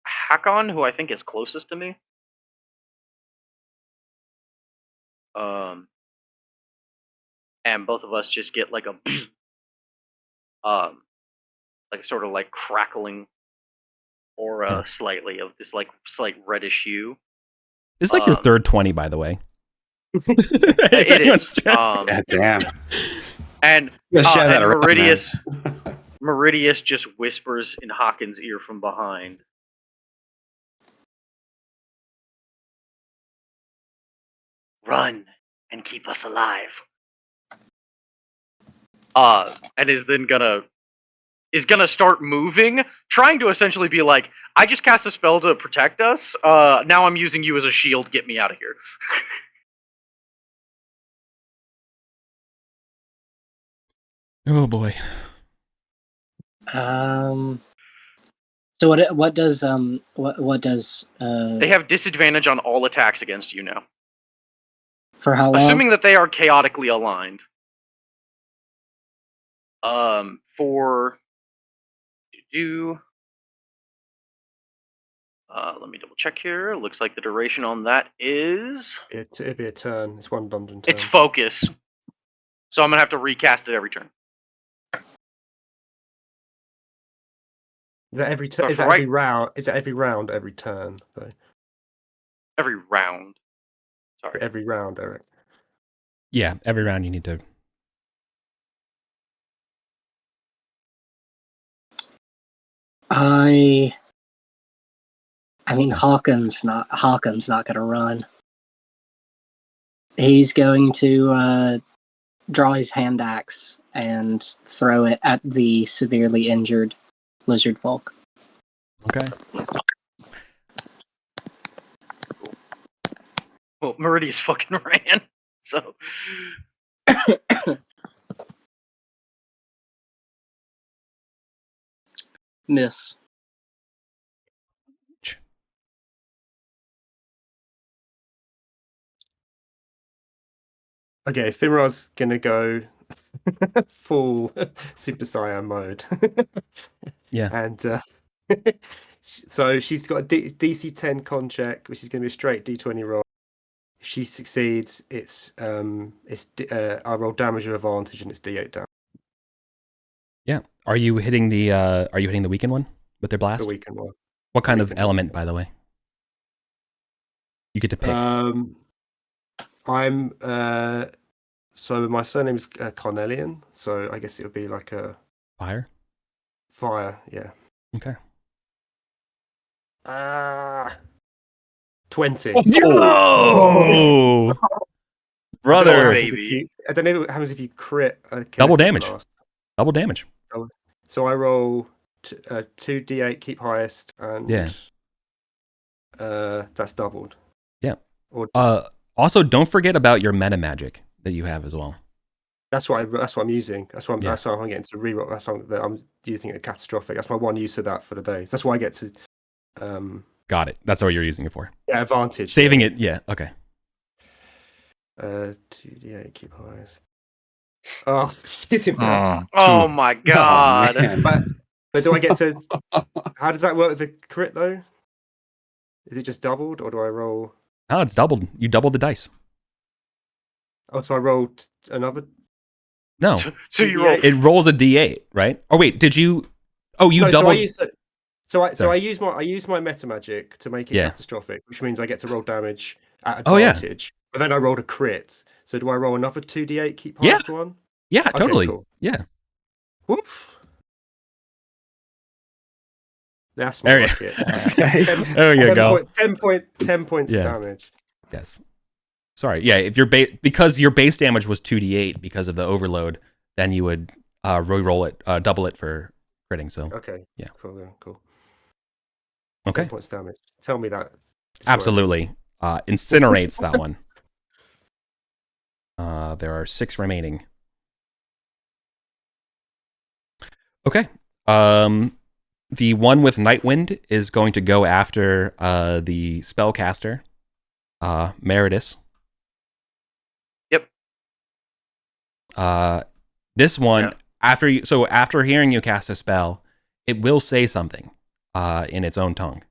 F: Hakon, who I think is closest to me. And both of us just get like a like sort of like crackling aura slightly of this like slight reddish hue.
A: It's like your third 20, by the way.
F: It is.
D: God damn.
F: And
D: Share that around,
F: Meridius just whispers in Hawkins' ear from behind. Run and keep us alive. And is then gonna start moving, trying to essentially be like, I just cast a spell to protect us. Now I'm using you as a shield. Get me out of here.
A: Oh boy.
B: So what does
F: They have disadvantage on all attacks against you now,
B: for how long?
F: assuming that they are chaotically aligned. Let me double check here. Looks like the duration on that is
C: It'd be a turn. It's one dungeon turn.
F: it's focus. So I'm gonna have to recast it every turn.
C: Is that every turn?
F: So
C: Is
F: for
C: that
F: right-
C: every round? Is that every round? Every turn? Though?
F: Every round. Sorry.
C: Every round, Eric.
A: Yeah, every round you need to.
B: I mean, Hawkins not gonna run. He's going to draw his hand axe and throw it at the severely injured lizard folk.
A: Okay.
F: Well, Meridius fucking ran. So
B: Miss.
C: Okay, Finra's gonna go full Super Saiyan mode.
A: Yeah.
C: And so she's got a DC 10 con check, which is going to be a straight D20 roll. If she succeeds, it's I roll damage with advantage, and it's D8 damage.
A: Yeah. Are you hitting the weakened one with their blast?
C: The weakened one.
A: What kind of
C: weakened
A: element, by the way? You get to pick.
C: I'm So my surname is Cornelian, so I guess it would be like a
A: Fire.
C: fire. Yeah.
A: Okay.
C: 20.
A: Yo, brother.
F: baby.
C: I don't know what happens if you crit a
A: Double
C: kinetic
A: damage.
C: blast.
A: Double damage.
C: So I roll 2d8, keep highest, and
A: Yeah.
C: that's doubled.
A: Yeah.
C: Or
A: Also, don't forget about your meta magic that you have as well.
C: that's what I'm using. That's what
A: Yeah.
C: that's why I'm getting to reroll. That's why I'm using it catastrophic. That's my one use of that for the day. So that's why I get to
A: Got it. That's what you're using it for.
C: yeah, advantage.
A: Saving it. Yeah. Okay.
C: 2d8, keep highest. Oh, shit him.
F: Oh my god.
D: man.
C: But do I get to? How does that work with the crit though? Is it just doubled, or do I roll?
A: Oh, it's doubled. You doubled the dice.
C: Oh, so I rolled another.
A: No,
F: So you roll.
A: it rolls a d8, right? Oh wait, did you? Oh, you
C: No,
A: doubled.
C: So I
A: Sorry.
C: use my meta magic to make it
A: Yeah.
C: catastrophic, which means I get to roll damage at
A: Oh, yeah.
C: advantage. But then I rolled a crit. So do I roll another 2d8, keep
A: Yeah.
C: highest one?
A: Yeah,
C: Okay,
A: totally.
C: cool.
A: Yeah.
C: Woof. That's
A: There
C: my
A: you-
C: shit.
A: There you go.
C: 10 points
A: Yeah.
C: damage.
A: Yes. Sorry. Yeah. If your because your base damage was 2d8 because of the overload, then you would re-roll it, double it for critting. So
C: Okay.
A: Yeah.
C: Cool.
A: okay.
C: 10 points damage. Tell me that.
A: Absolutely. Incinerates that one. There are 6 remaining. Okay. The one with Nightwind is going to go after the spellcaster, Meridus.
F: Yep.
A: This one,
F: Yeah.
A: after hearing you cast a spell, it will say something in its own tongue.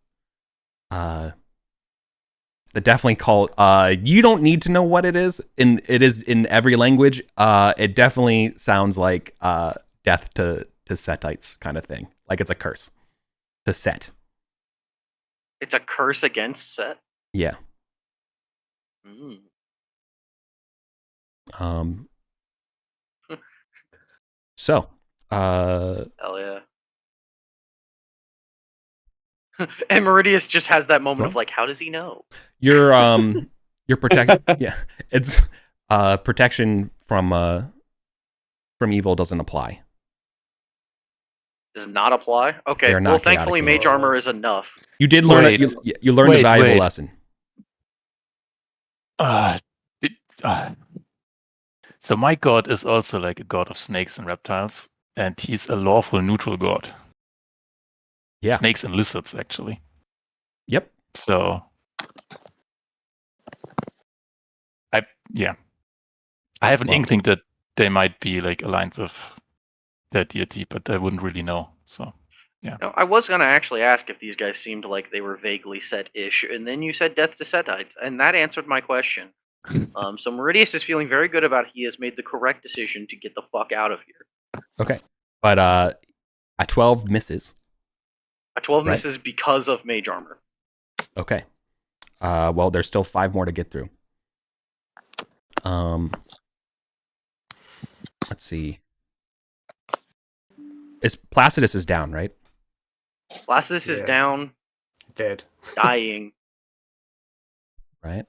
A: That definitely call. You don't need to know what it is. It is in every language. It definitely sounds like death to Setites kind of thing. Like it's a curse to Set.
F: It's a curse against Set.
A: Yeah.
F: Mm.
A: So,
F: Hell yeah. And Meridius just has that moment of
A: Well.
F: like, how does he know?
A: your protect. Yeah, it's protection from evil doesn't apply.
F: Does not apply? Okay,
A: They are
F: well,
A: not chaotic
F: thankfully,
A: beings.
F: Mage Armor is enough.
A: You did learn
E: Wait.
A: you learned a
E: Wait,
A: valuable
E: wait.
A: lesson.
E: So my god is also like a god of snakes and reptiles, and he's a lawful neutral god.
A: Yeah.
E: Snakes and lizards, actually.
A: Yep.
E: So, I have an
A: Well.
E: inkling that they might be like aligned with that deity, but I wouldn't really know. So,
F: No, I was gonna actually ask if these guys seemed like they were vaguely Set-ish, and then you said death to Setites, and that answered my question. So Meridius is feeling very good about he has made the correct decision to get the fuck out of here.
A: Okay. But a 12 misses.
F: A 12
A: Right.
F: misses because of Mage Armor.
A: Okay. Well, there's still 5 more to get through. Let's see. Placidus is down, right?
F: Placidus is
C: Yeah.
F: down,
C: Dead.
F: dying.
A: Right.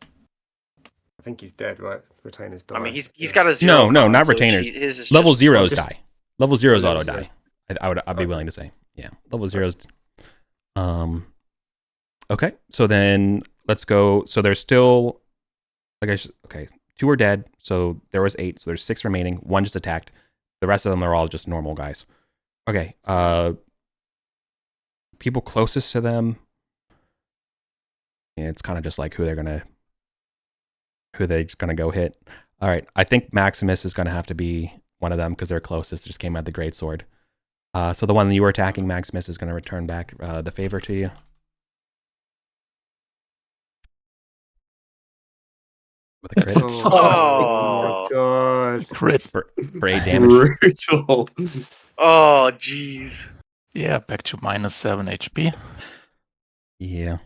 C: I think he's dead, right? Retainer's died.
F: I mean, he's
C: Yeah.
F: got a 0.
A: No,
F: con,
A: not
F: so
A: retainers.
F: his is
A: Level
F: just-
A: zeros
C: just-
A: die. Level zeros auto
C: Level
A: die. I'd be
C: Okay.
A: willing to say. Yeah. Level zeros. Okay. So then let's go. So there's still, okay, 2 are dead. So there was 8. So there's 6 remaining. 1 just attacked. The rest of them are all just normal guys. Okay. People closest to them. Yeah, it's kind of just like who they're gonna go hit. All right. I think Maximus is gonna have to be one of them because they're closest. They just came out the greatsword. So the one that you were attacking, Maximus, is gonna return back the favor to you. With a crit
C: Oh my god.
E: crit.
A: for 8 damage.
D: Brutal.
F: Oh, jeez.
E: Yeah, back to -7 HP.
A: Yeah.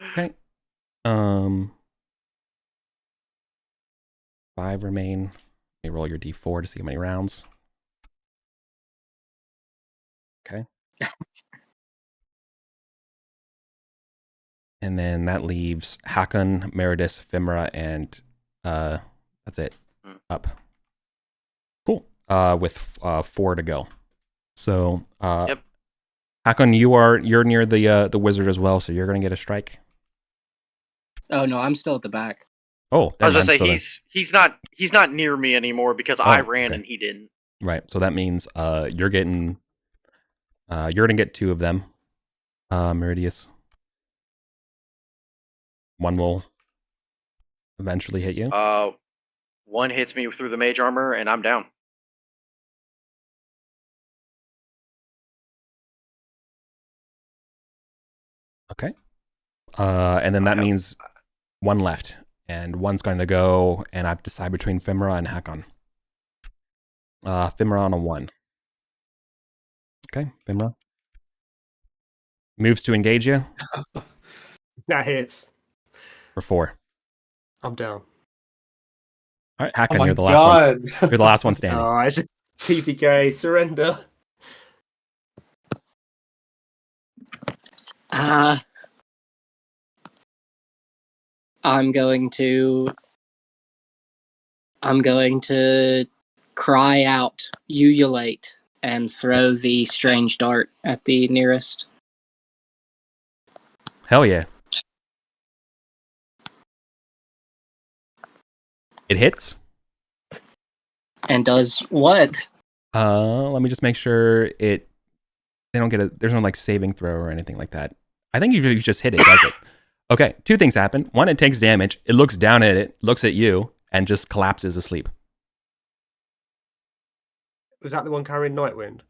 A: Okay. 5 remain. Let me roll your d4 to see how many rounds. Okay. And then that leaves Hakon, Meredith, Fimra, and that's it. Up. Cool. With 4 to go. So
F: Yep.
A: Hakon, you're near the wizard as well, so you're gonna get a strike.
B: Oh no, I'm still at the back.
A: Oh,
F: I was
A: never
F: gonna
A: mind.
F: say he's not near me anymore because I ran
A: okay.
F: and he didn't.
A: Right. So that means you're gonna get 2 of them. Meridius. One will eventually hit you.
F: One hits me through the mage armor and I'm down.
A: Okay. And then that means 1 left. And 1's going to go, and I have to decide between Fimra and Hakon. Fimra on a 1. Okay, Fimra. Moves to engage you
C: That hits.
A: for 4.
C: I'm down.
A: All right, Hakon, you're the last one. You're the last one standing.
C: Oh, it's a TPK. Surrender.
B: I'm going to cry out, ululate, and throw the strange dart at the nearest.
A: Hell yeah. It hits.
B: And does what?
A: Let me just make sure they don't get there's no like saving throw or anything like that. I think you just hit it, does it? Okay, 2 things happen. 1, it takes damage. It looks down at it, looks at you, and just collapses asleep.
C: Was that the one carrying Nightwind?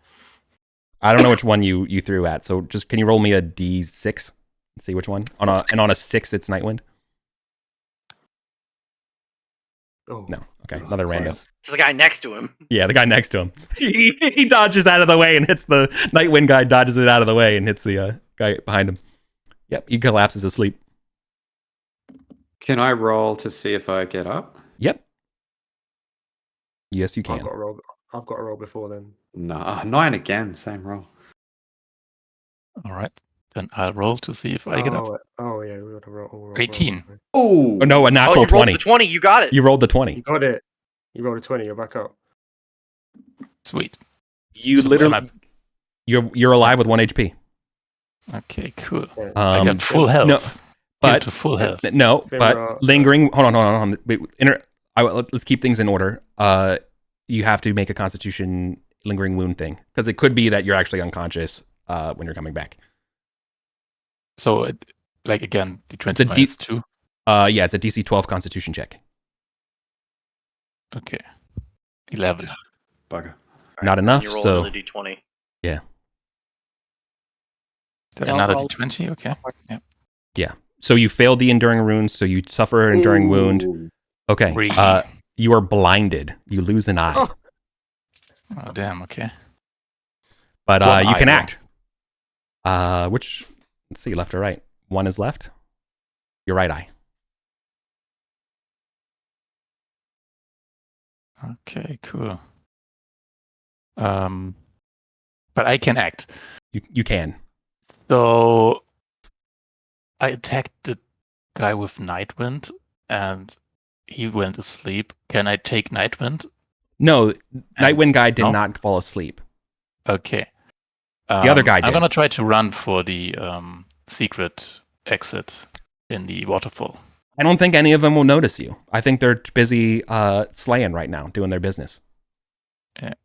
A: I don't know which one you threw at, so just can you roll me a d6 and see which one? On a 6, it's Nightwind.
C: Oh
A: No. Okay, another random.
F: It's the guy next to him.
A: Yeah, the guy next to him. He dodges out of the way and hits the Nightwind guy. Dodges it out of the way and hits the guy behind him. Yep, he collapses asleep.
D: Can I roll to see if I get up?
A: Yep. Yes, you can.
C: I've got a roll before then.
D: Nah, 9 again, same roll.
E: All right. Then I'll roll to see if I get up.
C: Oh yeah, we got to roll.
E: 18.
A: Oh no, a
F: Oh,
A: natural
F: you rolled
A: 20.
F: the 20. You got it.
A: You rolled the 20.
C: You got it. You rolled a 20. You're back up.
E: Sweet.
A: You
E: So
A: literally, you're alive with 1 HP.
E: Okay, cool.
C: Yeah.
E: I got full health.
A: No, but
E: Healed to full health.
A: no, but
C: Fimra,
A: lingering. Hold on. Wait, let's keep things in order. You have to make a Constitution lingering wound thing because it could be that you're actually unconscious when you're coming back.
E: So, like again, the 20
A: a
E: minus 2.
A: Yeah, it's a DC 12 Constitution check.
E: Okay. 11.
D: Bugger.
A: Not enough.
F: You roll
A: So
F: another d20.
E: Then
B: Don't
E: another
B: roll.
E: d20. Okay. Yeah.
A: so you failed the enduring wounds. So you suffer an enduring wound.
D: Ooh.
A: Okay.
E: Three.
A: You are blinded. You lose an eye.
E: Oh, damn. Okay.
A: But
E: One
A: you can
E: eye,
A: act. Which, let's see, left or right? 1 is left. Your right eye.
E: Okay, cool. But I can act.
A: You can.
E: So I attacked the guy with Nightwind and he went asleep. Can I take Nightwind?
A: No,
E: And-
A: Nightwind guy did
E: no?
A: not fall asleep.
E: Okay.
A: The other guy did.
E: I'm gonna try to run for the secret exit in the waterfall.
A: I don't think any of them will notice you. I think they're busy slaying right now, doing their business.
E: That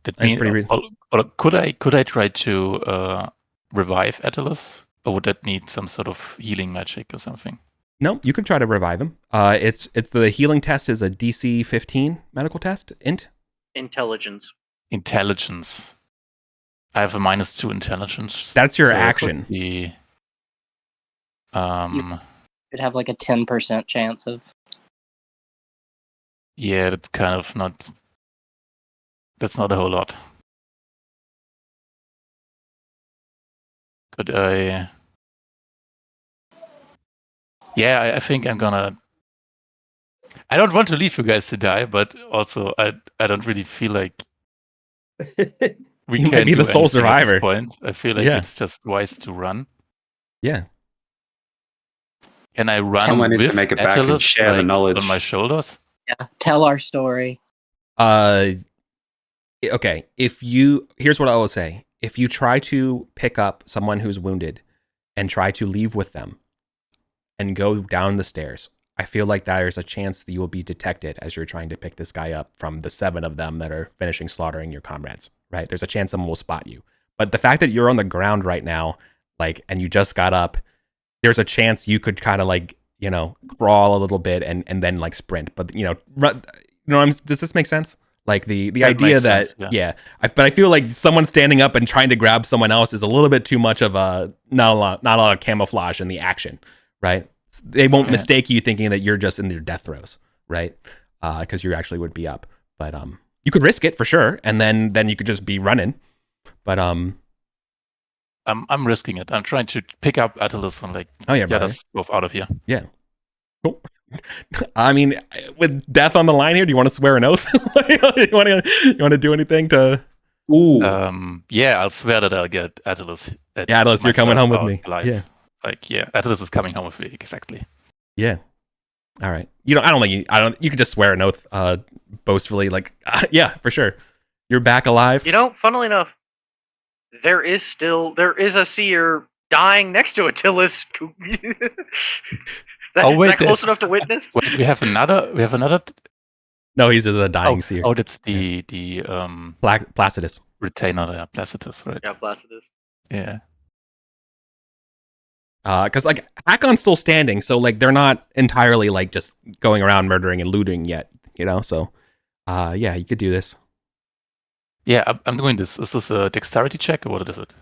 A: That's
E: means,
A: pretty
E: could I try to revive Attalus, or would that need some sort of healing magic or something?
A: No, you could try to revive him. It's the healing test is a DC 15 medical test. Int.
F: Intelligence.
E: Intelligence. I have a -2 intelligence.
A: That's your
E: so it could
A: action.
E: be,
B: It'd have like a 10% chance of.
E: yeah, that's kind of not. That's not a whole lot. Could I? Yeah, I think I'm gonna. I don't want to leave you guys to die, but also I don't really feel like we
A: You
E: can
A: might be
E: do
A: the sole
E: anything at
A: survivor.
E: this point. I feel like
A: Yeah.
E: it's just wise to run.
A: Yeah.
E: Can I run
D: Someone needs to
E: with
D: make it back and
E: Attalus,
D: share the
E: like,
D: knowledge.
E: on my shoulders?
B: Yeah. Tell our story.
A: Okay. Here's what I will say. If you try to pick up someone who's wounded and try to leave with them and go down the stairs, I feel like there's a chance that you will be detected as you're trying to pick this guy up from the 7 of them that are finishing slaughtering your comrades, right? There's a chance someone will spot you. But the fact that you're on the ground right now, like, and you just got up, there's a chance you could kind of like, crawl a little bit and then like sprint. But, does this make sense? Like the
E: That
A: idea
E: makes
A: that,
E: sense,
A: but I feel like someone standing up and trying to grab someone else is a little bit too much of not a lot of camouflage in the action, right? They won't mistake you thinking that you're just in your death throes, right? Because you actually would be up. But you could risk it for sure, and then you could just be running. But
E: I'm risking it. I'm trying to pick up Attalus and get us both out of here.
A: Yeah. Cool. I mean, with death on the line here, do you want to swear an oath? you want to do anything to?
D: Ooh.
E: I'll swear that I'll get Attalus.
A: Attalus, you're coming home with me.
E: Alive. Yeah. Attalus is coming home with me, exactly.
A: Yeah. All right. You can just swear an oath boastfully, yeah, for sure. You're back alive.
F: Funnily enough, there is a seer dying next to Attalus. Is that close enough to witness?
E: Wait, we have another.
A: No, he's just a dying seer.
E: Oh, that's the
A: Placidus
E: retainer, Placidus, right?
F: Yeah, Placidus.
E: Yeah.
A: Because Hakon's still standing, so they're not entirely just going around murdering and looting yet, So, you could do this.
E: Yeah, I'm doing this. Is this a dexterity check or what is it?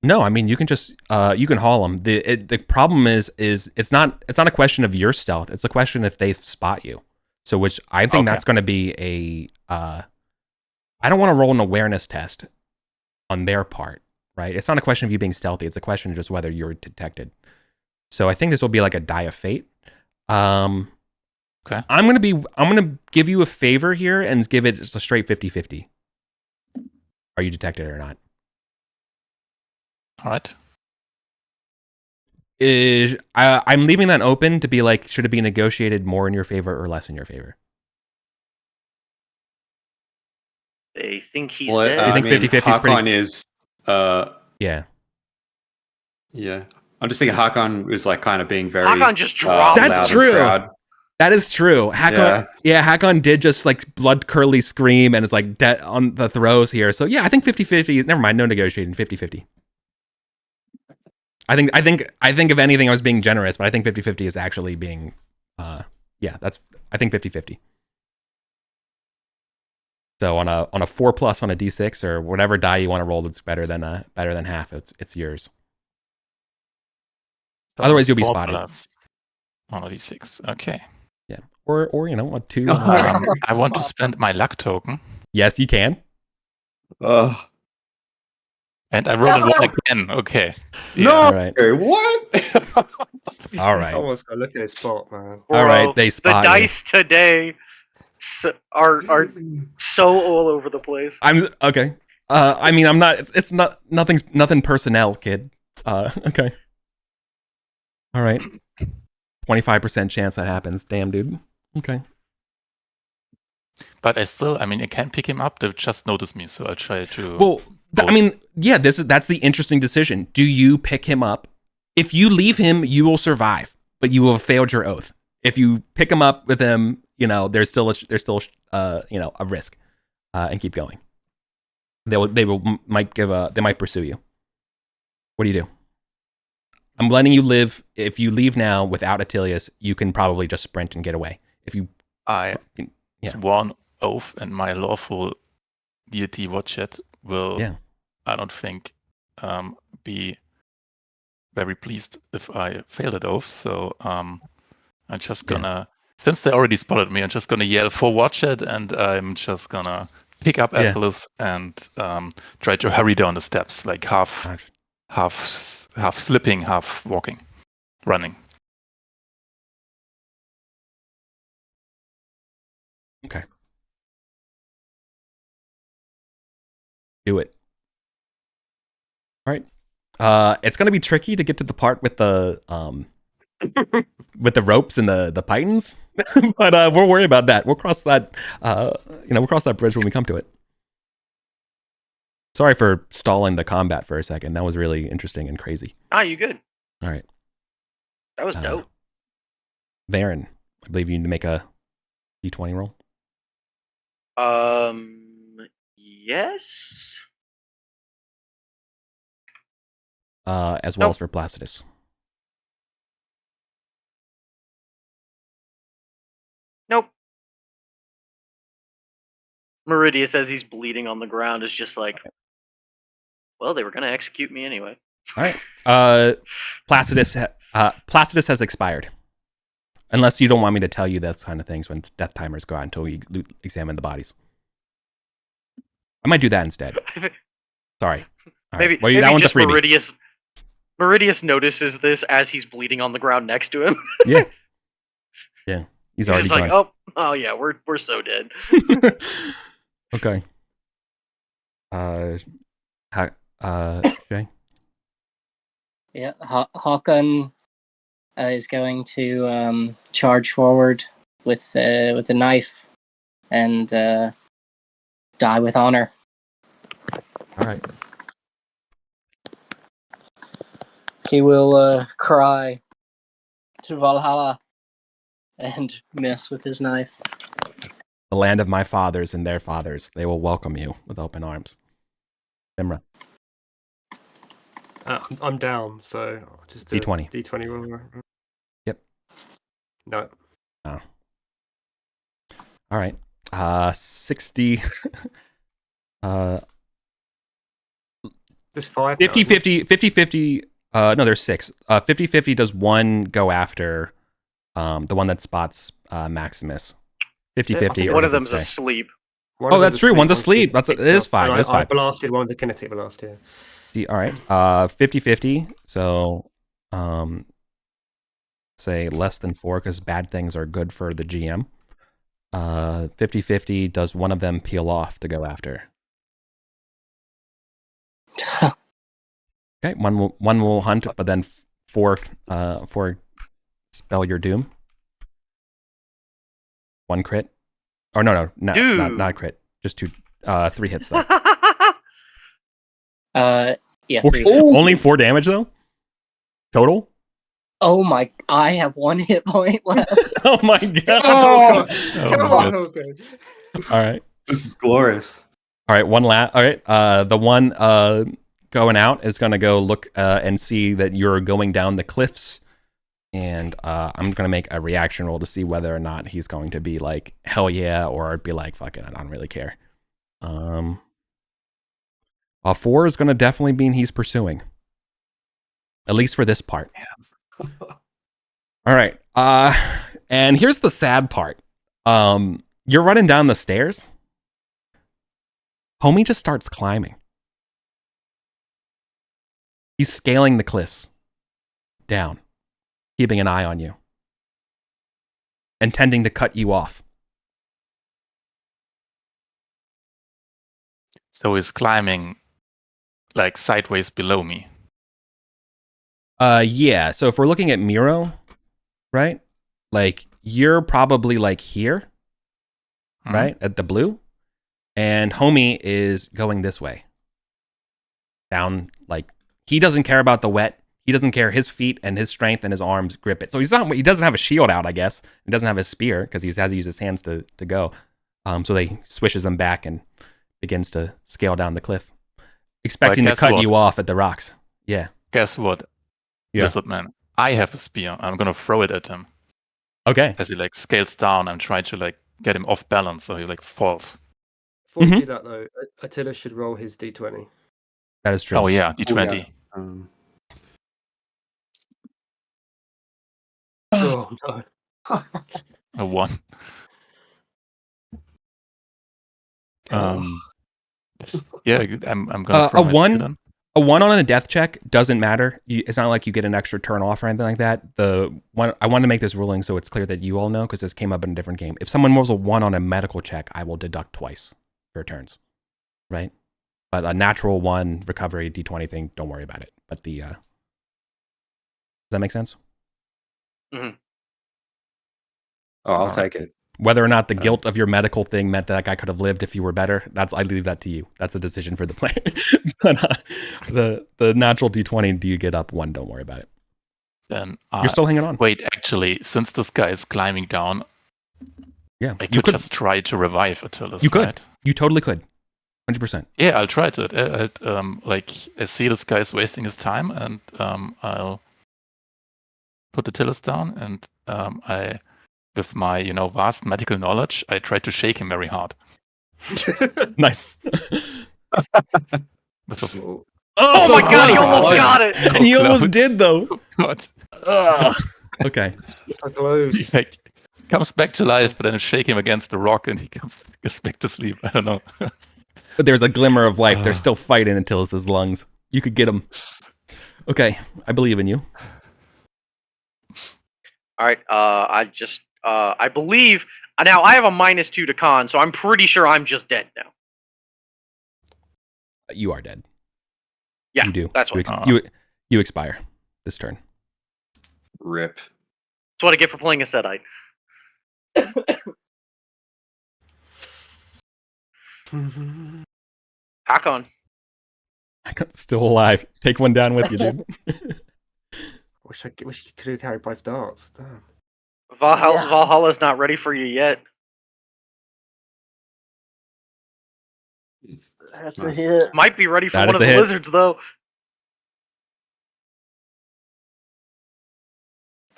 A: No, I mean you can just you can haul them. The problem is it's not a question of your stealth. It's a question if they spot you. So which I think that's going to be a I don't want to roll an awareness test on their part, right? It's not a question of you being stealthy. It's a question of just whether you're detected. So I think this will be like a die of fate.
E: Okay.
A: I'm gonna give you a favor here and give it just a straight 50-50. Are you detected or not?
E: All right.
A: I'm leaving that open to be should it be negotiated more in your favor or less in your favor?
F: They think he's
D: Well,
F: dead.
A: I think 50-50 is pretty.
D: Hakon is.
A: Yeah.
D: Yeah. I'm just thinking Hakon is kind of being very.
F: Hakon just dropped.
A: That's true. That is true. Hakon did just blood curly scream and it's dead on the throes here. So yeah, I think 50-50 is never mind. No negotiating. 50-50. I think if anything, I was being generous, but I think 50-50 is actually being, I think 50-50. So on a 4+ on a D6 or whatever die you want to roll that's better than half, it's yours. Otherwise, you'll be spotted.
E: 4+ on a D6. Okay.
A: Yeah. Or a 2.
E: I want to spend my luck token.
A: Yes, you can.
E: And I rolled it again. Okay.
D: Yeah. No.
A: All right.
D: What?
A: All right.
C: Almost got to look at his spot, man.
A: All right. They spot
F: the dice today are so all over the place.
A: I'm okay. I mean, I'm not. It's not nothing personnel, kid. Okay. All right. 25% chance that happens. Damn, dude. Okay.
E: But I can't pick him up. They'll just notice me, so I'll try to.
A: Well, that's the interesting decision. Do you pick him up? If you leave him, you will survive, but you will have failed your oath. If you pick him up with him, there's still a risk, and keep going. They might pursue you. What do you do? I'm letting you live. If you leave now without Attilius, you can probably just sprint and get away. If you,
E: sworn oath and my lawful deity watchet will, I don't think, be very pleased if I fail that oath. So I'm just gonna, since they already spotted me, I'm just gonna yell for watchet, and I'm just gonna pick up Attalus and try to hurry down the steps, half half slipping, half walking, running.
A: Okay. Do it. All right. It's gonna be tricky to get to the part with the ropes and the pythons, but we'll worry about that. We'll cross that. We'll cross that bridge when we come to it. Sorry for stalling the combat for a second. That was really interesting and crazy.
F: Ah, you good?
A: All right.
F: That was dope.
A: Varen, I believe you need to make a d20 roll.
F: Yes.
A: As well as for Placidus.
F: Nope. Meridius, says he's bleeding on the ground, is just like, well, they were going to execute me anyway.
A: All right. Placidus has expired. Unless you don't want me to tell you those kind of things when death timers go out until we examine the bodies. I might do that instead. Sorry. All right.
F: Maybe
A: that one's a
F: just
A: freebie.
F: Meridius notices this as he's bleeding on the ground next to him.
A: Yeah. Yeah. He's already
F: just like,
A: joined.
F: oh yeah, we're so dead.
A: Okay. Jay?
B: Yeah, Håkon is going to charge forward with a knife and die with honor.
A: All right.
B: He will cry to Valhalla and mess with his knife.
A: The land of my fathers and their fathers, they will welcome you with open arms. Simra.
C: I'm down, so I'll just do
A: D20.
C: D20 roll.
A: Yep.
C: No.
A: Oh. All right. 60.
C: Just 5.
A: 50-50. No, there's 6. 50-50 does one go after the one that spots Maximus. 50-50.
F: One of them's asleep.
A: That's true. One's asleep. It is 5. It is 5.
C: I blasted one with the kinetic blast, yeah.
A: All right. 50-50. So, say less than 4 because bad things are good for the GM. 50-50 does one of them peel off to go after. Okay. One will hunt, but then 4 spell your doom. 1 crit. Or no, not a crit. Just 2, 3 hits though.
B: Yeah. 3
A: Only 4 damage though? Total?
B: Oh my! I have 1 hit point left.
A: Oh my god!
C: Oh,
E: come
C: on,
A: All right.
D: This is glorious.
A: All right. All right. The one going out is going to go look and see that you're going down the cliffs, and I'm going to make a reaction roll to see whether or not he's going to be like hell yeah or be like fuck it, I don't really care. A 4 is going to definitely mean he's pursuing, at least for this part. All right. And here's the sad part. You're running down the stairs. Homie just starts climbing. He's scaling the cliffs down, keeping an eye on you, intending to cut you off.
E: So he's climbing like sideways below me.
A: Yeah. So if we're looking at Miro, right? Like you're probably like here, right? At the blue. And homie is going this way. Down, like he doesn't care about the wet. He doesn't care. His feet and his strength and his arms grip it. So he doesn't have a shield out, I guess. He doesn't have his spear because he has to use his hands to go. So they swishes them back and begins to scale down the cliff, expecting to cut you off at the rocks. Yeah.
E: Guess what?
A: Yeah.
E: Lizard man, I have a spear. I'm gonna throw it at him.
A: Okay.
E: As he like scales down and try to like get him off balance so he like falls.
C: Before you do that though, Attila should roll his D20.
A: That is true.
E: Oh yeah, D20.
C: Oh no.
E: A 1. Yeah, I'm gonna throw
A: a
E: my
A: 1.
E: spear then.
A: A 1 on a death check doesn't matter. It's not like you get an extra turn off or anything like that. I want to make this ruling so it's clear that you all know, because this came up in a different game. If someone rolls a 1 on a medical check, I will deduct twice for turns, right? But a natural 1 recovery D20 thing, don't worry about it. But does that make sense?
F: Mm-hmm.
D: Oh, I'll
E: All right.
D: take it.
A: Whether or not the guilt of your medical thing meant that guy could have lived if you were better, I leave that to you. That's a decision for the player. But the natural D20, do you get up 1? Don't worry about it.
E: Then
A: You're still hanging on.
E: wait, actually, since this guy is climbing down,
A: Yeah,
E: I
A: you
E: could just try to revive Attilis.
A: You could.
E: Right?
A: You totally could. 100%.
E: Yeah, I'll try to. I see this guy's wasting his time, and I'll put Attilis down, and I, with my vast medical knowledge, I try to shake him very hard.
A: Nice.
E: With a,
F: Oh
A: so
F: my god, he
A: close.
F: almost got it!
A: And you almost did, though.
E: God.
A: Okay.
C: So close.
E: He like, comes back to life, but then I shake him against the rock, and he gets back to sleep. I don't know.
A: But there's a glimmer of life. They're still fighting until it's his lungs. You could get him. Okay. I believe in you.
F: Alright, I believe. Now, I have a -2 to con, so I'm pretty sure I'm just dead now.
A: You are dead.
F: Yeah,
A: You do.
F: that's
A: You,
F: what.
A: you expire this turn.
D: Rip.
F: That's what I get for playing a Sedite. Hakon.
A: Still alive. Take one down with you, dude.
C: Wish you could have carried both darts. Damn.
B: Yeah.
F: Valhalla's not ready for you yet.
B: That's
D: Nice.
B: a hit.
F: Might be ready for
A: That
F: one
A: is
F: of
A: a
F: the
A: hit.
F: lizards, though.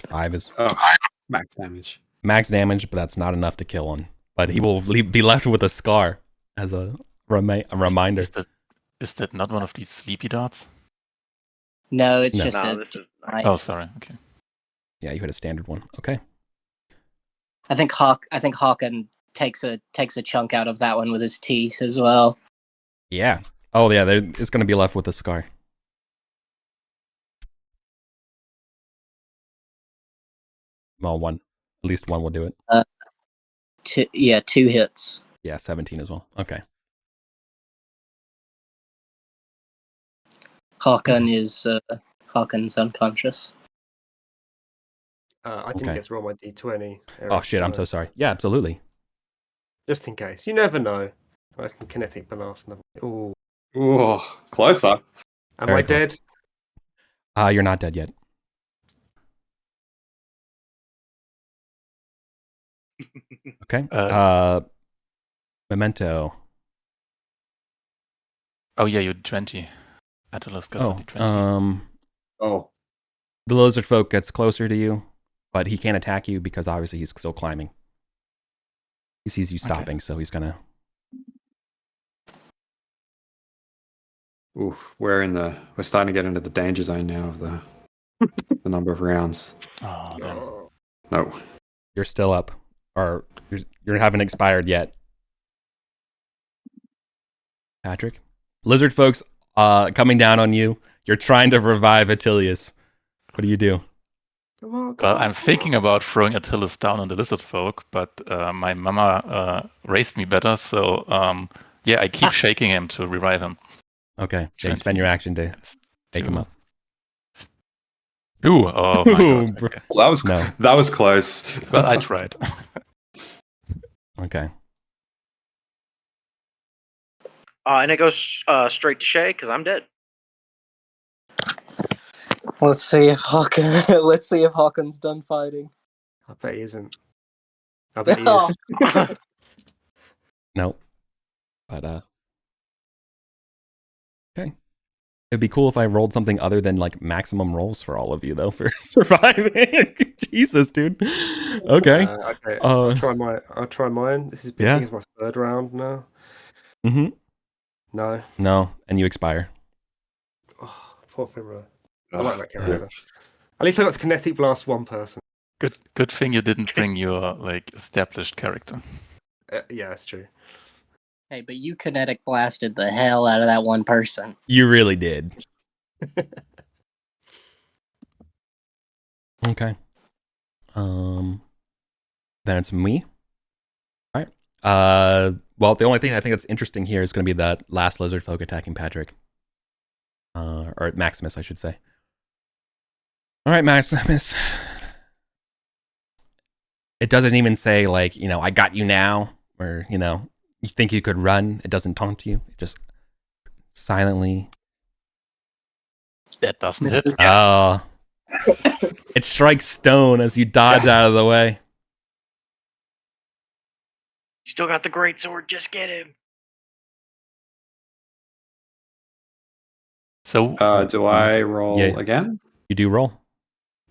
A: 5 is
D: Max damage.
A: max damage, but that's not enough to kill him. But he will be left with a scar as a reminder.
E: Is that not one of these sleepy darts?
B: No, it's
A: No.
B: just
F: No,
B: a
F: this is
B: knife.
E: Oh, sorry. Okay.
A: Yeah, you had a standard one. Okay.
B: I think Hawken takes a chunk out of that one with his teeth as well.
A: Yeah. Oh, yeah, it's going to be left with a scar. Well, one. At least one will do it.
B: 2 hits.
A: Yeah, 17 as well. Okay.
B: Hawken's unconscious.
C: I didn't
A: Okay.
C: get to roll my d20.
A: Oh, shit, I'm so sorry. Yeah, absolutely.
C: Just in case. You never know. I can kinetic blast. Oh,
D: Ooh, closer.
C: am
A: Very
C: I
A: close.
C: dead?
A: You're not dead yet. Okay. Memento.
E: Oh yeah, you're 20. Attilis gets a D20.
D: Oh.
A: The lizard folk gets closer to you, but he can't attack you because obviously he's still climbing. He sees you stopping, so he's gonna.
D: Oof. We're starting to get into the danger zone now of the number of rounds.
E: Oh, damn.
D: No.
A: You're still up, or you haven't expired yet. Patrick, lizard folks, coming down on you. You're trying to revive Attilius. What do you do?
C: Come on,
E: Well, I'm thinking about throwing Attilis down on the lizard folk, but my mama raised me better, so yeah, I keep shaking him to revive him.
A: Okay, so you spend your action to take him up.
E: Ooh, oh my god.
A: Bro.
E: Okay.
D: Well, that was close.
E: Well, I tried.
A: Okay.
F: And it goes straight to Shay because I'm dead.
B: Let's see if Hawken's done fighting.
C: I bet he isn't. I bet he is.
A: Nope. But okay. It'd be cool if I rolled something other than like maximum rolls for all of you though for surviving. Jesus, dude. Okay.
C: Okay. I'll try mine. This is beginning of my 3rd round now.
A: Mm-hmm.
C: No.
A: And you expire.
C: Oh, poor Fimra. I like that character. At least I got to kinetic blast one person.
E: Good thing you didn't bring your like established character.
C: Yeah, that's true.
B: Hey, but you kinetic blasted the hell out of that one person.
A: You really did. Okay. Then it's me. All right. Well, the only thing I think that's interesting here is going to be that last lizard folk attacking Patrick. Or Maximus, I should say. All right, Maximus. It doesn't even say, like, I got you now, or, you think you could run. It doesn't taunt you. It just silently.
E: That doesn't hit.
A: Oh. It strikes stone as you dodge out of the way.
F: You still got the great sword. Just get him.
E: So,
D: Do I roll
A: Yeah.
D: again?
A: You do roll.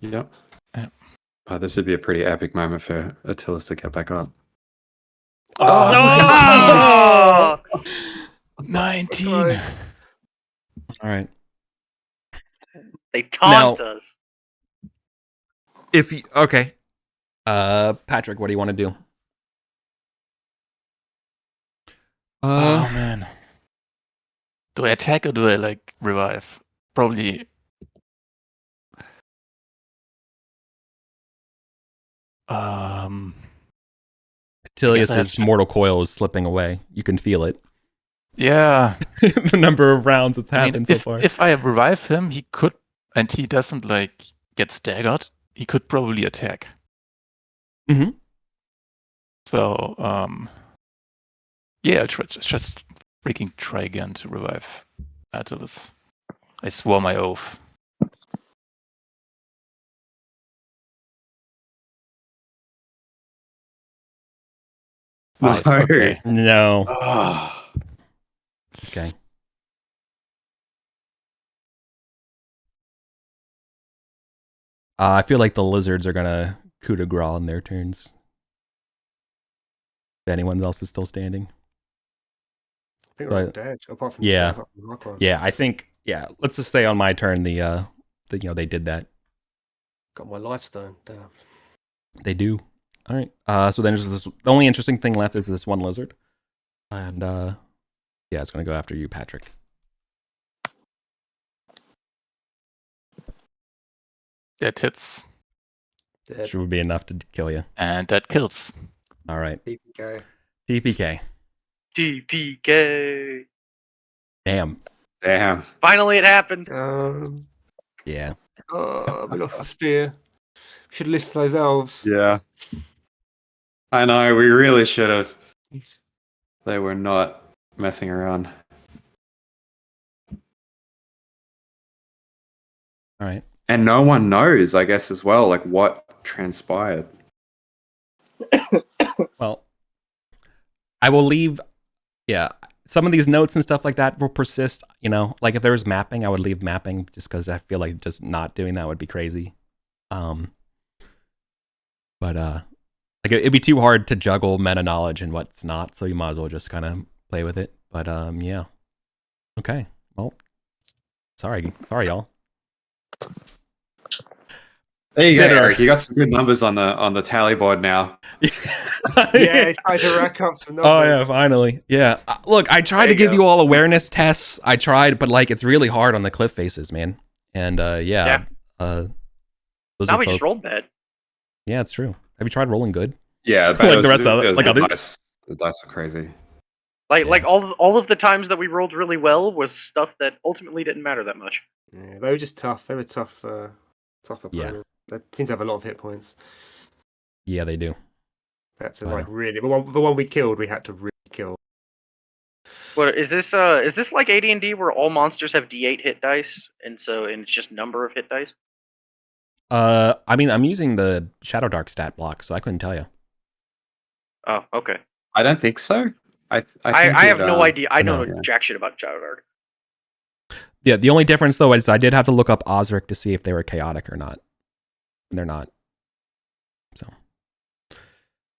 D: Yep.
E: Yeah.
D: This would be a pretty epic moment for Attilas to get back up.
F: Oh!
E: 19.
A: All right.
F: They taunt us.
A: If you okay, Patrick, what do you want to do?
E: Oh man. Do I attack or do I like revive? Probably.
A: Tilius's mortal coil is slipping away. You can feel it.
E: Yeah.
A: The number of rounds it's happened so far.
E: If I revive him, he could, and he doesn't like get staggered. He could probably attack.
A: Mm-hmm.
E: So, yeah, I'll just freaking try again to revive Attilas. I swore my oath.
D: No.
E: Okay.
A: No.
D: Oh.
A: Okay. I feel like the lizards are gonna coup de grace in their turns. If anyone else is still standing.
C: I think we're all dead, apart from
A: Yeah.
C: Sarah and Rockon.
A: Yeah, I think. Yeah, let's just say on my turn, the they did that.
C: Got my lifestone. Damn.
A: They do. All right. So then there's this. The only interesting thing left is this one lizard, and yeah, it's gonna go after you, Patrick.
E: That hits.
C: Dead.
A: Which would be enough to kill you.
E: And that kills.
A: All right.
C: TPK.
A: TPK.
F: TPK.
A: Damn.
F: Finally, it happened.
A: Yeah.
C: Oh, we lost the spear. Should have listened to those elves.
D: Yeah. I know, we really should have. They were not messing around.
A: All right.
D: And no one knows, I guess, as well, like what transpired.
A: Well, I will leave. Yeah. Some of these notes and stuff like that will persist. Like if there was mapping, I would leave mapping just because I feel like just not doing that would be crazy. But like it'd be too hard to juggle meta knowledge and what's not, so you might as well just kind of play with it. But yeah. Okay. Well, sorry, y'all.
D: There you go, Eric. You got some good numbers on the tally board now.
C: Yeah, it's time to rack up some numbers.
A: Oh yeah, finally. Yeah. Look, I tried to give you all awareness tests. I tried, but like it's really hard on the cliff faces, man. And yeah.
F: Now we just rolled bad.
A: Yeah, it's true. Have you tried rolling good?
D: Yeah,
A: like the rest of it. Like
D: the dice were crazy.
F: Like all of the times that we rolled really well was stuff that ultimately didn't matter that much.
C: Yeah, they were just tough. They were tough opponents.
A: Yeah.
C: They seem to have a lot of hit points.
A: Yeah, they do.
C: That's like really the one we killed. We had to really kill.
F: What is this? Is this like AD&D where all monsters have D8 hit dice, and it's just number of hit dice?
A: I mean, I'm using the Shadowdark stat block, so I couldn't tell you.
F: Oh, okay.
D: I don't think so. I
F: have no idea. I know jack shit about Shadowdark.
A: Yeah, the only difference though is I did have to look up Osric to see if they were chaotic or not. And they're not. So.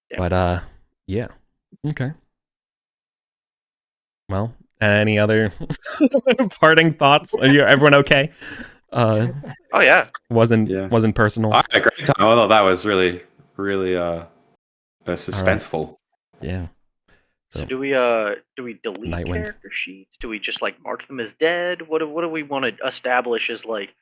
A: Yeah. But yeah. Okay. Well, any other parting thoughts? Are everyone okay?
F: Oh yeah.
A: Wasn't personal.
D: I had a great time. I thought that was really, really suspenseful.
A: Right. Yeah.
F: So do we delete
A: Nightwind.
F: character sheets? Do we just like mark them as dead? What do we want to establish as like?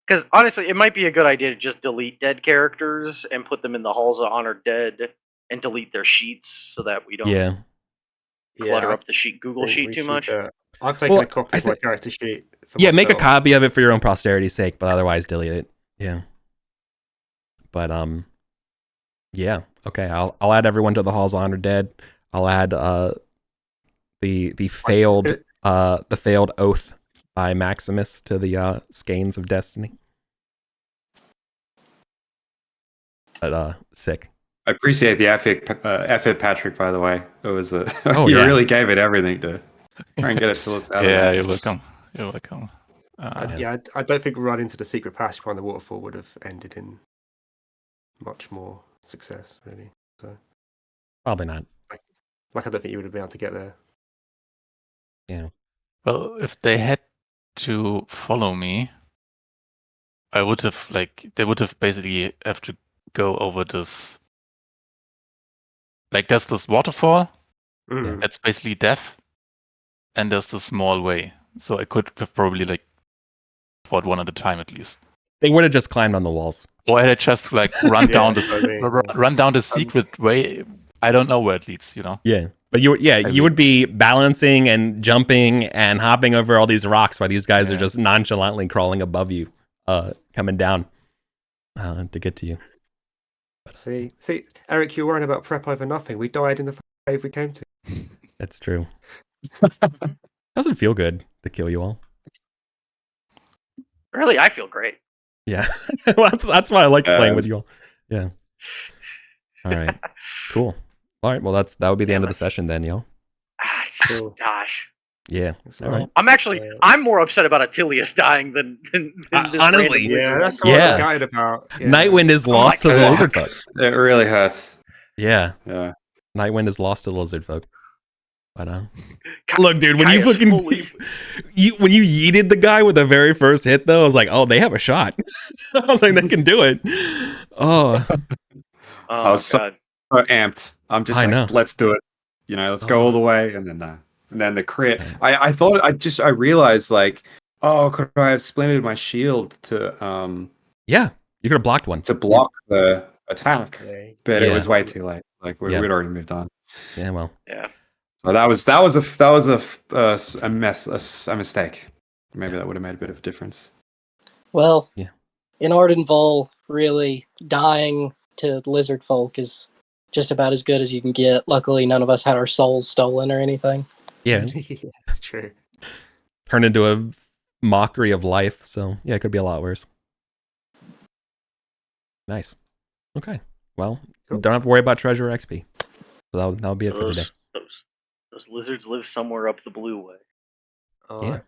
F: Because honestly, it might be a good idea to just delete dead characters and put them in the halls of honor dead and delete their sheets so that we don't
A: Yeah.
F: clutter
C: I
F: up the Google
C: think
F: sheet
C: we
F: too
C: should,
F: much.
C: I've taken
A: Well,
C: a copy
A: I
C: of my
A: think-
C: character sheet. For
A: Yeah, make a
C: myself.
A: copy of it for your own posterity's sake, but otherwise delete it. Yeah. But yeah. Okay, I'll add everyone to the Halls of Honor dead. I'll add the failed oath by Maximus to the Skeins of Destiny. But sick.
D: I appreciate the effort, Patrick. By the way, it was you
A: yeah.
D: really gave it everything to try and get it to us out of
E: Yeah,
D: there.
E: you're welcome. You're welcome.
C: I don't think running to the secret passage behind the waterfall would have ended in much more success, really. So,
A: Probably not.
C: like, I don't think you would have been able to get there.
A: Yeah.
E: Well, if they had to follow me, I would have they would have basically have to go over this. Like there's this waterfall
C: Mhm.
E: that's basically death, and there's this small way. So I could have probably fought one at a time at least.
A: They would have just climbed on the walls.
E: Or had I just run
C: Yeah,
E: down
C: that's what I mean, yeah.
E: run down the secret way. I don't know where it leads,
A: Yeah. But you would be balancing and jumping and hopping over all these rocks while these guys are
C: Yeah.
A: just nonchalantly crawling above you, coming down to get to you.
C: See, Eric, you're worrying about prep over nothing. We died in the cave we came to.
A: That's true. Doesn't feel good to kill you all.
F: Really, I feel great.
A: Yeah. Well, that's why I like playing with
D: Yes.
A: you all. Yeah. All right. Cool. All right. Well, that would be the
F: Yeah,
A: end of the
F: let's-
A: session then, y'all.
C: Cool.
F: Gosh,
A: Yeah.
C: So,
A: All right.
F: I'm more upset about Attilius dying than this
A: Honestly,
F: random wizard.
C: Yeah, that's
F: I'm-
C: what
A: Yeah.
C: I'm gutted about. Yeah.
A: Nightwind is lost to the
F: God.
A: lizard folk.
D: It really hurts.
A: Yeah.
D: Yeah.
A: Nightwind is lost to the lizard folk. But
F: Ka-
A: look, dude, when you
F: Caius
A: fucking
F: fully-
A: when you yeeted the guy with the very first hit, though, I was like, oh, they have a shot. I was like, they can do it. Oh,
F: Oh
D: I was so-
F: God.
D: Amped. I'm just
A: I
D: like,
A: know.
D: let's do it. Let's go all the way, and then the crit.
A: Yeah.
D: I thought I realized could I have splintered my shield to
A: yeah, you could have blocked one.
D: block the attack,
C: Yeah.
D: but
A: Yeah.
D: it was way too late. We'd already moved on.
A: Yeah, well,
F: Yeah.
D: So that was a mistake. Maybe that would have made a bit of a difference.
B: Well,
A: Yeah.
B: in Arden Vol, really dying to lizard folk is just about as good as you can get. Luckily, none of us had our souls stolen or anything.
A: yeah,
C: Yeah, it's true.
A: turn into a mockery of life. So yeah, it could be a lot worse. Nice. Okay. Well,
C: Cool.
A: don't have to worry about treasure XP. So that'll be it for the day.
F: Those lizards live somewhere up the blue way.
C: All
A: Yeah.
C: right.